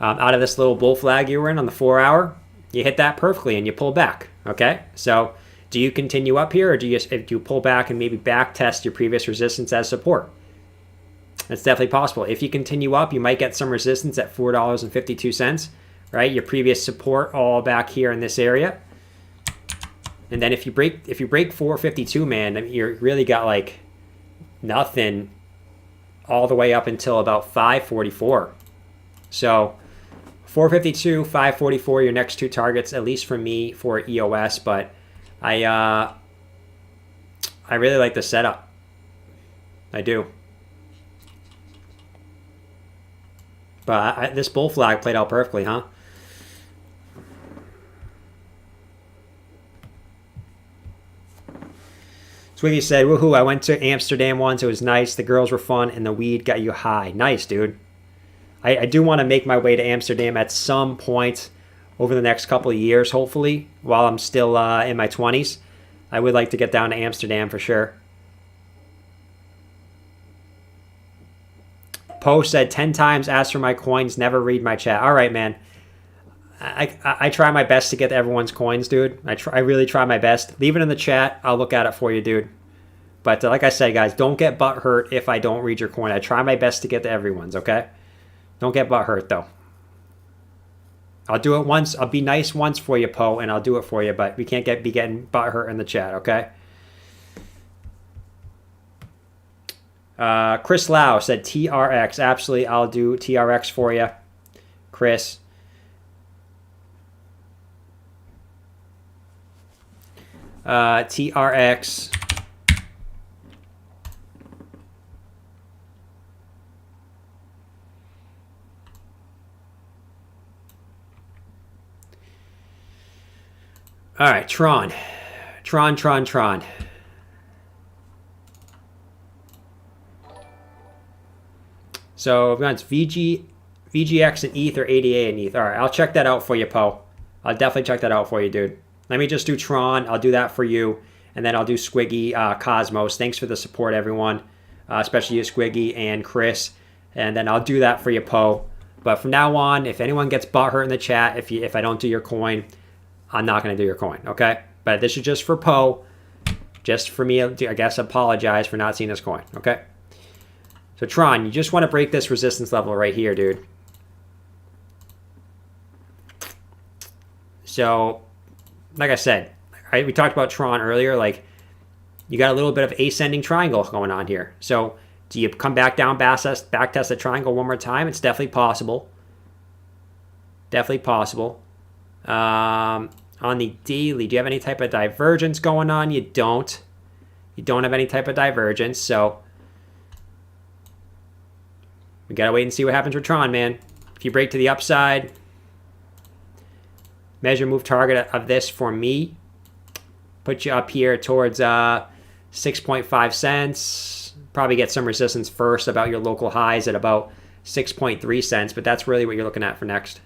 Out of this little bull flag you were in on the 4 hour, you hit that perfectly and you pull back, okay? So do you continue up here, or do you pull back and maybe back test your previous resistance as support? That's definitely possible. If you continue up, you might get some resistance at $4.52, right? Your previous support all back here in this area. And then if you break 452, man, I mean, you really got like nothing all the way up until about 544. So 452, 544, your next two targets, at least for me, for EOS. But I really like the setup. I do. But this bull flag played out perfectly, huh? Swiggy said, woohoo, I went to Amsterdam once. It was nice. The girls were fun, and the weed got you high. Nice, dude. I do want to make my way to Amsterdam at some point over the next couple of years, hopefully, while I'm still in my 20s. I would like to get down to Amsterdam for sure. Poe said 10 times, ask for my coins, never read my chat. All right, man. I try my best to get everyone's coins, dude. I really try my best. Leave it in the chat. I'll look at it for you, dude. But like I said, guys, don't get butt hurt if I don't read your coin. I try my best to get to everyone's, okay? Don't get butt hurt, though. I'll do it once. I'll be nice once for you, Poe, and I'll do it for you. But we can't be getting butt hurt in the chat, okay? Chris Lau said TRX. Absolutely, I'll do TRX for you, Chris. TRX. All right, Tron. Tron. So it's VGX and ETH or ADA and ETH. All right, I'll check that out for you, Poe. I'll definitely check that out for you, dude. Let me just do Tron. I'll do that for you. And then I'll do Squiggy, Cosmos. Thanks for the support, everyone. Especially you, Squiggy, and Chris. And then I'll do that for you, Poe. But from now on, if anyone gets butthurt in the chat, if I don't do your coin, I'm not going to do your coin, okay? But this is just for Poe. Just for me, I guess, apologize for not seeing this coin, okay? So Tron, you just want to break this resistance level right here, dude. So, like I said, we talked about Tron earlier. Like, you got a little bit of ascending triangle going on here. So, do you come back down, back test the triangle one more time? It's definitely possible. Definitely possible. On the daily, do you have any type of divergence going on? You don't. You don't have any type of divergence, so we gotta wait and see what happens with Tron, man. If you break to the upside, measure move target of this for me, put you up here towards 6.5 cents. Probably get some resistance first about your local highs at about 6.3 cents, but that's really what you're looking at for next.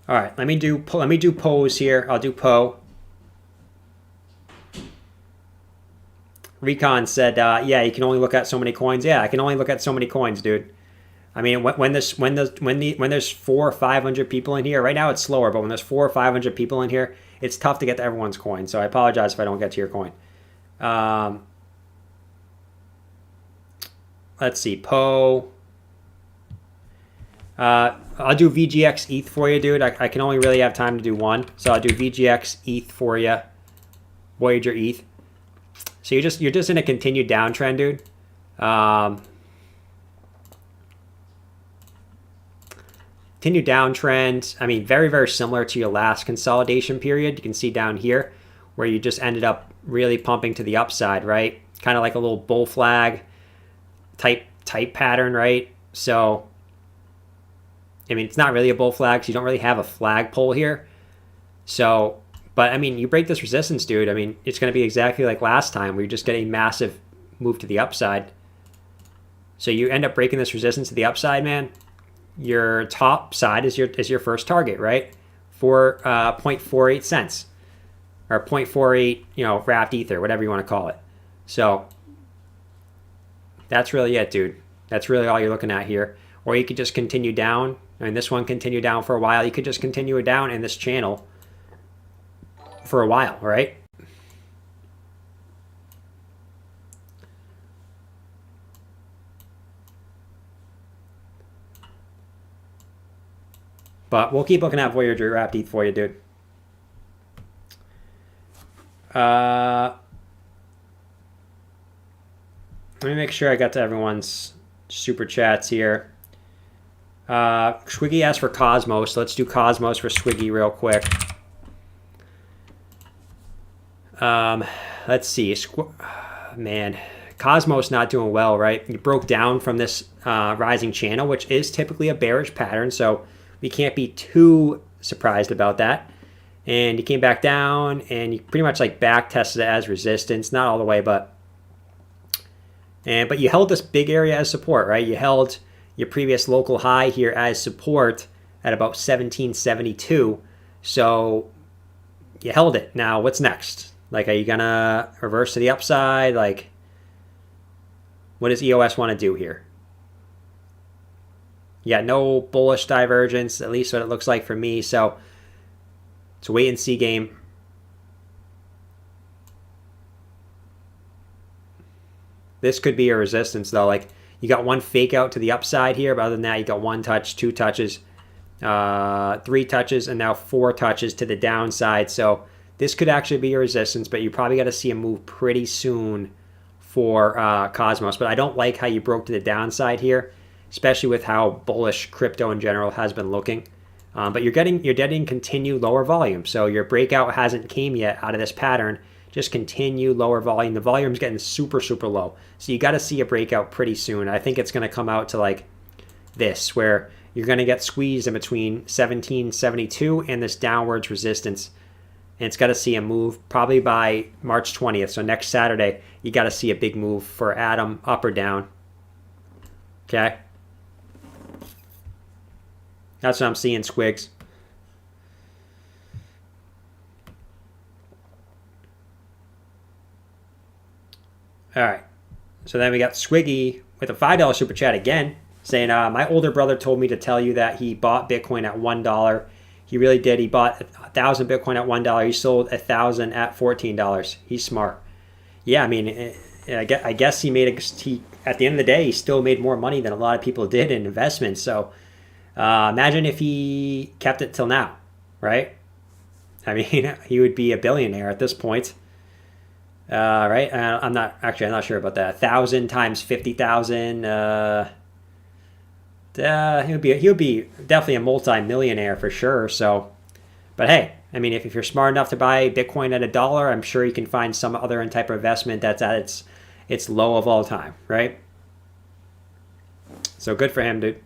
All right, let me do Poe's here. I'll do Poe. Recon said, "Yeah, you can only look at so many coins." Yeah, I can only look at so many coins, dude. I mean, when there's 400 or 500 people in here, right now it's slower, but when there's 400 or 500 people in here, it's tough to get to everyone's coin. So I apologize if I don't get to your coin. Let's see, Poe. I'll do VGX ETH for you, dude. I can only really have time to do one, so I'll do VGX ETH for you. Voyager ETH. So you're just in a continued downtrend, dude. Continued downtrend. I mean, very, very similar to your last consolidation period. You can see down here where you just ended up really pumping to the upside, right? Kind of like a little bull flag type pattern, right? So, I mean, it's not really a bull flag, so you don't really have a flagpole here. So, but I mean, you break this resistance, dude. I mean, it's going to be exactly like last time where you just get a massive move to the upside. So you end up breaking this resistance to the upside, man. Your top side is your first target, right? For 0.48 cents or 0.48, wrapped ether, whatever you want to call it. So that's really it, dude. That's really all you're looking at here. Or you could just continue down. I mean, this one continued down for a while. You could just continue it down in this channel for a while, right? But we'll keep looking at Voyager wrapped ETH for you, dude. Let me make sure I got to everyone's super chats here. Squiggy asked for Cosmos. Let's do Cosmos for Squiggy real quick. Let's see. Man, Cosmos not doing well, right? You broke down from this rising channel, which is typically a bearish pattern, so we can't be too surprised about that. And you came back down, and you pretty much like back tested it as resistance, not all the way, but you held this big area as support, right? You held your previous local high here as support at about 1772. So you held it. Now, what's next? Like, are you going to reverse to the upside? Like, what does EOS want to do here? Yeah, no bullish divergence, at least what it looks like for me. So it's a wait and see game. This could be a resistance, though. Like, you got one fake out to the upside here, but other than that, you got one touch, two touches. 3 touches, and now 4 touches to the downside. So this could actually be a resistance, but you probably got to see a move pretty soon for Cosmos. But I don't like how you broke to the downside here, especially with how bullish crypto in general has been looking. But you're getting continued lower volume. So your breakout hasn't came yet out of this pattern. Just continue lower volume. The volume's getting super, super low. So you got to see a breakout pretty soon. I think it's going to come out to like this, where you're going to get squeezed in between 1772 and this downwards resistance. And it's got to see a move probably by March 20th. So next Saturday, you got to see a big move for Atom up or down. Okay. That's what I'm seeing, Squigs. All right. So then we got Swiggy with a $5 super chat again, saying, my older brother told me to tell you that he bought Bitcoin at $1. He really did. He bought 1,000 Bitcoin at $1. He sold 1,000 at $14. He's smart. Yeah, I mean, I guess he at the end of the day, he still made more money than a lot of people did in investments. So imagine if he kept it till now, right? I mean, he would be a billionaire at this point. Right? I'm not sure about that. 1,000 times 50,000. He would be definitely a multi-millionaire for sure. So, but hey, I mean, if you're smart enough to buy Bitcoin at $1, I'm sure you can find some other type of investment that's at its low of all time, right? So good for him, dude.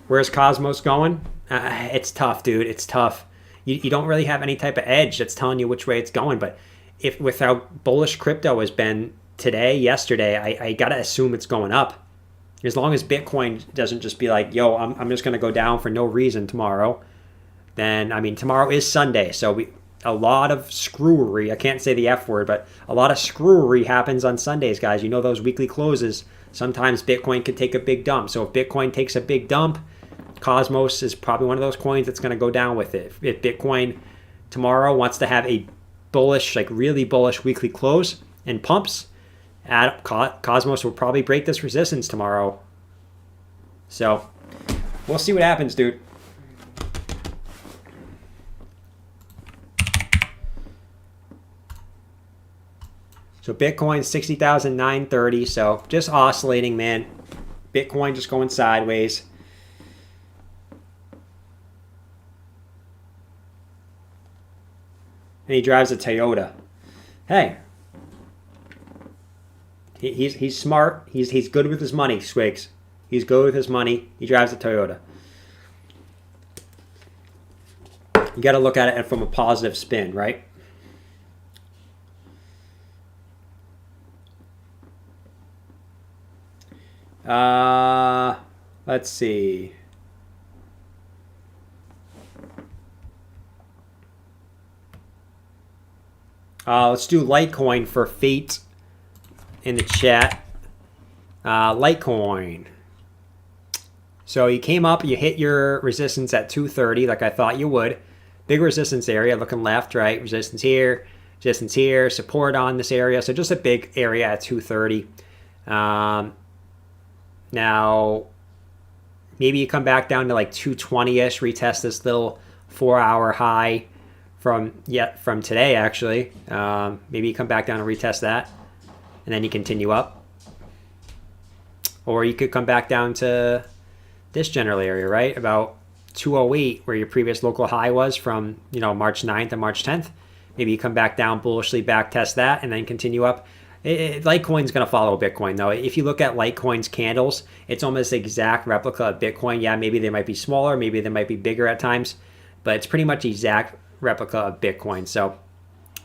Where's Cosmos going? It's tough, dude. It's tough. You don't really have any type of edge that's telling you which way it's going. But with how bullish crypto has been today, yesterday, I got to assume it's going up. As long as Bitcoin doesn't just be like, yo, I'm just going to go down for no reason tomorrow. Then, I mean, tomorrow is Sunday. So a lot of screwery, I can't say the F word, but a lot of screwery happens on Sundays, guys. You know those weekly closes. Sometimes Bitcoin could take a big dump. So if Bitcoin takes a big dump, Cosmos is probably one of those coins that's going to go down with it. If Bitcoin tomorrow wants to have a bullish, like really bullish weekly close and pumps, Cosmos will probably break this resistance tomorrow. So we'll see what happens, dude. So Bitcoin 60,930. So just oscillating, man. Bitcoin just going sideways. And he drives a Toyota. Hey, he's smart. He's good with his money, Swigs. He's good with his money. He drives a Toyota. You got to look at it from a positive spin, right? Let's see. Let's do Litecoin for Fate in the chat. Litecoin. So you came up, you hit your resistance at 230 like I thought you would. Big resistance area, looking left, right? Resistance here, support on this area. So just a big area at 230. Now, maybe you come back down to like 220-ish, retest this little 4-hour high from today, actually. Maybe you come back down and retest that, and then you continue up. Or you could come back down to this general area, right? About 208, where your previous local high was from, March 9th and March 10th. Maybe you come back down, bullishly back test that, and then continue up. Litecoin's going to follow Bitcoin, though. If you look at Litecoin's candles, it's almost the exact replica of Bitcoin. Yeah, maybe they might be smaller, maybe they might be bigger at times, but it's pretty much the exact replica of Bitcoin. So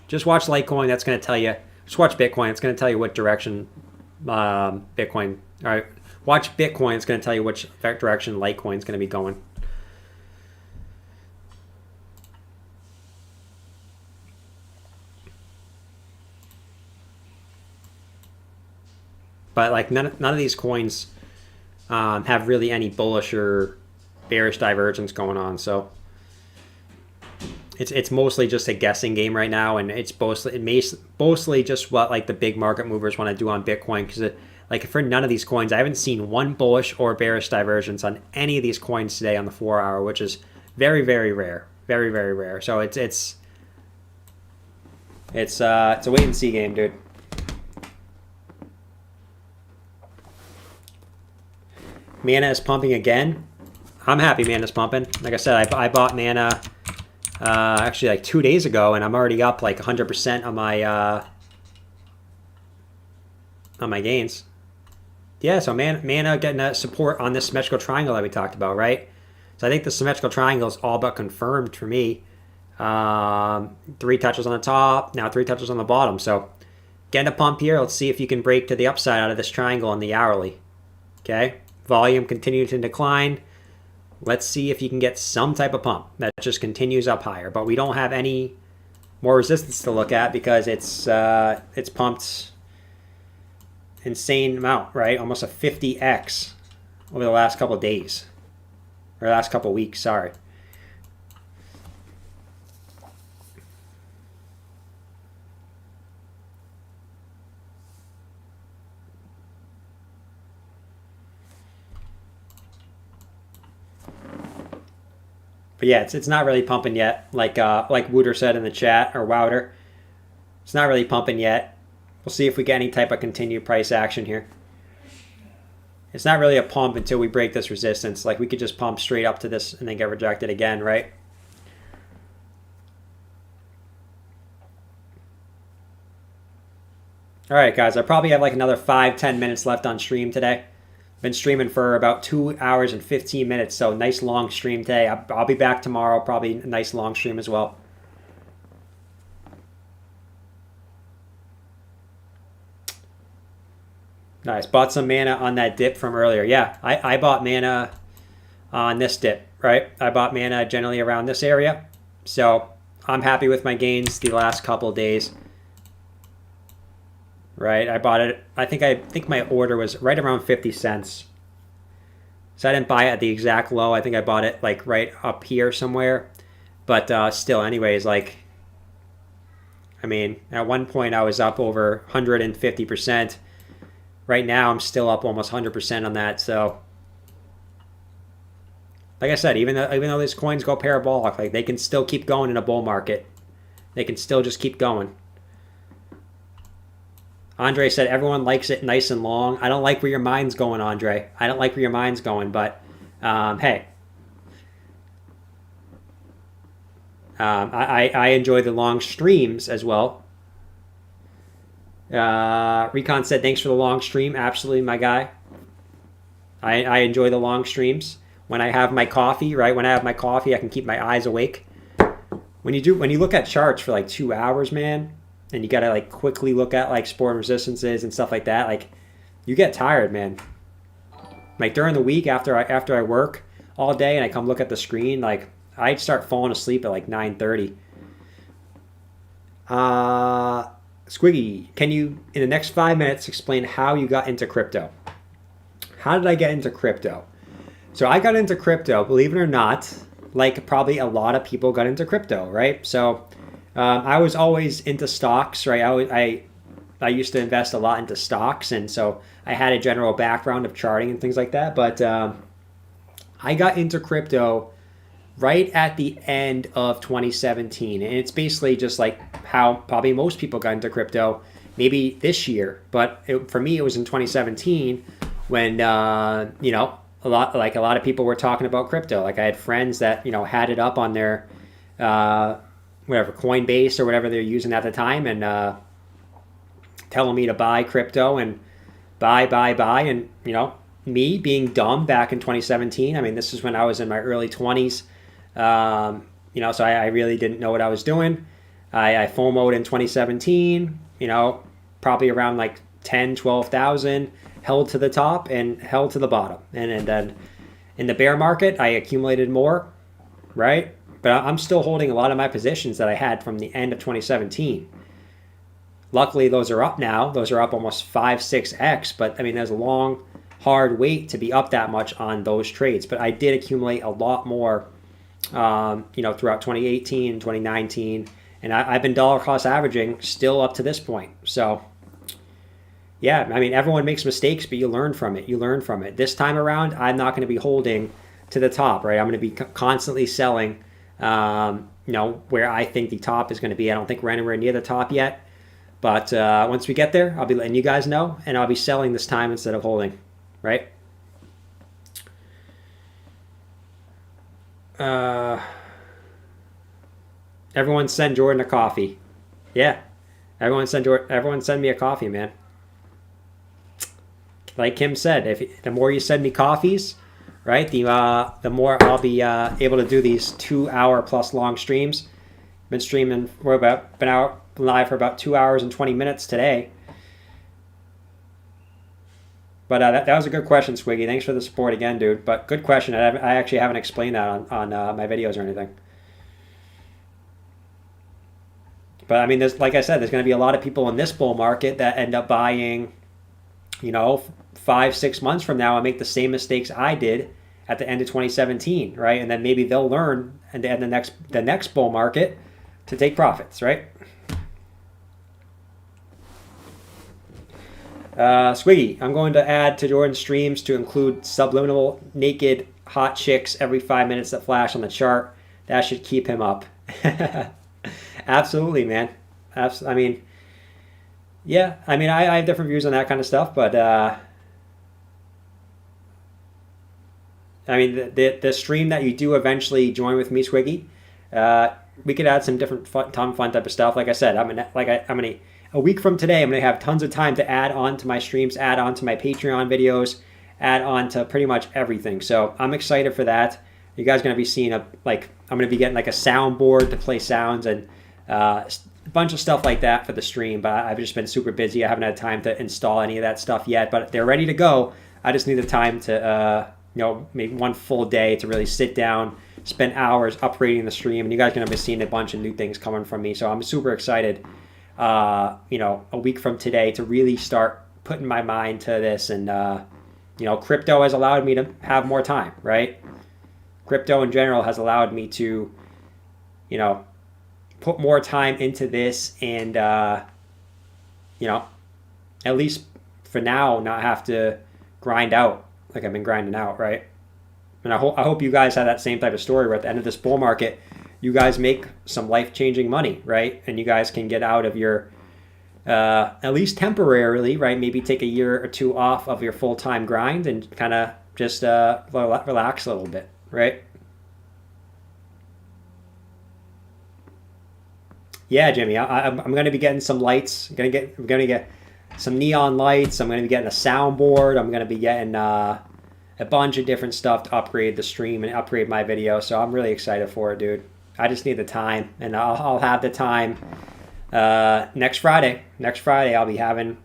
just watch Litecoin. That's going to tell you. Just watch Bitcoin. It's going to tell you what direction Bitcoin. All right, watch Bitcoin. It's going to tell you which direction Litecoin is going to be going. But like none of these coins have really any bullish or bearish divergence going on. So it's mostly just a guessing game right now, and it's mostly just what like the big market movers want to do on Bitcoin, because like for none of these coins, I haven't seen one bullish or bearish divergence on any of these coins today on the 4 hour, which is very, very rare, very, very rare. So it's a wait and see game, dude. Mana is pumping again. I'm happy Mana's pumping. Like I said, I bought Mana actually like 2 days ago, and I'm already up like 100% on my gains. Yeah, so Mana getting that support on this symmetrical triangle that we talked about, right? So I think the symmetrical triangle is all but confirmed for me. 3 touches on the top, now 3 touches on the bottom. So getting a pump here. Let's see if you can break to the upside out of this triangle on the hourly. Okay, volume continues to decline. Let's see if you can get some type of pump that just continues up higher. But we don't have any more resistance to look at because it's pumped insane amount, right? Almost a 50x over the last couple of days, or last couple of weeks, sorry. But yeah, it's not really pumping yet, like Wooter said in the chat, or Wouter. It's not really pumping yet. We'll see if we get any type of continued price action here. It's not really a pump until we break this resistance. Like we could just pump straight up to this and then get rejected again, right? All right, guys, I probably have like another 5-10 minutes left on stream today. Been streaming for about 2 hours and 15 minutes, so nice long stream today. I'll be back tomorrow, probably a nice long stream as well. Nice. Bought some Mana on that dip from earlier. Yeah, I bought Mana on this dip, right? I bought Mana generally around this area. So I'm happy with my gains the last couple of days. Right? I bought it. I think my order was right around 50 cents. So I didn't buy it at the exact low. I think I bought it like right up here somewhere. But still, anyways, like, I mean, at one point I was up over 150%. Right now, I'm still up almost 100% on that. So, like I said, even though these coins go parabolic, like they can still keep going in a bull market. They can still just keep going. Andre said everyone likes it nice and long. I don't like where your mind's going, Andre. I don't like where your mind's going, but hey, I enjoy the long streams as well. Recon said, thanks for the long stream. Absolutely, my guy. I enjoy the long streams. When I have my coffee, right? When I have my coffee, I can keep my eyes awake. When you look at charts for like 2 hours, man, and you gotta like quickly look at like support and resistances and stuff like that, like you get tired, man. Like during the week after I work all day and I come look at the screen, like I'd start falling asleep at like 9:30. Squiggy, can you, in the next 5 minutes, explain how you got into crypto? How did I get into crypto? So I got into crypto, believe it or not, like probably a lot of people got into crypto, right? So I was always into stocks, right? I used to invest a lot into stocks, and so I had a general background of charting and things like that. But I got into crypto right at the end of 2017. And it's basically just like how probably most people got into crypto, maybe this year. But for me, it was in 2017 when, you know, a lot of people were talking about crypto. Like I had friends that, you know, had it up on their, whatever, Coinbase or whatever they're using at the time, and telling me to buy crypto and buy. And, you know, me being dumb back in 2017, I mean, this is when I was in my early 20s. You know, so I really didn't know what I was doing. I FOMO'd in 2017, you know, probably around like 10, 12,000, held to the top and held to the bottom. And then in the bear market, I accumulated more, right? But I'm still holding a lot of my positions that I had from the end of 2017. Luckily, those are up now. Those are up almost 5-6x. But I mean, there's a long, hard wait to be up that much on those trades. But I did accumulate a lot more throughout 2018, 2019. And I've been dollar cost averaging still up to this point. So, yeah, I mean, everyone makes mistakes, but you learn from it. You learn from it. This time around, I'm not going to be holding to the top, right? I'm going to be constantly selling, where I think the top is going to be. I don't think we're anywhere near the top yet. But once we get there, I'll be letting you guys know, and I'll be selling this time instead of holding, right? Everyone send Jordan a coffee. Yeah, everyone send me a coffee, man. Like Kim said, the more you send me coffees, right, the more I'll be able to do these 2-hour plus long streams. Been streaming been out live for about 2 hours and 20 minutes today. But that was a good question, Swiggy. Thanks for the support again, dude. But good question. I actually haven't explained that on my videos or anything. But I mean, like I said, there's going to be a lot of people in this bull market that end up buying, 5-6 months from now and make the same mistakes I did at the end of 2017, right? And then maybe they'll learn and the next bull market to take profits, right? Swiggy, I'm going to add to Jordan's streams to include subliminal naked hot chicks every 5 minutes that flash on the chart. That should keep him up. Absolutely, man. I mean, yeah. I mean, I have different views on that kind of stuff, but I mean, the stream that you do eventually join with me, Swiggy, we could add some different fun type of stuff. Like I said, a week from today, I'm going to have tons of time to add on to my streams, add on to my Patreon videos, add on to pretty much everything. So I'm excited for that. You guys are going to be seeing I'm going to be getting like a soundboard to play sounds and a bunch of stuff like that for the stream. But I've just been super busy. I haven't had time to install any of that stuff yet, but they're ready to go. I just need the time to, maybe one full day to really sit down, spend hours upgrading the stream. And you guys are going to be seeing a bunch of new things coming from me. So I'm super excited. A week from today to really start putting my mind to this. And, crypto has allowed me to have more time, right? Crypto in general has allowed me to, put more time into this and, at least for now, not have to grind out like I've been grinding out, right? And I hope you guys have that same type of story where at the end of this bull market, you guys make some life-changing money, right? And you guys can get out of your, at least temporarily, right? Maybe take a year or two off of your full-time grind and kind of just relax a little bit, right? Yeah, Jimmy, I'm going to be getting some lights. I'm going to get some neon lights. I'm going to be getting a soundboard. I'm going to be getting a bunch of different stuff to upgrade the stream and upgrade my video. So I'm really excited for it, dude. I just need the time, and I'll have the time next Friday. Next Friday, I'll be having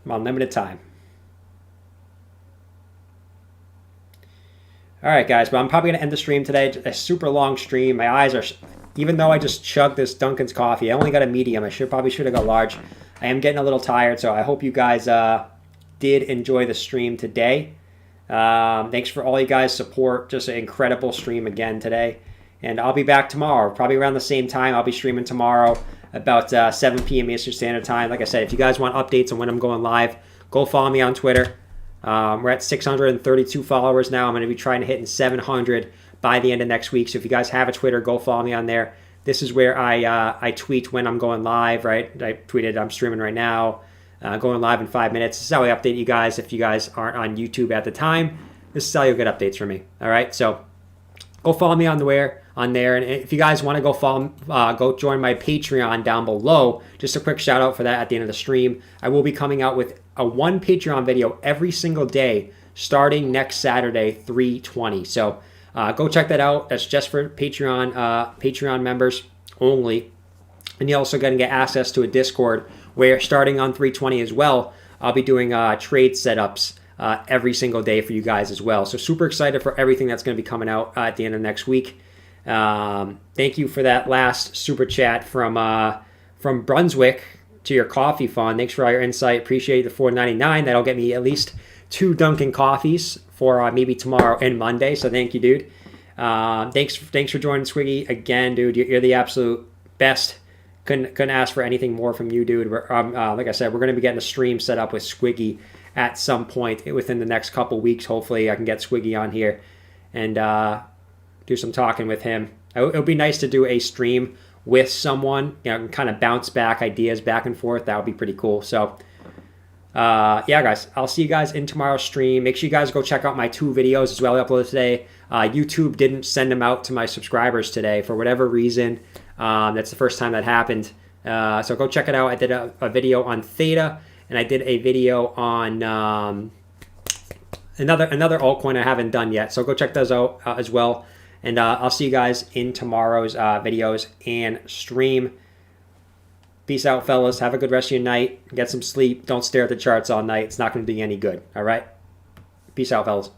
unlimited time. All right, guys, but I'm probably going to end the stream today. A super long stream. My eyes are, even though I just chugged this Dunkin's coffee, I only got a medium. I probably should have got large. I am getting a little tired, so I hope you guys did enjoy the stream today. Thanks for all you guys' support. Just an incredible stream again today. And I'll be back tomorrow, probably around the same time. I'll be streaming tomorrow about 7 p.m. Eastern Standard Time. Like I said, if you guys want updates on when I'm going live, go follow me on Twitter. We're at 632 followers now. I'm going to be trying to hit 700 by the end of next week. So if you guys have a Twitter, go follow me on there. This is where I tweet when I'm going live, right? I tweeted I'm streaming right now, going live in 5 minutes. This is how I update you guys if you guys aren't on YouTube at the time. This is how you'll get updates from me. All right, so go follow me on there. And if you guys want to go join my Patreon down below. Just a quick shout out for that at the end of the stream. I will be coming out with one Patreon video every single day starting next Saturday, 3/20. So go check that out. That's just for Patreon members only. And you're also going to get access to a Discord where starting on 3/20 as well, I'll be doing trade setups every single day for you guys as well. So super excited for everything that's going to be coming out at the end of next week. Thank you for that last super chat from Brunswick to your coffee fund. Thanks for all your insight. Appreciate the $4.99. That'll get me at least 2 Dunkin' coffees for maybe tomorrow and Monday. So thank you, dude. Thanks for joining, Squiggy. Again, dude, you're the absolute best. Couldn't ask for anything more from you, dude. Like I said, we're going to be getting a stream set up with Squiggy at some point within the next couple weeks. Hopefully, I can get Squiggy on here and do some talking with him. It would be nice to do a stream with someone, kind of bounce back ideas back and forth. That would be pretty cool. So, yeah, guys, I'll see you guys in tomorrow's stream. Make sure you guys go check out my 2 videos as well I uploaded today. YouTube didn't send them out to my subscribers today for whatever reason. That's the first time that happened. So go check it out. I did a video on Theta, and I did a video on another altcoin I haven't done yet. So go check those out as well. And I'll see you guys in tomorrow's videos and stream. Peace out, fellas. Have a good rest of your night. Get some sleep. Don't stare at the charts all night. It's not going to do you any good. All right? Peace out, fellas.